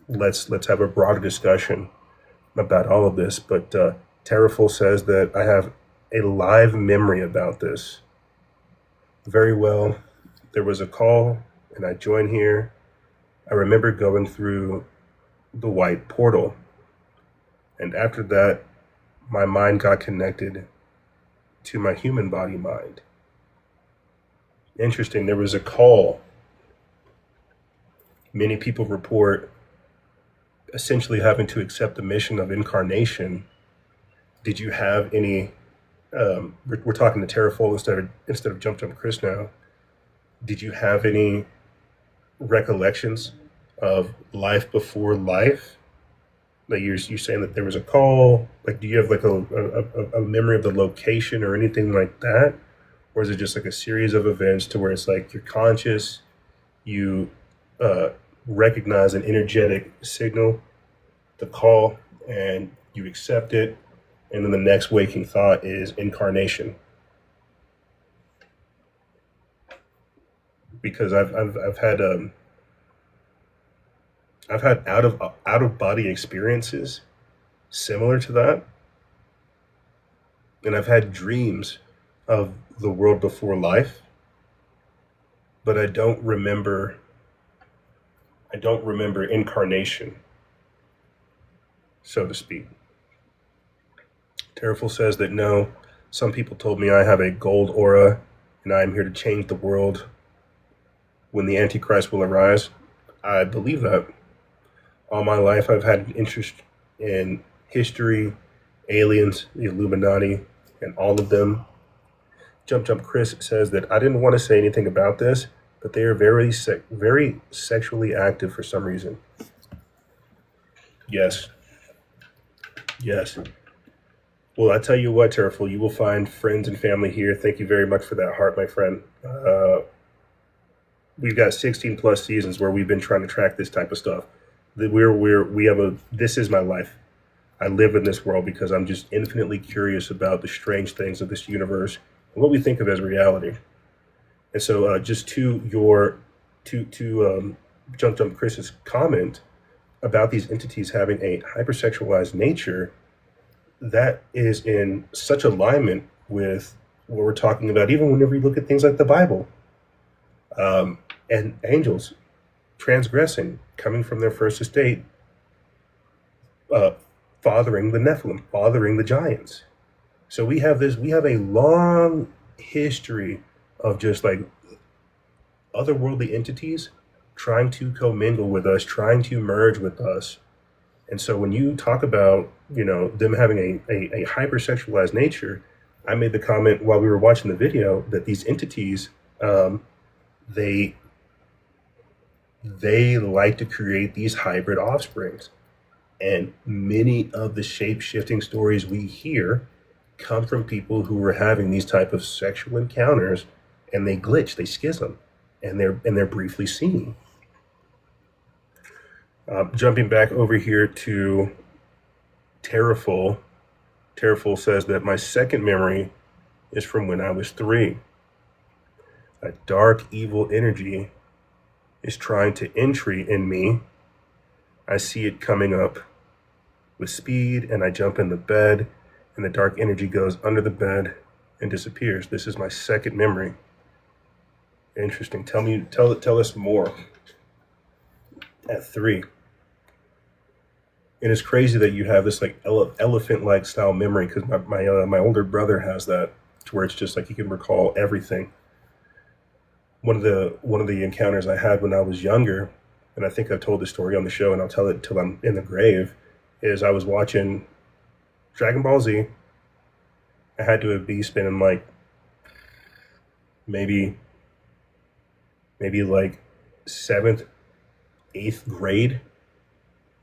[SPEAKER 1] Let's have a broader discussion about all of this. But Terraful says that I have a live memory about this. Very well. There was a call, and I joined here. I remember going through the white portal, and after that, my mind got connected to my human body mind. Interesting. There was a call. Many people report essentially having to accept the mission of incarnation. Did you have any? We're talking to Terraful instead of Jump Chris now. Did you have any recollections of life before life? Like you're saying that there was a call. Like, do you have like a memory of the location or anything like that, or is it just like a series of events to where it's like you're conscious, you recognize an energetic signal, the call, and you accept it, and then the next waking thought is incarnation? Because I've had out of body experiences similar to that, and I've had dreams of the world before life, but I don't remember incarnation, so to speak. Terraful says that no, some people told me I have a gold aura and I am here to change the world when the Antichrist will arise. I believe that. All my life I've had an interest in history, aliens, the Illuminati, and all of them. Jump Chris says that I didn't want to say anything about this, but they are very sexually active for some reason. Yes. Well, I tell you what, Terraful, you will find friends and family here. Thank you very much for that heart, my friend. We've got 16 plus seasons where we've been trying to track this type of stuff. This is my life. I live in this world because I'm just infinitely curious about the strange things of this universe and what we think of as reality. And so, just to Jump Chris's comment about these entities having a hypersexualized nature, that is in such alignment with what we're talking about, even whenever you look at things like the Bible, and angels transgressing, coming from their first estate, fathering the Nephilim, fathering the giants. So we have a long history of just like otherworldly entities trying to commingle with us, trying to merge with us. And so when you talk about, them having a hypersexualized nature, I made the comment while we were watching the video that these entities, they like to create these hybrid offsprings. And many of the shape-shifting stories we hear come from people who are having these type of sexual encounters, and they glitch, they schism, and they're briefly seen. Jumping back over here to Terraful. Terraful says that my second memory is from when I was 3. A dark, evil energy is trying to entry in me. I see it coming up with speed, and I jump in the bed, and the dark energy goes under the bed and disappears. This is my second memory. Interesting. Tell us more. At 3. And it's crazy that you have this like elephant-like style memory, because my older brother has that, to where it's just like he can recall everything. One of the encounters I had when I was younger, and I think I've told this story on the show, and I'll tell it till I'm in the grave, is I was watching Dragon Ball Z. I had to be spending like maybe like seventh, eighth grade,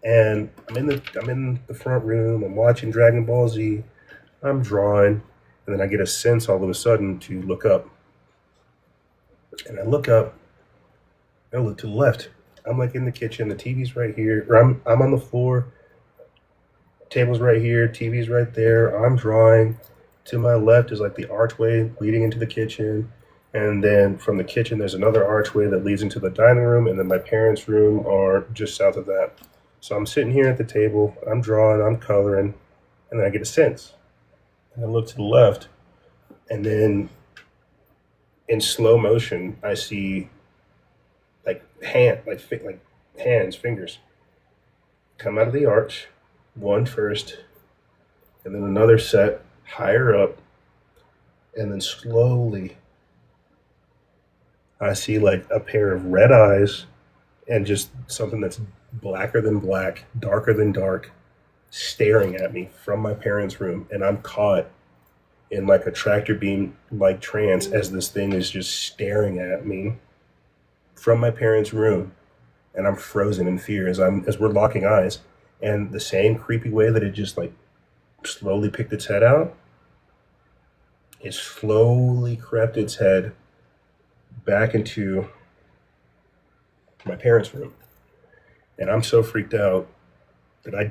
[SPEAKER 1] and I'm in the front room. I'm watching Dragon Ball Z. I'm drawing, and then I get a sense all of a sudden to look up, and I look up. I look to the left. I'm like in the kitchen. The TV's right here. Or I'm on the floor. Table's right here. TV's right there. I'm drawing. To my left is like the archway leading into the kitchen. And then from the kitchen, there's another archway that leads into the dining room. And then my parents' room are just south of that. So I'm sitting here at the table. I'm drawing. I'm coloring. And then I get a sense. And I look to the left. And then in slow motion, I see like hands, fingers come out of the arch. One first. And then another set higher up. And then slowly I see like a pair of red eyes and just something that's blacker than black, darker than dark, staring at me from my parents' room. And I'm caught in like a tractor beam like trance as this thing is just staring at me from my parents' room. And I'm frozen in fear as we're locking eyes. And the same creepy way that it just like slowly picked its head out, it slowly crept its head back into my parents' room. And I'm so freaked out that I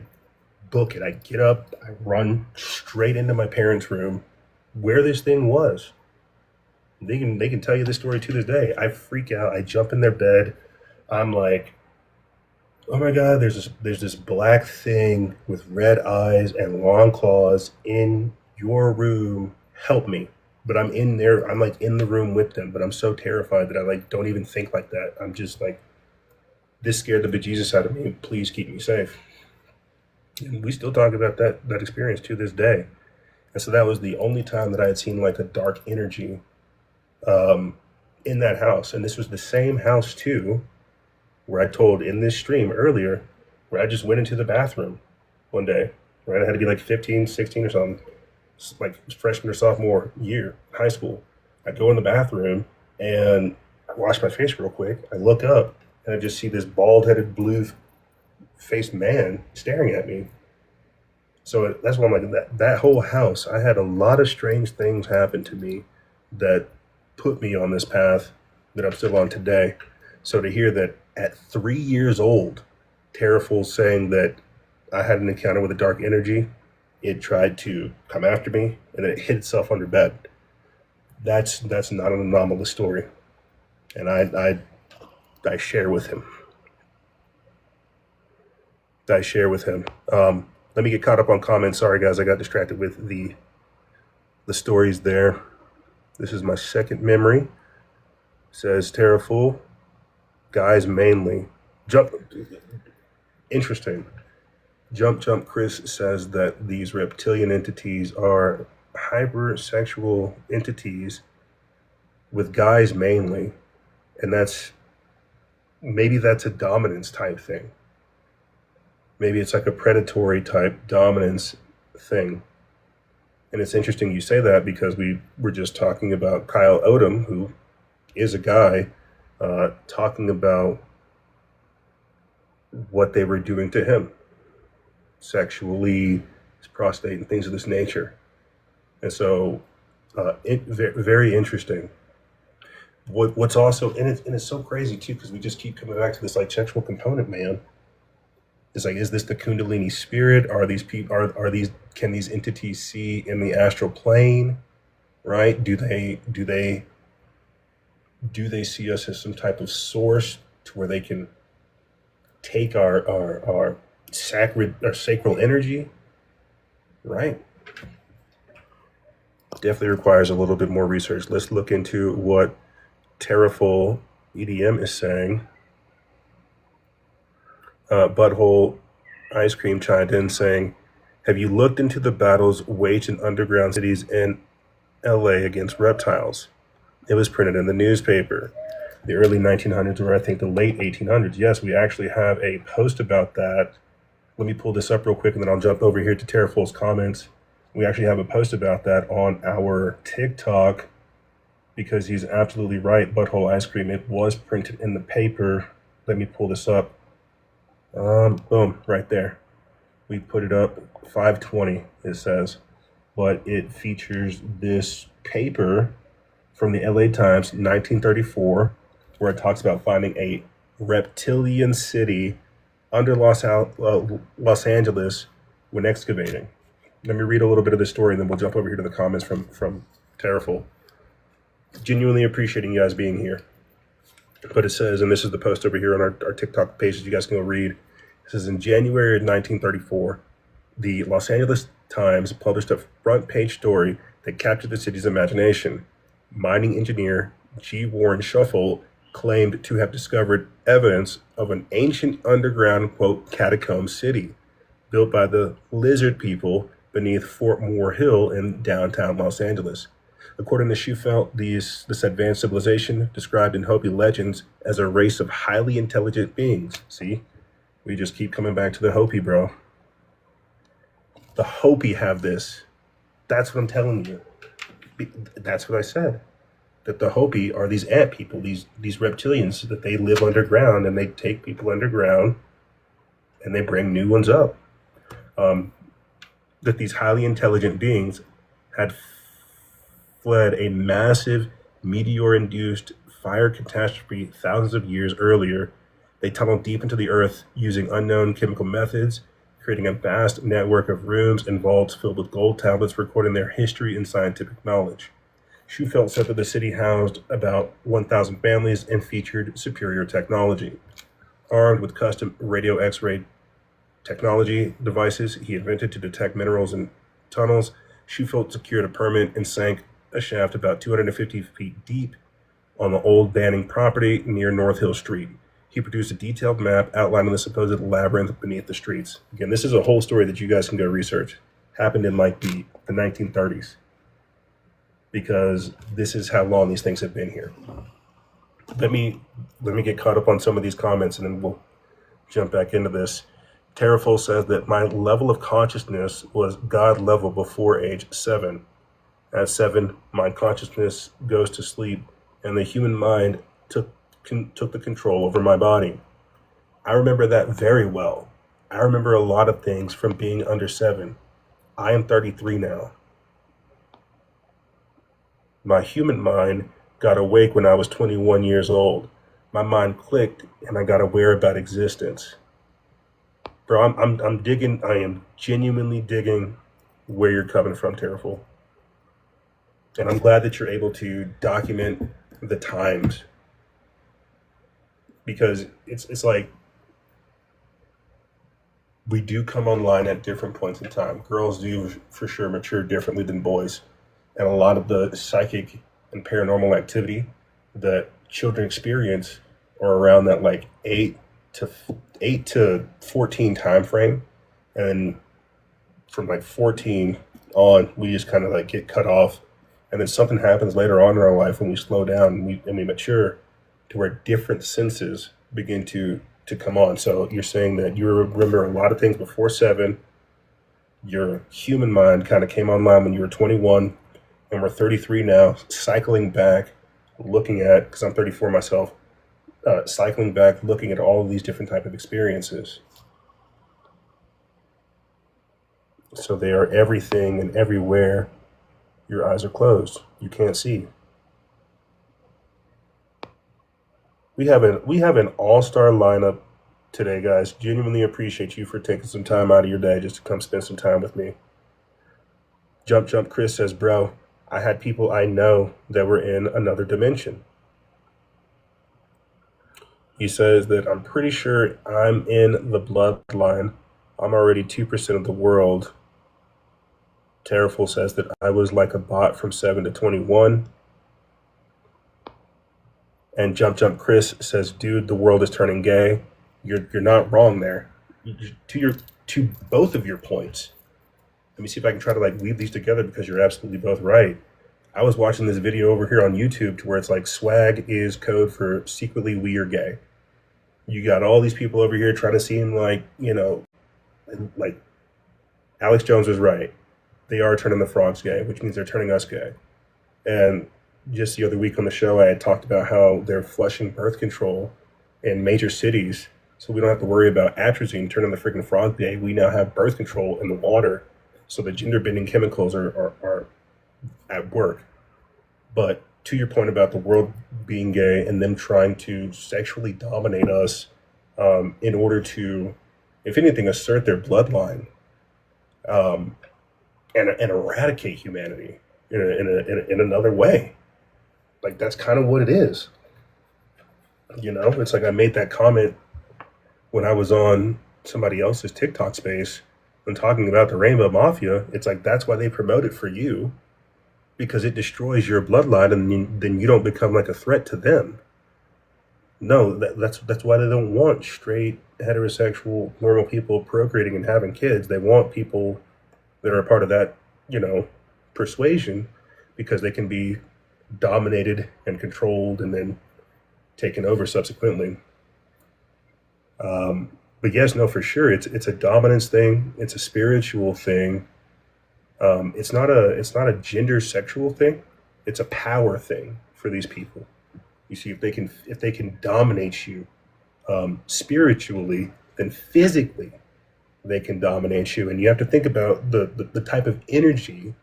[SPEAKER 1] book it. I get up, I run straight into my parents' room where this thing was. They can tell you this story to this day. I freak out. I jump in their bed. I'm like, oh my God, there's this black thing with red eyes and long claws in your room. Help me. But I'm in there. I'm like in the room with them, but I'm so terrified that I like don't even think like that. I'm just like, this scared the bejesus out of me. Please keep me safe. And we still talk about that experience to this day. And so that was the only time that I had seen like a dark energy in that house. And this was the same house too, where I told in this stream earlier, where I just went into the bathroom one day, right? I had to be like 15, 16 or something, like freshman or sophomore year, high school. I go in the bathroom and I wash my face real quick. I look up and I just see this bald-headed, blue-faced man staring at me. So that's why I'm like, that whole house, I had a lot of strange things happen to me that put me on this path that I'm still on today. So to hear that at 3 years old, Terraful's saying that I had an encounter with a dark energy, it tried to come after me, and then it hid itself under bed. That's not an anomalous story. And I share with him. Let me get caught up on comments. Sorry, guys, I got distracted with the stories there. This is my second memory. Says Terraful, guys mainly. Interesting. Jump Chris says that these reptilian entities are hypersexual entities with guys mainly. And maybe that's a dominance type thing. Maybe it's like a predatory type dominance thing. And it's interesting you say that because we were just talking about Kyle Odom, who is a guy, talking about what they were doing to him sexually, his prostate, and things of this nature. And so, very interesting. What's also, and it's so crazy too, because we just keep coming back to this like sexual component, man. It's like, is this the Kundalini spirit? Are these people? Can these entities see in the astral plane? Right? Do they see us as some type of source to where they can take our sacral energy? Right? Definitely requires a little bit more research. Let's look into what Terraful EDM is saying. Butthole Ice Cream chimed in saying, have you looked into the battles waged in underground cities in LA against reptiles? It was printed in the newspaper, the early 1900s or I think the late 1800s. Yes, we actually have a post about that Let me pull this up real quick, and then I'll jump over here to Terraful's comments. We actually have a post about that on our TikTok, because he's absolutely right. Butthole ice cream. It was printed in the paper. Let me pull this up. Boom, right there. We put it up 520, it says, but it features this paper from the LA Times, 1934, where it talks about finding a reptilian city under Los Angeles when excavating. Let me read a little bit of the story, and then we'll jump over here to the comments from Terraful. Genuinely appreciating you guys being here. But it says, and this is the post over here on our TikTok page that you guys can go read. It says, in January of 1934, the Los Angeles Times published a front page story that captured the city's imagination. Mining engineer G. Warren Shuffle claimed to have discovered evidence of an ancient underground, quote, catacomb city built by the lizard people beneath Fort Moore Hill in downtown Los Angeles. According to Shuffle, this advanced civilization, described in Hopi legends as a race of highly intelligent beings. See, we just keep coming back to the Hopi, bro. The Hopi have this. That's what I'm telling you. That's what I said. That the Hopi are these ant people, these reptilians, that they live underground, and they take people underground and they bring new ones up. That these highly intelligent beings had fled a massive meteor-induced fire catastrophe thousands of years earlier. They tunneled deep into the earth using unknown chemical methods, creating a vast network of rooms and vaults filled with gold tablets recording their history and scientific knowledge. Shuffle said that the city housed about 1,000 families and featured superior technology. Armed with custom radio X-ray technology devices he invented to detect minerals in tunnels, Shuffle secured a permit and sank a shaft about 250 feet deep on the old Banning property near North Hill Street. He produced a detailed map outlining the supposed labyrinth beneath the streets. Again, this is a whole story that you guys can go research. Happened in like the 1930s. Because this is how long these things have been here. Let me get caught up on some of these comments, and then we'll jump back into this. Terraful says that my level of consciousness was God level before age 7. At 7, my consciousness goes to sleep, and the human mind took the control over my body. I remember that very well. I remember a lot of things from being under 7. I am 33 now. My human mind got awake when I was 21 years old. My mind clicked, and I got aware about existence. Bro, I'm digging. I am genuinely digging where you're coming from, Terraful. And I'm glad that you're able to document the times, because it's like we do come online at different points in time. Girls do for sure mature differently than boys. And a lot of the psychic and paranormal activity that children experience are around that like 8 to 14 time frame. And from like 14 on, we just kind of like get cut off. And then something happens later on in our life when we slow down and we mature to where different senses begin to come on. So you're saying that you remember a lot of things before 7. Your human mind kind of came online when you were 21. And we're 33 now, cycling back, looking at, because I'm 34 myself, cycling back, looking at all of these different type of experiences. So they are everything and everywhere. Your eyes are closed. You can't see. We have an all-star lineup today, guys. Genuinely appreciate you for taking some time out of your day just to come spend some time with me. Jump Chris says, bro, I had people I know that were in another dimension. He says that I'm pretty sure I'm in the bloodline. I'm already 2% of the world. Terraful says that I was like a bot from 7 to 21. And Jump Chris says, dude, the world is turning gay. You're not wrong there. To both of your points. Let me see if I can try to like weave these together, because you're absolutely both right. I was watching this video over here on YouTube to where it's like swag is code for secretly we are gay. You got all these people over here trying to seem like, And like Alex Jones was right. They are turning the frogs gay, which means they're turning us gay. And just the other week on the show, I had talked about how they're flushing birth control in major cities, so we don't have to worry about atrazine turning the freaking frog gay. We now have birth control in the water, so the gender bending chemicals are at work. But to your point about the world being gay and them trying to sexually dominate us in order to, if anything, assert their bloodline um, and eradicate humanity in another way. Like, that's kind of what it is. You know, it's like I made that comment when I was on somebody else's TikTok space and talking about the Rainbow Mafia. It's like that's why they promote it for you, because it destroys your bloodline, and then you don't become like a threat to them. No, that's why they don't want straight, heterosexual, normal people procreating and having kids. They want people that are a part of that, you know, persuasion, because they can be dominated and controlled and then taken over subsequently. But yes, no, for sure, it's a dominance thing. It's a spiritual thing. It's not a gender sexual thing. It's a power thing for these people. You see, if they can dominate you spiritually, then physically they can dominate you. And you have to think about the type of energy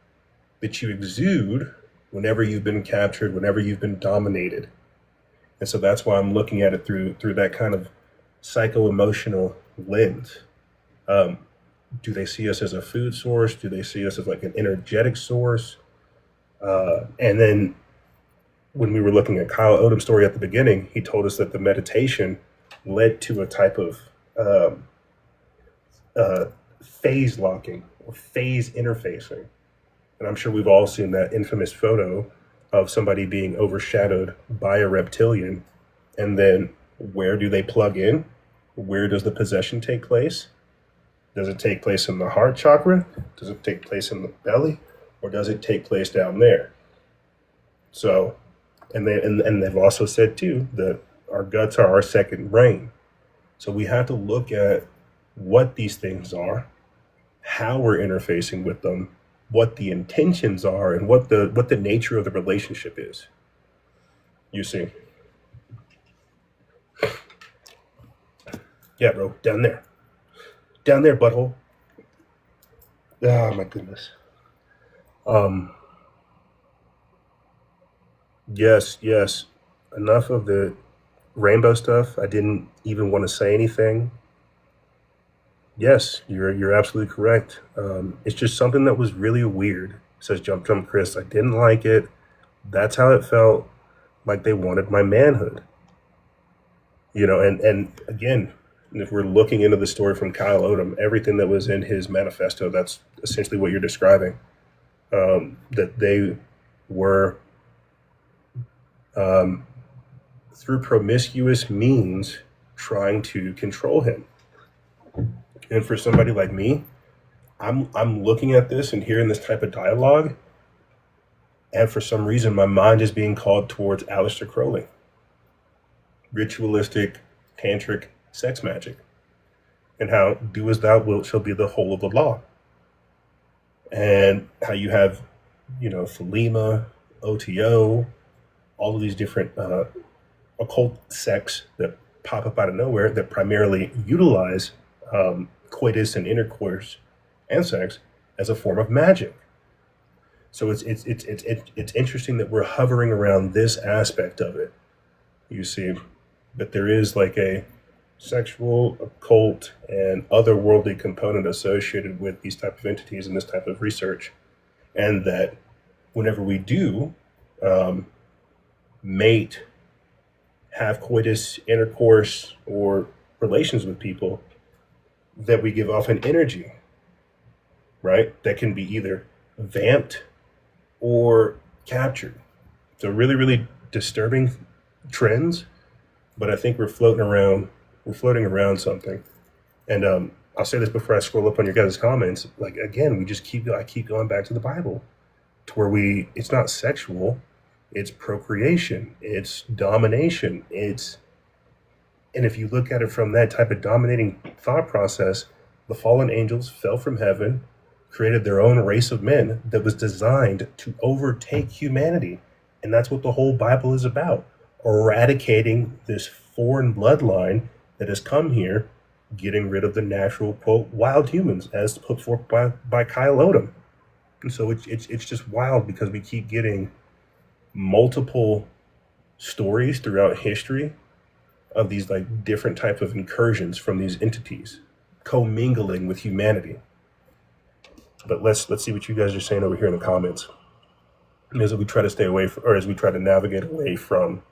[SPEAKER 1] that you exude whenever you've been captured, whenever you've been dominated. And so that's why I'm looking at it through that kind of psycho-emotional lens. Um, do they see us as a food source? Do they see us as like an energetic source? And then when we were looking at Kyle Odom's story at the beginning, he told us that the meditation led to a type of uh, phase locking or phase interfacing. And I'm sure we've all seen that infamous photo of somebody being overshadowed by a reptilian. And then where do they plug in? Where does the possession take place? Does it take place in the heart chakra? Does it take place in the belly? Or does it take place down there? So, and they've also said too that our guts are our second brain. So we have to look at what these things are, how we're interfacing with them, what the intentions are, and what the nature of the relationship is. You see? Yeah, bro, down there. Down there, butthole. Oh my goodness. Um, yes, yes. Enough of the rainbow stuff. I didn't even want to say anything. Yes, you're absolutely correct. It's just something that was really weird, says Jump Jump Chris. I didn't like it. That's how it felt, like they wanted my manhood. You know, and again, if we're looking into the story from Kyle Odom, everything that was in his manifesto, that's essentially what you're describing. That they were, um, through promiscuous means, trying to control him. And for somebody like me, I'm looking at this and hearing this type of dialogue, and for some reason, my mind is being called towards Aleister Crowley, ritualistic, tantric sex magic, and how do as thou wilt shall be the whole of the law, and how you have, you know, Thelema, OTO, all of these different occult sects that pop up out of nowhere that primarily utilize coitus and intercourse and sex as a form of magic. So it's interesting that we're hovering around this aspect of it. You see, but there is like a sexual, occult, and otherworldly component associated with these type of entities and this type of research, and that whenever we do um, mate, have coitus, intercourse, or relations with people, that we give off an energy, right? That can be either vamped or captured. So really, really disturbing trends, but I think we're floating around something. And I'll say this before I scroll up on your guys' comments. Like again, I keep going back to the Bible, to where it's not sexual, it's procreation, it's domination, and if you look at it from that type of dominating thought process, The fallen angels fell from heaven, created their own race of men that was designed to overtake humanity. And that's what the whole Bible is about, eradicating this foreign bloodline that has come here, getting rid of the natural, quote, wild humans, as put forth by Kyle Odom. And so it's just wild because we keep getting multiple stories throughout history of these like different type of incursions from these entities commingling with humanity. But let's see what you guys are saying over here in the comments as we try to stay away from, or as we try to navigate away from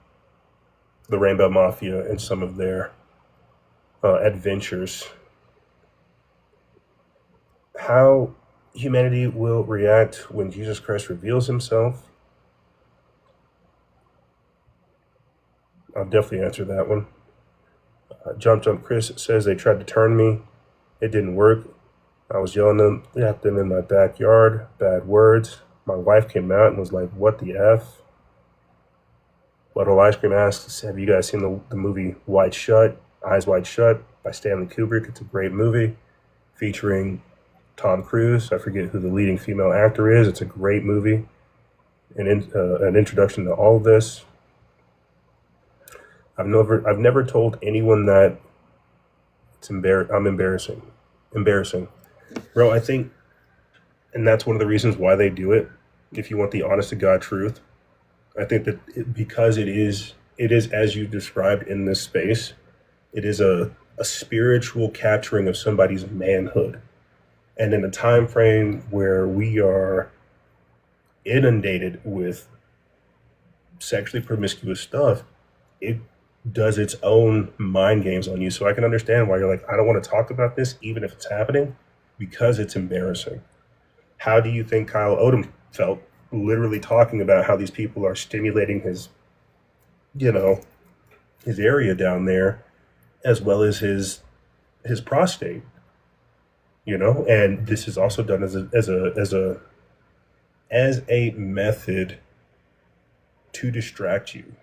[SPEAKER 1] the Rainbow Mafia and some of their adventures. How humanity will react when Jesus Christ reveals himself. I'll definitely answer that one. Jump Chris says they tried to turn me. It didn't work. I was yelling at them in my backyard. Bad words. My wife came out and was like, "What the F?" Butthole Ice Cream asks, have you guys seen the movie Eyes Wide Shut by Stanley Kubrick? It's a great movie featuring Tom Cruise. I forget who the leading female actor is. It's a great movie. An introduction to all of this. I've never told anyone that I'm embarrassing. Bro, I think, and that's one of the reasons why they do it, if you want the honest to God truth. I think that because it is as you described in this space, it is a spiritual capturing of somebody's manhood. And in a time frame where we are inundated with sexually promiscuous stuff, it does its own mind games on you. So I can understand why you're like, I don't want to talk about this, even if it's happening, because it's embarrassing. How do you think Kyle Odom felt literally talking about how these people are stimulating his area down there, as well as his prostate, and this is also done as a method to distract you.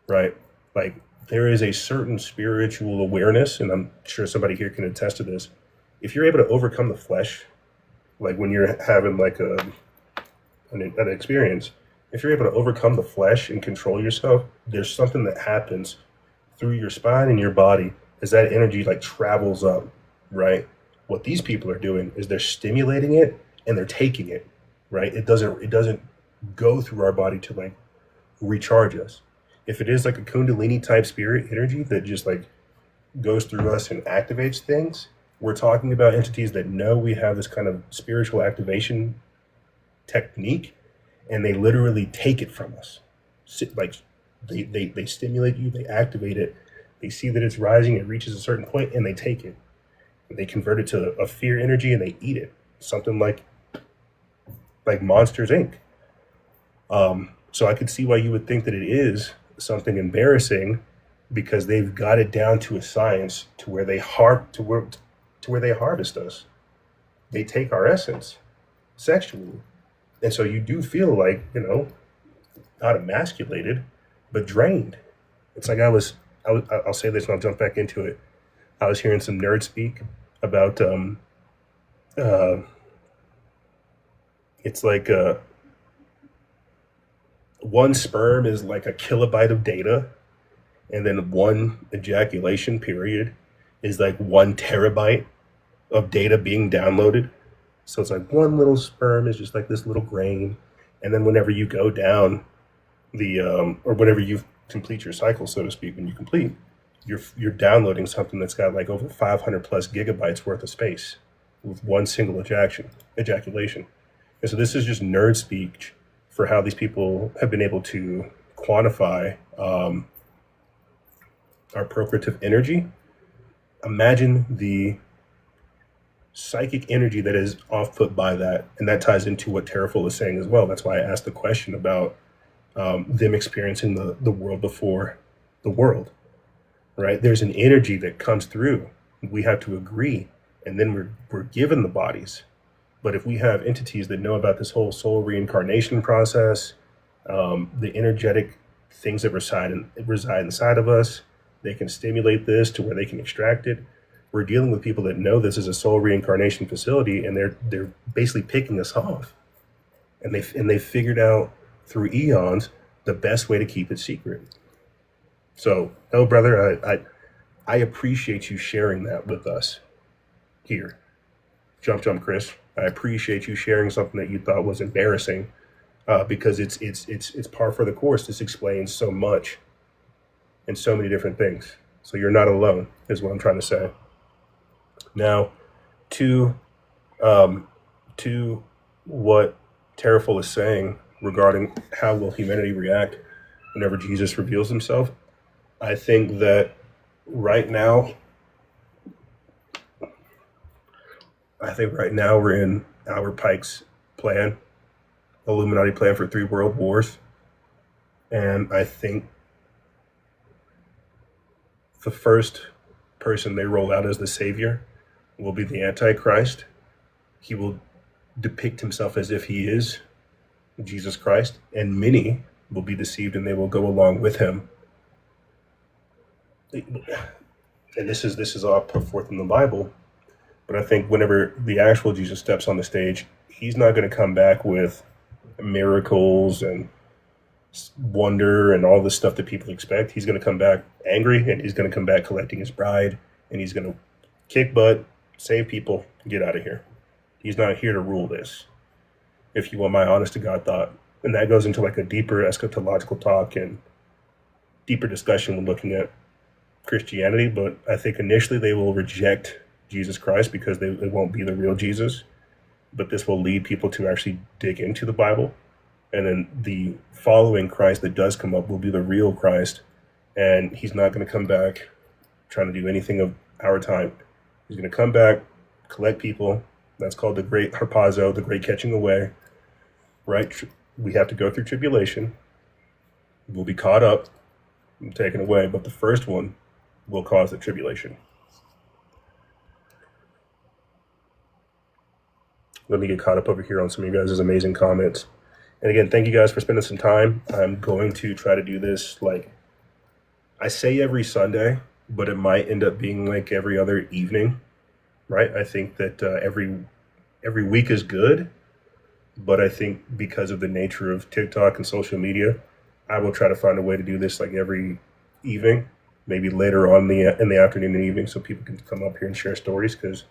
[SPEAKER 1] Right? Like, there is a certain spiritual awareness, and I'm sure somebody here can attest to this. If you're able to overcome the flesh, like when you're having like an experience, if you're able to overcome the flesh and control yourself, there's something that happens through your spine and your body as that energy like travels up, right? What these people are doing is they're stimulating it and they're taking it, right? It doesn't go through our body to like recharge us. If it is like a Kundalini type spirit energy that just like goes through us and activates things, we're talking about entities that know we have this kind of spiritual activation technique, and they literally take it from us. Like they stimulate you, they activate it, they see that it's rising, it reaches a certain point, and they take it. They convert it to a fear energy and they eat it. Something like Monsters Inc. So I could see why you would think that it is something embarrassing, because they've got it down to a science to where they harvest us. They take our essence sexually. And so you do feel like, not emasculated, but drained. It's like I'll say this and I'll jump back into it. I was hearing some nerd speak about, it's like one sperm is like a kilobyte of data, and then one ejaculation period is like 1 terabyte of data being downloaded. So it's like one little sperm is just like this little grain, and then whenever you go down or whenever you complete your cycle, so to speak, when you complete, you're downloading something that's got like over 500 plus gigabytes worth of space with one single ejaculation. And so this is just nerd speak for how these people have been able to quantify our procreative energy. Imagine the psychic energy that is off-put by that, and that ties into what Terraful is saying as well. That's why I asked the question about them experiencing the world before the world, right? There's an energy that comes through. We have to agree, and then we're given the bodies. But if we have entities that know about this whole soul reincarnation process, the energetic things that reside inside of us, they can stimulate this to where they can extract it. We're dealing with people that know this is a soul reincarnation facility, and they're basically picking us off. And they figured out through eons the best way to keep it secret. So, no, brother, I appreciate you sharing that with us here. Jump, Chris. I appreciate you sharing something that you thought was embarrassing, because it's par for the course. This explains so much and so many different things. So you're not alone, is what I'm trying to say. Now, to what Terraful is saying regarding how will humanity react whenever Jesus reveals himself, I think that right now we're in Albert Pike's plan, Illuminati plan for 3 world wars. And I think the first person they roll out as the savior will be the Antichrist. He will depict himself as if he is Jesus Christ, and many will be deceived and they will go along with him. And this is all put forth in the Bible. But I think whenever the actual Jesus steps on the stage, he's not going to come back with miracles and wonder and all this stuff that people expect. He's going to come back angry, and he's going to come back collecting his bride, and he's going to kick butt, save people, get out of here. He's not here to rule this, if you want my honest to God thought. And that goes into like a deeper eschatological talk and deeper discussion when looking at Christianity. But I think initially they will reject Jesus Christ because it won't be the real Jesus. But this will lead people to actually dig into the Bible. And then the following Christ that does come up will be the real Christ. And he's not going to come back trying to do anything of our time. He's going to come back, collect people. That's called the great harpazo, the great catching away, right? We have to go through tribulation. We'll be caught up and taken away, but the first one will cause the tribulation. Let me get caught up over here on some of you guys' amazing comments. And again, thank you guys for spending some time. I'm going to try to do this, like I say, every Sunday, but it might end up being like every other evening, right? I think that every week is good, but I think because of the nature of TikTok and social media, I will try to find a way to do this like every evening, maybe later on in the afternoon and evening, so people can come up here and share stories, because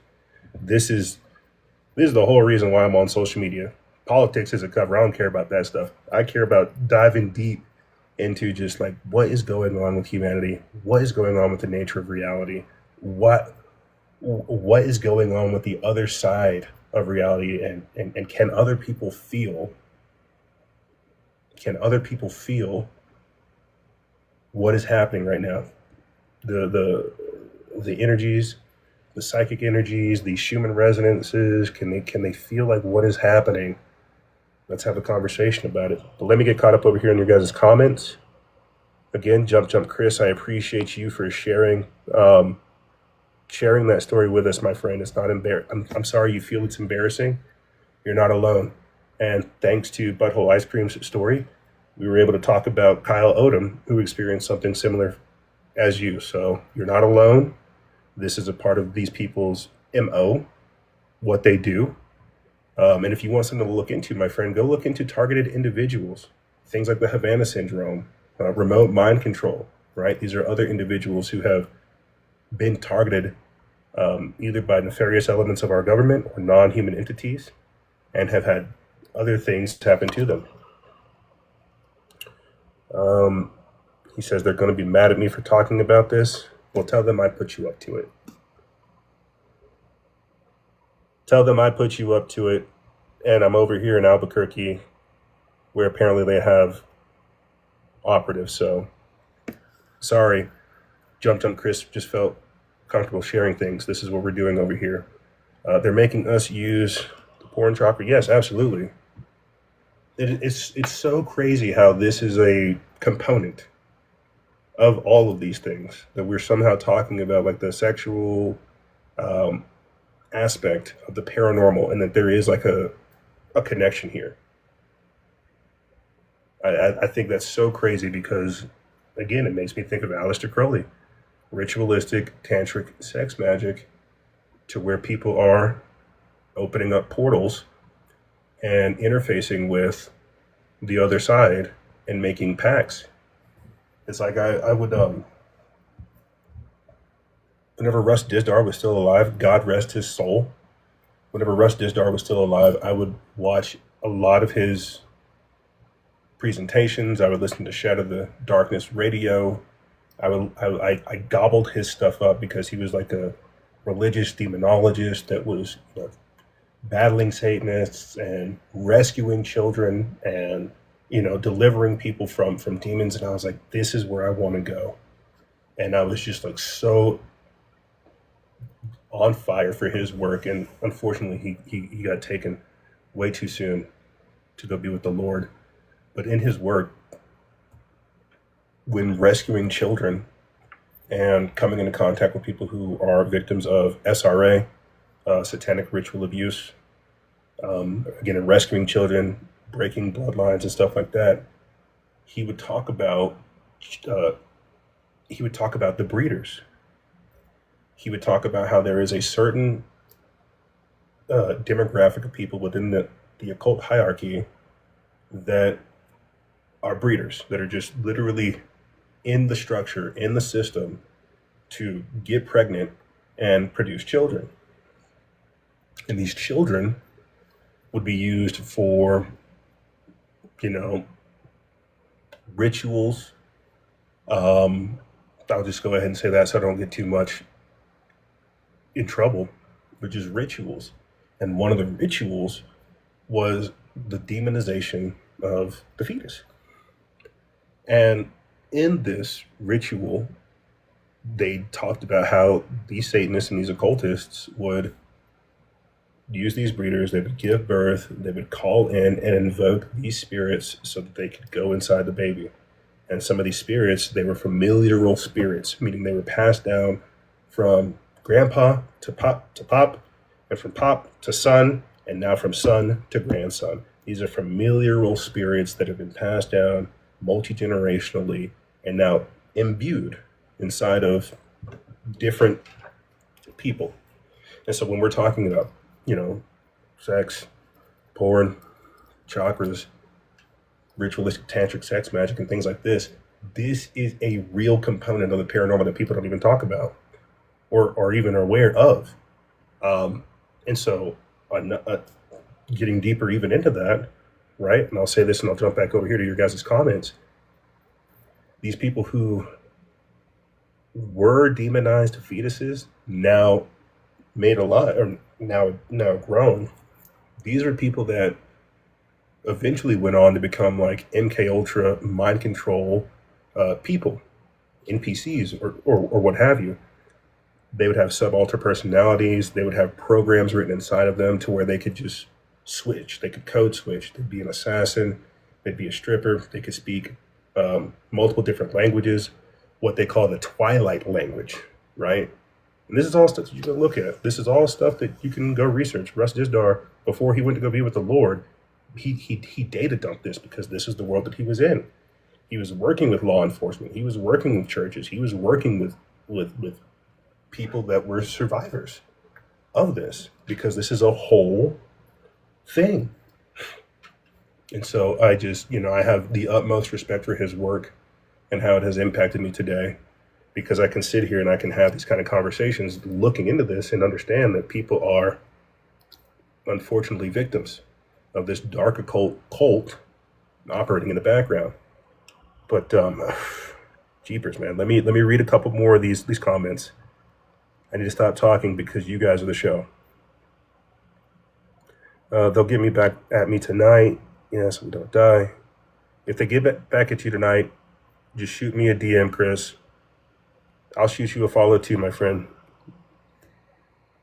[SPEAKER 1] this is the whole reason why I'm on social media. Politics is a cover. I don't care about that stuff. I care about diving deep into just like what is going on with humanity, what is going on with the nature of reality, what is going on with the other side of reality, and can other people feel what is happening right now? The energies, the psychic energies, the Schumann resonances, can they feel like what is happening? Let's have a conversation about it. But let me get caught up over here in your guys' comments. Again, Jump Chris, I appreciate you for sharing that story with us, my friend. It's not I'm sorry you feel it's embarrassing. You're not alone. And thanks to Butthole Ice Cream's story, we were able to talk about Kyle Odom, who experienced something similar as you. So you're not alone. This is a part of these people's MO, what they do. And if you want something to look into, my friend, go look into targeted individuals, things like the Havana syndrome, remote mind control, right? These are other individuals who have been targeted either by nefarious elements of our government or non-human entities, and have had other things happen to them. He says they're going to be mad at me for talking about this. Well, tell them I put you up to it. Tell them I put you up to it, and I'm over here in Albuquerque, where apparently they have operatives. So, sorry, Jump Chris just felt comfortable sharing things. This is what we're doing over here. They're making us use the porn chakra. Yes, absolutely. It's so crazy how this is a component of all of these things, that we're somehow talking about like the sexual aspect of the paranormal, and that there is like a connection here. I think that's so crazy because, again, it makes me think of Aleister Crowley. ritualistic tantric sex magic to where people are opening up portals and interfacing with the other side and making pacts. It's like I would whenever Russ Dizdar was still alive, God rest his soul. Whenever Russ Dizdar was still alive, I would watch a lot of his presentations. I would listen to Shadow the Darkness radio. I gobbled his stuff up because he was like a religious demonologist that was battling Satanists and rescuing children and delivering people from demons. And I was like, this is where I want to go. And I was just like so on fire for his work. And unfortunately, he got taken way too soon to go be with the Lord. But in his work, when rescuing children and coming into contact with people who are victims of SRA, satanic ritual abuse, again, in rescuing children, breaking bloodlines and stuff like that, he would talk about the breeders. He would talk about how there is a certain demographic of people within the occult hierarchy that are breeders, that are just literally in the structure, in the system, to get pregnant and produce children. And these children would be used for, rituals. I'll just go ahead and say that so I don't get too much in trouble, but just rituals. And one of the rituals was the demonization of the fetus. And in this ritual, they talked about how these Satanists and these occultists would use these breeders, they would give birth, they would call in and invoke these spirits so that they could go inside the baby. And some of these spirits, they were familial spirits, meaning they were passed down from grandpa to pop, and from pop to son, and now from son to grandson. These are familial spirits that have been passed down multi-generationally and now imbued inside of different people. And so when we're talking about, sex, porn, chakras, ritualistic tantric sex magic and things like this is a real component of the paranormal that people don't even talk about or even are aware of. And so getting deeper even into that, right? And I'll say this and I'll jump back over here to your guys' comments. These people who were demonized fetuses now made alive, or now grown. These are people that eventually went on to become like MK Ultra mind control people, NPCs or what have you. They would have subaltern personalities. They would have programs written inside of them to where they could just switch. They could code switch. They'd be an assassin. They'd be a stripper. They could speak multiple different languages, what they call the Twilight language, right? And this is all stuff that you can look at. This is all stuff that you can go research. Russ Dizdar, before he went to go be with the Lord, he data dumped this because this is the world that he was in. He was working with law enforcement. He was working with churches. He was working with people that were survivors of this because this is a whole thing. And so I just, I have the utmost respect for his work and how it has impacted me today, because I can sit here and I can have these kind of conversations looking into this and understand that people are unfortunately victims of this dark occult cult operating in the background. But jeepers, man, let me read a couple more of these comments. I need to stop talking because you guys are the show. They'll get me back at me tonight. Yes, we don't die. If they get back at you tonight, just shoot me a DM, Chris. I'll shoot you a follow too, my friend.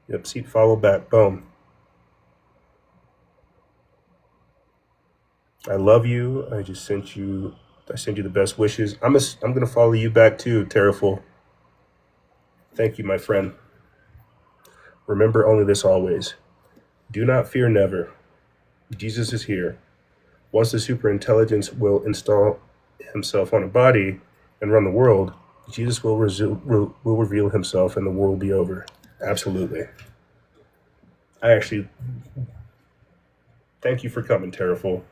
[SPEAKER 1] Yep, see, follow back. Boom. I love you. I send you the best wishes. I'm gonna follow you back too, Terraful. Thank you, my friend. Remember only this always. Do not fear never. Jesus is here. Once the superintelligence will install himself on a body and run the world, Jesus will reveal himself and the war will be over. Absolutely. I actually thank you for coming, Terraful.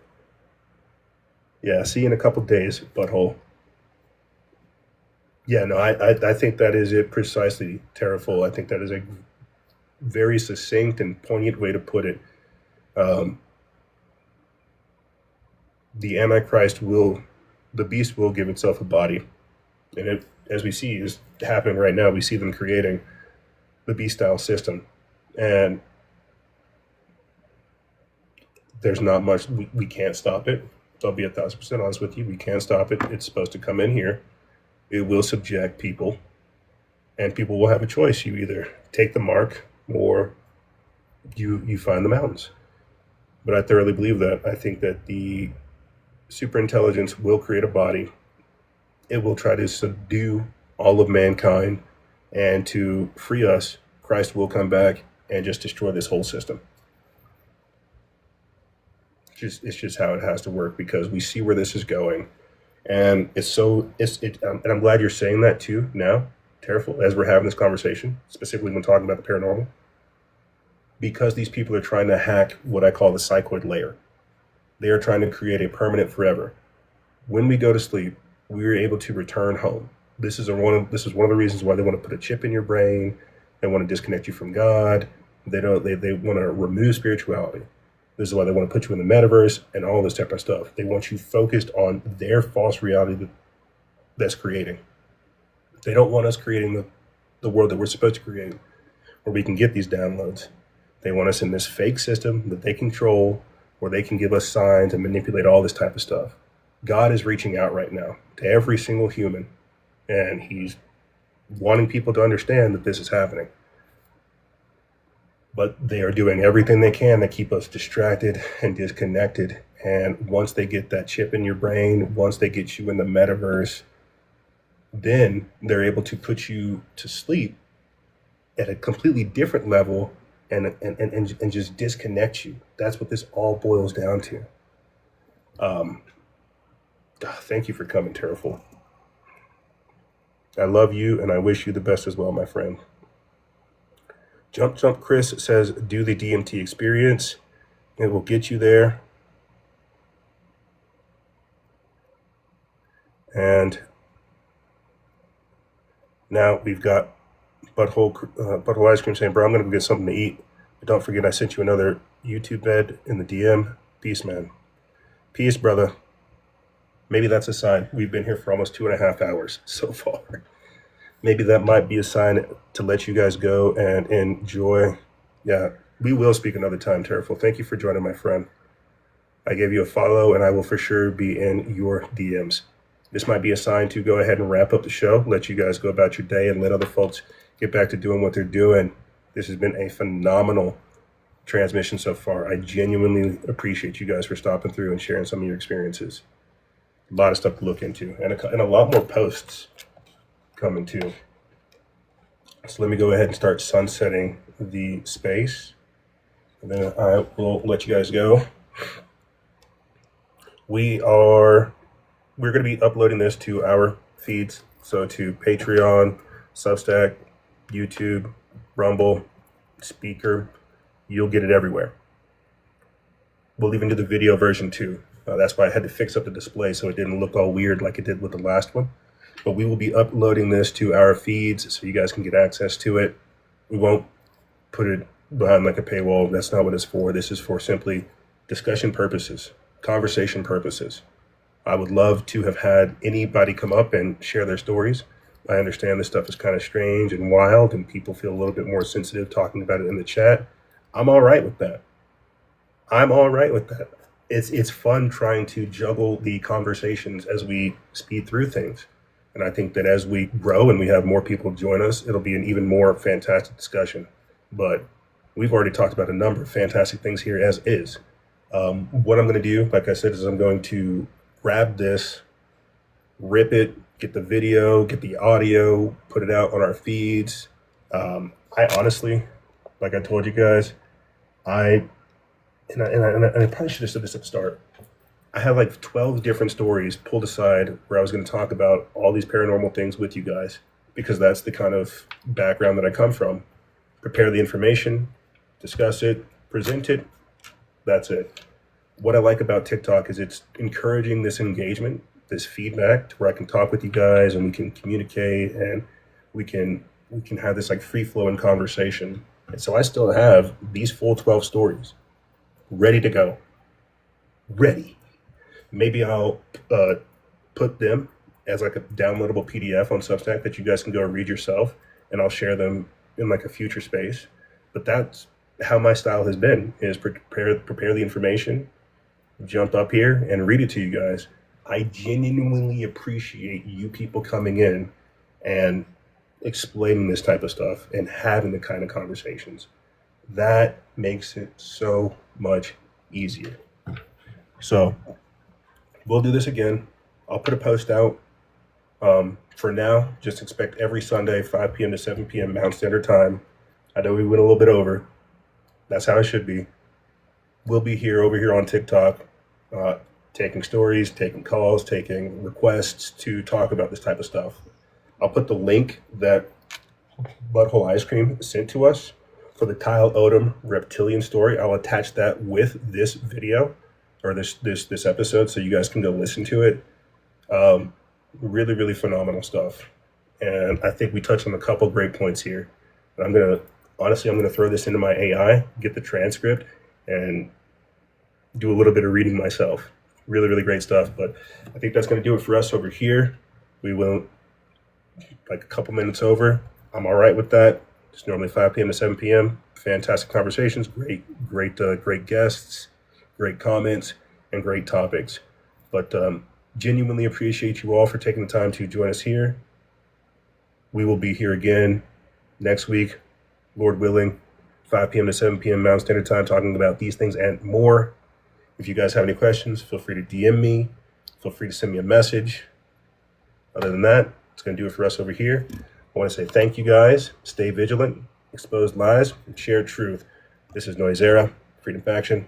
[SPEAKER 1] Yeah, see you in a couple days, butthole. Yeah, no, I think that is it precisely, Terraful. I think that is a very succinct and poignant way to put it. Um, the Antichrist will, the beast will give itself a body. And it, as we see, is happening right now. We see them creating the beast style system. And there's not much, we can't stop it. I'll be 1,000% honest with you. We can't stop it. It's supposed to come in here. It will subject people, and people will have a choice. You either take the mark or you find the mountains. But I thoroughly believe that. I think that the superintelligence will create a body. It will try to subdue all of mankind, and to free us, Christ will come back and just destroy this whole system. It's just how it has to work, because we see where this is going, and and I'm glad you're saying that too now, Terrible, as we're having this conversation, specifically when talking about the paranormal, because these people are trying to hack what I call the psychoid layer. They are trying to create a permanent forever. When we go to sleep, we are able to return home. This is one of the reasons why they want to put a chip in your brain. They want to disconnect you from God. They want to remove spirituality. This is why they want to put you in the metaverse and all this type of stuff. They want you focused on their false reality that's creating. They don't want us creating the world that we're supposed to create, where we can get these downloads. They want us in this fake system that they control, where they can give us signs and manipulate all this type of stuff. God is reaching out right now to every single human, and he's wanting people to understand that this is happening. But they are doing everything they can to keep us distracted and disconnected. And once they get that chip in your brain, once they get you in the metaverse, then they're able to put you to sleep at a completely different level and just disconnect you. That's what this all boils down to. Thank you for coming, Terrible. I love you, and I wish you the best as well, my friend. Jump Chris says, do the DMT experience. It will get you there. And now we've got Butthole Ice Cream saying, bro, I'm going to go get something to eat. But don't forget, I sent you another YouTube bed in the DM. Peace, man. Peace, brother. Maybe that's a sign. We've been here for almost 2.5 hours so far. Maybe that might be a sign to let you guys go and enjoy. Yeah, we will speak another time, Terrible. Thank you for joining, my friend. I gave you a follow, and I will for sure be in your DMs. This might be a sign to go ahead and wrap up the show, let you guys go about your day, and let other folks get back to doing what they're doing. This has been a phenomenal transmission so far. I genuinely appreciate you guys for stopping through and sharing some of your experiences. A lot of stuff to look into, and a lot more posts coming too. So let me go ahead and start sunsetting the space, and then I will let you guys go. We're going to be uploading this to our feeds, so to Patreon, Substack, YouTube, Rumble, Speaker. You'll get it everywhere. We'll even do the video version too. That's why I had to fix up the display so it didn't look all weird like it did with the last one. But we will be uploading this to our feeds so you guys can get access to it. We won't put it behind like a paywall. That's not what it's for. This is for simply discussion purposes, conversation purposes. I would love to have had anybody come up and share their stories. I understand this stuff is kind of strange and wild, and people feel a little bit more sensitive talking about it in the chat. I'm all right with that. It's fun trying to juggle the conversations as we speed through things. And I think that as we grow and we have more people join us, it'll be an even more fantastic discussion. But we've already talked about a number of fantastic things here as is. What I'm going to do, like I said, is I'm going to grab this, rip it, get the video, get the audio, put it out on our feeds. I honestly, like I told you guys, I probably should have said this at the start. I had like 12 different stories pulled aside where I was going to talk about all these paranormal things with you guys, because that's the kind of background that I come from. Prepare the information, discuss it, present it. That's it. What I like about TikTok is it's encouraging this engagement, this feedback, to where I can talk with you guys and we can communicate, and we can have this like free flowing conversation. And so I still have these full 12 stories ready to go. Ready. Maybe I'll put them as like a downloadable PDF on Substack that you guys can go read yourself, and I'll share them in like a future space. But that's how my style has been: is prepare the information, jump up here and read it to you guys. I genuinely appreciate you people coming in and explaining this type of stuff and having the kind of conversations. That makes it so much easier. So we'll do this again. I'll put a post out. For now, just expect every Sunday, 5 p.m. to 7 p.m. Mountain Standard Time. I know we went a little bit over. That's how it should be. We'll be over here on TikTok, taking stories, taking calls, taking requests to talk about this type of stuff. I'll put the link that Butthole Ice Cream sent to us for the Kyle Odom reptilian story. I'll attach that with this video, or this episode, so you guys can go listen to it. Really, really phenomenal stuff. And I think we touched on a couple great points here. I'm going to throw this into my AI, get the transcript, and do a little bit of reading myself. Really, really great stuff. But I think that's going to do it for us over here. We will, like a couple minutes over. I'm all right with that. It's normally 5 p.m. to 7 p.m. Fantastic conversations, great guests, great comments, and great topics. But genuinely appreciate you all for taking the time to join us here. We will be here again next week, Lord willing, 5 p.m. to 7 p.m. Mountain Standard Time, talking about these things and more. If you guys have any questions, feel free to DM me. Feel free to send me a message. Other than that, it's going to do it for us over here. I want to say thank you guys. Stay vigilant, expose lies, and share truth. This is Noisera, Freedom Faction.